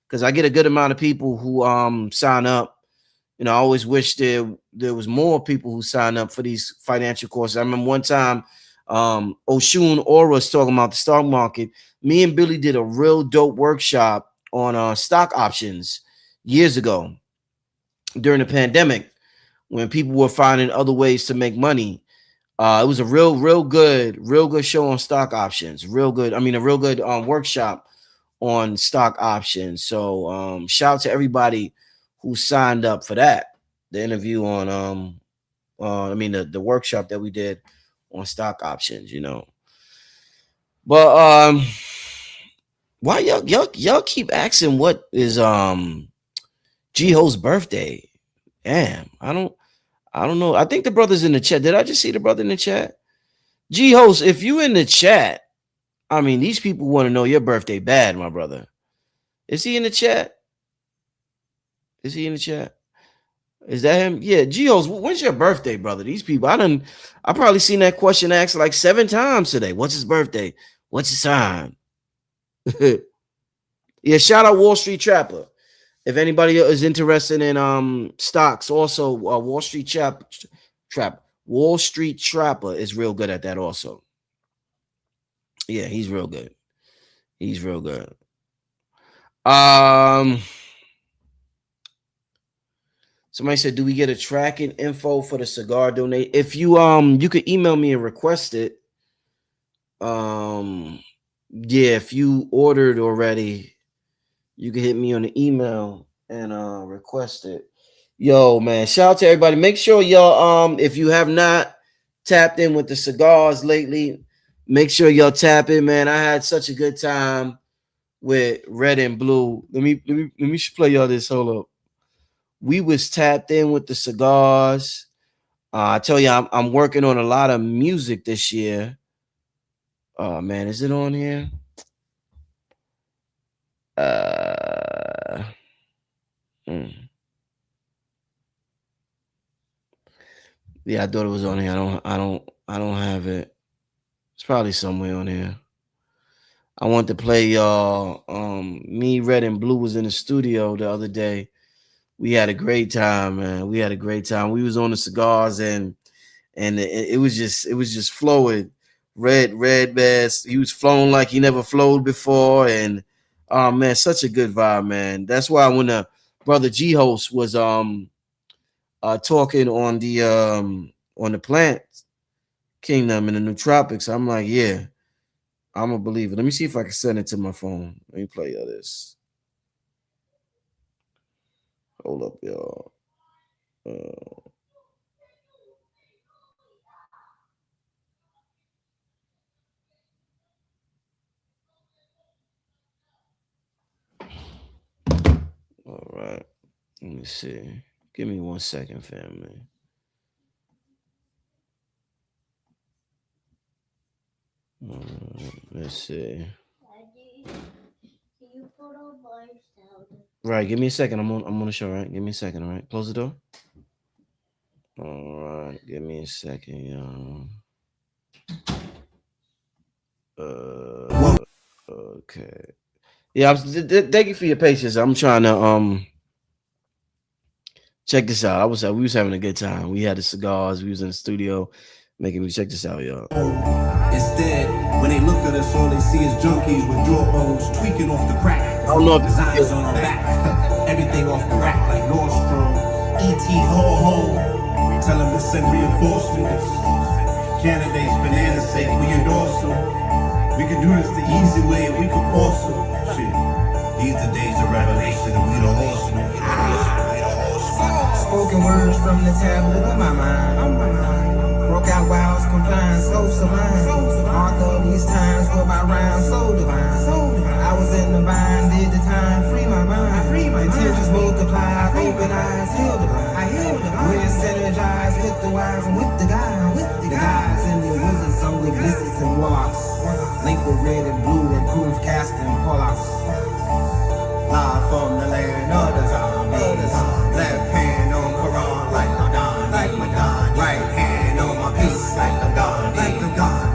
because I get a good amount of people who sign up. I always wish there was more people who sign up for these financial courses. I remember one time Oshun Aura was talking about the stock market. Me and Billy did a real dope workshop on stock options years ago during the pandemic when people were finding other ways to make money. It was a real good show on stock options. Real good. I mean, a real good workshop on stock options. So shout out to everybody who signed up for that. The interview on the workshop that we did on stock options. But why y'all keep asking what is G-Ho's birthday? Damn, I don't know. I think the brother's in the chat. Did I just see the brother in the chat? G-Host, if you in the chat, I mean, these people want to know your birthday bad, my brother. Is he in the chat? Is he in the chat? Is that him? Yeah, Geos, when's your birthday, brother? These people, I probably seen that question asked like 7 times today. What's his birthday? What's his time? Yeah, shout out Wall Street Trapper. If anybody is interested in stocks, also Wall Street Trapper is real good at that also. Yeah, he's real good. He's real good. Somebody said, do we get a tracking info for the cigar donate? If you you could email me and request it. Yeah, if you ordered already, you can hit me on the email and request it. Yo, man, shout out to everybody. Make sure y'all if you have not tapped in with the cigars lately, make sure y'all tap in, man. I had such a good time with Red and Blue. Let me play y'all this. Hold up. We was tapped in with the cigars. I tell you, I'm working on a lot of music this year. Oh man, is it on here? Yeah, I thought it was on here. I don't have it. It's probably somewhere on here. I want to play y'all. Me, Red, and Blue was in the studio the other day. We had a great time, man. We had a great time. We was on the cigars and it was just flowing. Red, man. He was flowing like he never flowed before. And man, such a good vibe, man. That's why when the brother G host was talking on the plant kingdom in the nootropics, I'm like, yeah, I'm a believer. Let me see if I can send it to my phone. Let me play y'all this. Hold up, y'all. All right. Let me see. Give me 1 second, family. Let's see. Right, give me a second. I'm on the show, right? Give me a second, all right? Close the door. All right, give me a second, y'all. Okay. Yeah, thank you for your patience. I'm trying to check this out. We was having a good time. We had the cigars. We was in the studio making me check this out, y'all. Instead, when they look at us, all they see is junkies with jawbones tweaking off the crack. I don't know if designs on our back, everything off the rack like Nordstrom. ET ho. Tell them to send reinforcements. Candidates, banana sake, we endorse them. We can do this the easy way, we can force them. Shit, these are days of revelation, and we don't horse them. Spoken words from the tablet of my mind. Broke out wilds, confined, so sublime. Author of these times, were my rhymes so divine. I was in the bind, did the time, free my mind. Intentions multiply, open eyes, heal the blind. We're synergized with the wise and with the guys. The guys and the wizards, some with blizzards and warlocks. Link with red and blue, improved casting pull-outs. Live from the land of the zombies. Left hand on Quran like Madonna. Right hand on my piece like a Gandhi.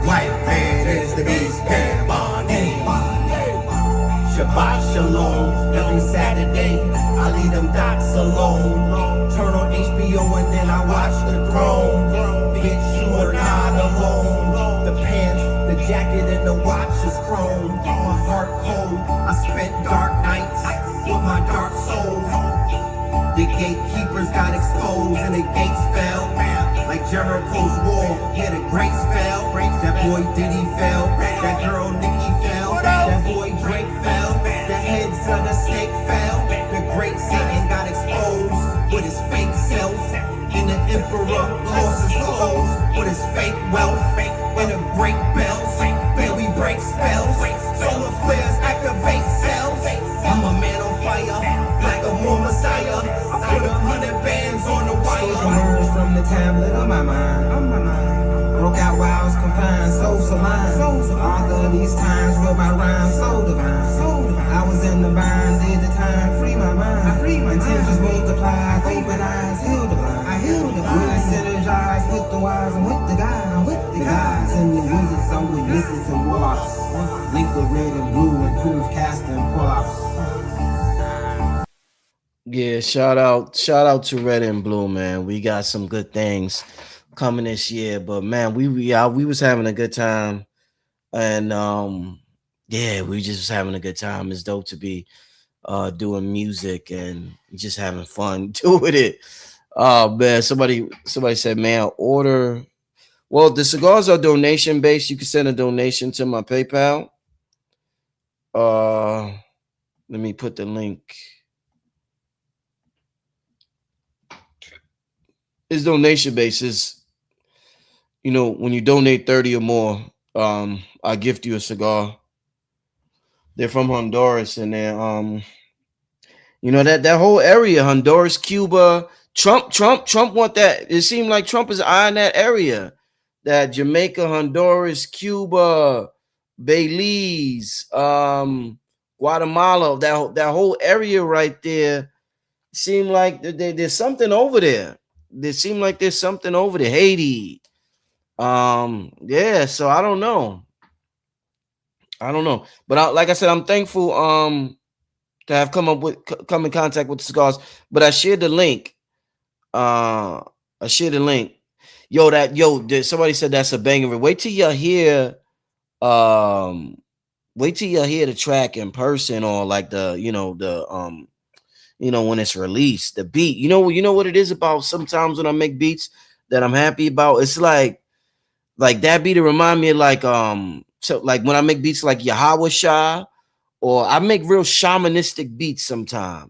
White man is the beast, pan Bonnie. Shabbat Shalom, every Saturday I leave them dots alone. Turn on HBO and then I watch The Throne. Bitch, you are not alone. The pants, the jacket and the watch is chrome. My heart cold, I spent dark nights with my dark soul. The gatekeepers got exposed and the gates fell. Like Jericho's wall, yeah, the grace fell. That boy Diddy fell, that girl Nikki fell, that boy Drake fell, the heads of the snake fell. The great Satan got exposed with his fake self. And the emperor lost his clothes with his fake wealth. And a great belt, baby break spell. my mind, on my mind. Broke out while I was confined, so sublime. All of these times with my rhymes so divine. I was in the binds, did the time, free my mind. Intentions multiplied, open eyes, heal the blind. I heal the blind. When I synergize with the wise, I'm with the guys. I'm with the guys and the wizards, I'm with misses and warlocks. Liquid red and blue, improve casting pull-ups. Yeah, shout out to Red and Blue, man. We got some good things coming this year, but man, we was having a good time, and yeah, we just was having a good time. It's dope to be doing music and just having fun doing it. Oh man, somebody said, man, order. Well, the cigars are donation based. You can send a donation to my PayPal. Uh, let me put the link. It's donation basis. You know, when you donate 30 or more, I gift you a cigar. They're from Honduras, and they're you know, that whole area, Honduras, Cuba, Trump want that. It seemed like Trump is eyeing that area. That Jamaica, Honduras, Cuba, Belize, Guatemala, that whole area right there. Seem like there's something over there. There seem like there's something over there. Haiti. Yeah, so I don't know. I don't know. But like I said, I'm thankful to have come in contact with the cigars. But I shared the link. I shared the link. Somebody said that's a banger. Um wait till you hear the track in person, or like when it's released, the beat. You know what it is about sometimes when I make beats that I'm happy about. It's like that beat to remind me of so like when I make beats like Yahweh Shah, or I make real shamanistic beats sometimes,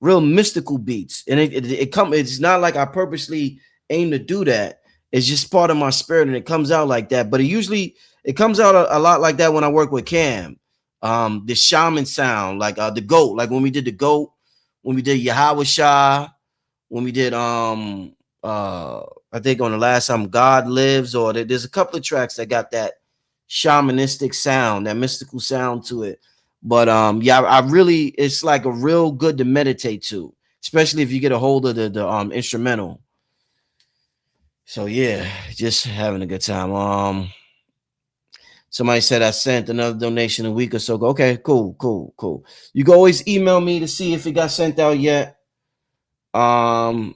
real mystical beats. And it's not like I purposely aim to do that. It's just part of my spirit and it comes out like that. But it comes out a lot like that when I work with Cam. The shaman sound, like the goat, like when we did the goat, when we did Yahweh Shah, when we did I think on the last time God Lives, or there's a couple of tracks that got that shamanistic sound, that mystical sound to it. But yeah, I really, it's like a real good to meditate to, especially if you get a hold of the instrumental. So yeah, just having a good time. Somebody said I sent another donation a week or so ago. Okay, cool. You can always email me to see if it got sent out yet. You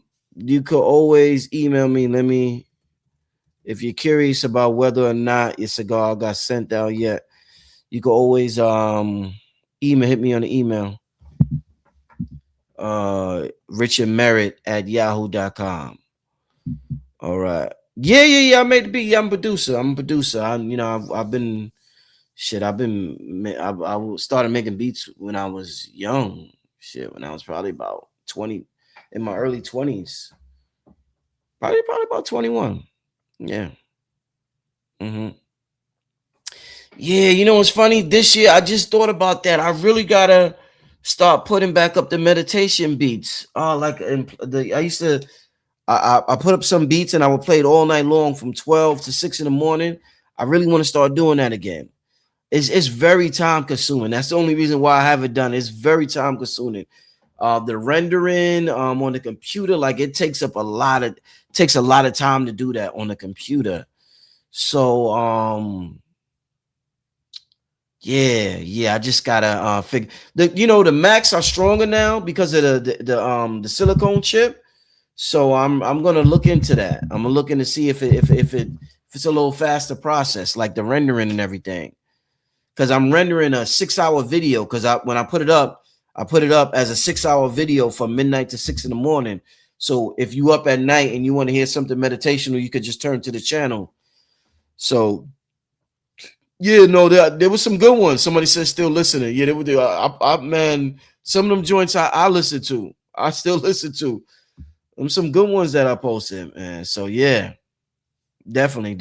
could always email me. If you're curious about whether or not your cigar got sent out yet, you can always hit me on the email. richardmerritt@yahoo.com. All right. Yeah. I made the beat. Yeah, I'm a producer. I've been shit. I started making beats when I was young. Shit, when I was probably about 20, in my early 20s. Probably about 21. Yeah. Mm-hmm. Yeah, it's funny. This year, I just thought about that. I really gotta start putting back up the meditation beats. I used to, I put up some beats and I would play it all night long from 12 to 6 in the morning. I really want to start doing that again. It's very time consuming. That's the only reason why I haven't done it. It's very time consuming. The rendering on the computer, like it takes a lot of time to do that on the computer. So yeah, I just gotta figure the Macs are stronger now because of the silicone chip. So I'm gonna look into that. I'm gonna look into see if it's a little faster process, like the rendering and everything. Because I'm rendering a 6-hour video. Because when I put it up as a 6-hour video from midnight to 6 in the morning. So if you up at night and you want to hear something meditational, you could just turn to the channel. So yeah, no, there was some good ones. Somebody said still listening. Yeah, they were there. Man, some of them joints I listen to. I still listen to. Them some good ones that I posted, man. So yeah, definitely.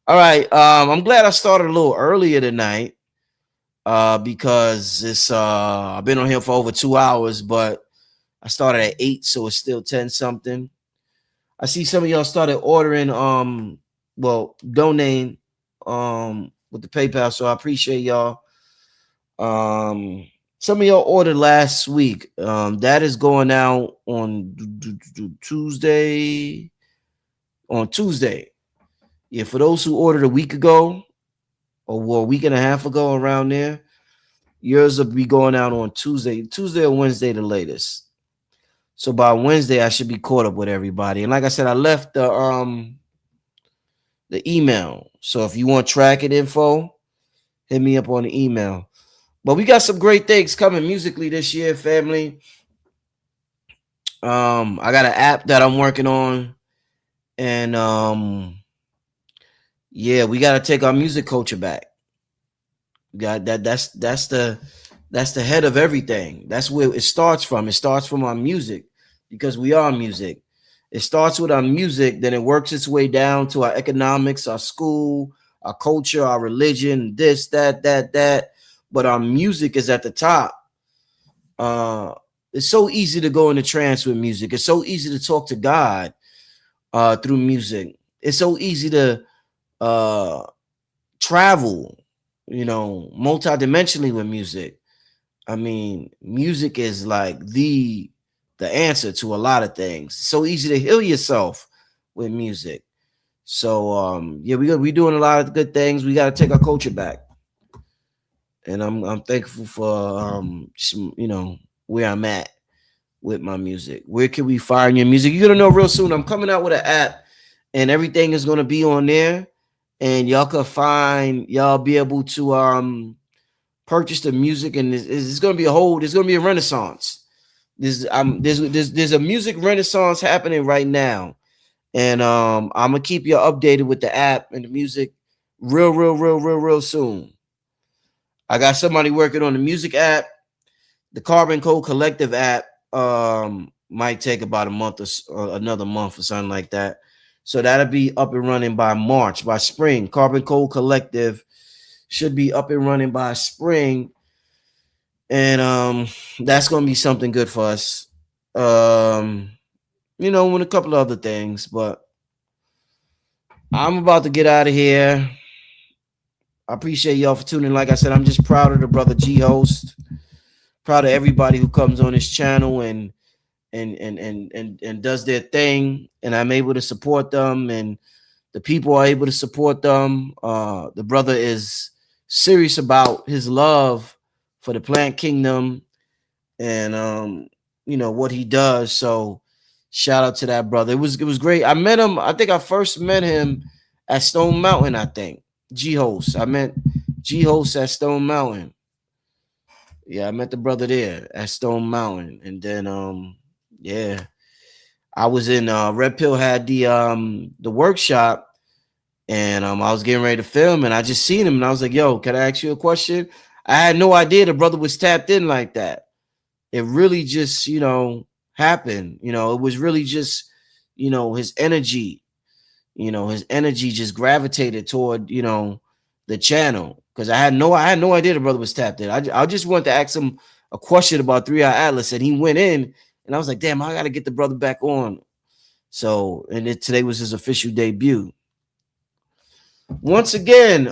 All right. I'm glad I started a little earlier tonight. Because it's I've been on here for over 2 hours, but I started at 8, so it's still 10 something. I see some of y'all started ordering well, donating with the PayPal, so I appreciate y'all. Some of y'all ordered last week. That is going out on Tuesday. On Tuesday. Yeah, for those who ordered a week ago or well, a week and a half ago around there, yours will be going out on Tuesday or Wednesday the latest. So by Wednesday, I should be caught up with everybody. And like I said, I left the email. So if you want tracking info, hit me up on the email. But we got some great things coming musically this year, family. I got an app that I'm working on, and yeah, we got to take our music culture back. We got that. That's the head of everything. That's where it starts from. It starts from our music because we are music. It starts with our music, then it works its way down to our economics, our school, our culture, our religion, this, that. But our music is at the top. Uh, it's so easy to go into trance with music. It's so easy to talk to God through music. It's so easy to uh, travel, multidimensionally with music. I mean, music is like the answer to a lot of things. It's so easy to heal yourself with music. So yeah, we doing a lot of good things. We got to take our culture back, and I'm thankful for where I'm at with my music. Where can we find your music? You're gonna know real soon. I'm coming out with an app, and everything is gonna be on there, and y'all be able to purchase the music, and it's gonna be there's gonna be a renaissance. There's a music renaissance happening right now, and I'm gonna keep you updated with the app and the music real soon. I got somebody working on the music app. The Carbon Code Collective app might take about a month or another month or something like that. So that'll be up and running by March, by spring. Carbon Code Collective should be up and running by spring, and that's gonna be something good for us. And a couple of other things, but I'm about to get out of here. I appreciate y'all for tuning in. Like I said, I'm just proud of the brother G host. Proud of everybody who comes on this channel and does their thing, and I'm able to support them, and the people are able to support them. The brother is serious about his love for the plant kingdom and what he does. So shout out to that brother. It was great. I met him. I think I first met him at Stone Mountain. I think G host. I met G host at Stone Mountain. Yeah, I met the brother there at Stone Mountain, and then yeah, I was in Red Pill had the workshop, and I was getting ready to film, and I just seen him, and I was like, "Yo, can I ask you a question?" I had no idea the brother was tapped in like that. It really just happened. It was really just his energy. His energy just gravitated toward the channel because I had no idea the brother was tapped in. I just wanted to ask him a question about 3 Eye Atlas, and he went in, and I was like, damn, I got to get the brother back on. So, and today was his official debut. Once again,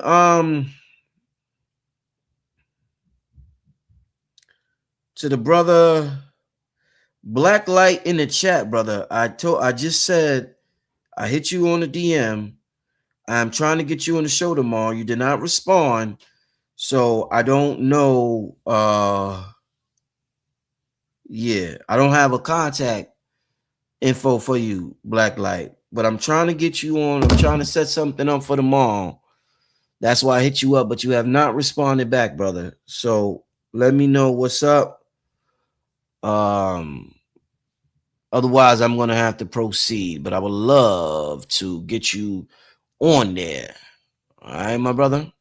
to the brother Black Light in the chat, brother. I just said I hit you on the DM. I'm trying to get you on the show tomorrow. You did not respond. So I don't know. Yeah, I don't have a contact info for you, Black Light. But I'm trying to get you on. I'm trying to set something up for tomorrow. That's why I hit you up, but you have not responded back, brother. So let me know what's up. Otherwise, I'm gonna have to proceed. But I would love to get you on there. All right, my brother.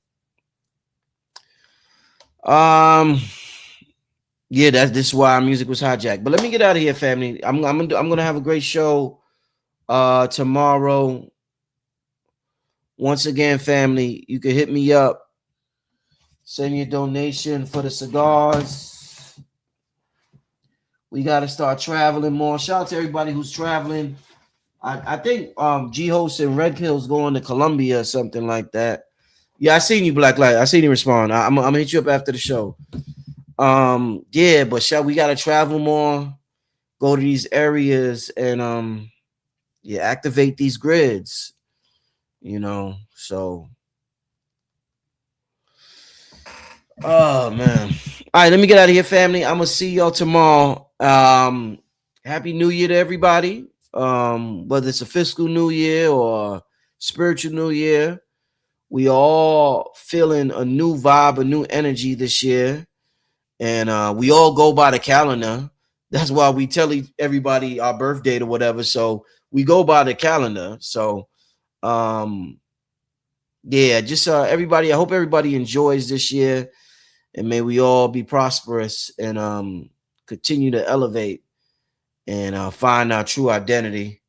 Yeah, this is why our music was hijacked. But let me get out of here, family. I'm gonna have a great show tomorrow. Once again, family, you can hit me up. Send me a donation for the cigars. We got to start traveling more. Shout out to everybody who's traveling. I think G Host and Red Hills going to Colombia or something like that. Yeah, I seen you, Black Light. I seen you respond. I'm gonna hit you up after the show. Yeah, but shall we gotta travel more, go to these areas and yeah, activate these grids, you know. So oh man. All right, let me get out of here, family. I'm gonna see y'all tomorrow. Happy New Year to everybody. Whether it's a fiscal new year or spiritual new year, we all feeling a new vibe, a new energy this year. And we all go by the calendar. That's why we tell everybody our birth date or whatever. So we go by the calendar. So um yeah, just everybody, I hope everybody enjoys this year, and may we all be prosperous and continue to elevate and find our true identity.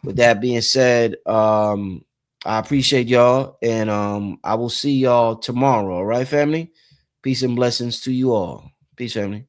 With that being said, I appreciate y'all, and I will see y'all tomorrow. All right, family. Peace and blessings to you all. Peace, family.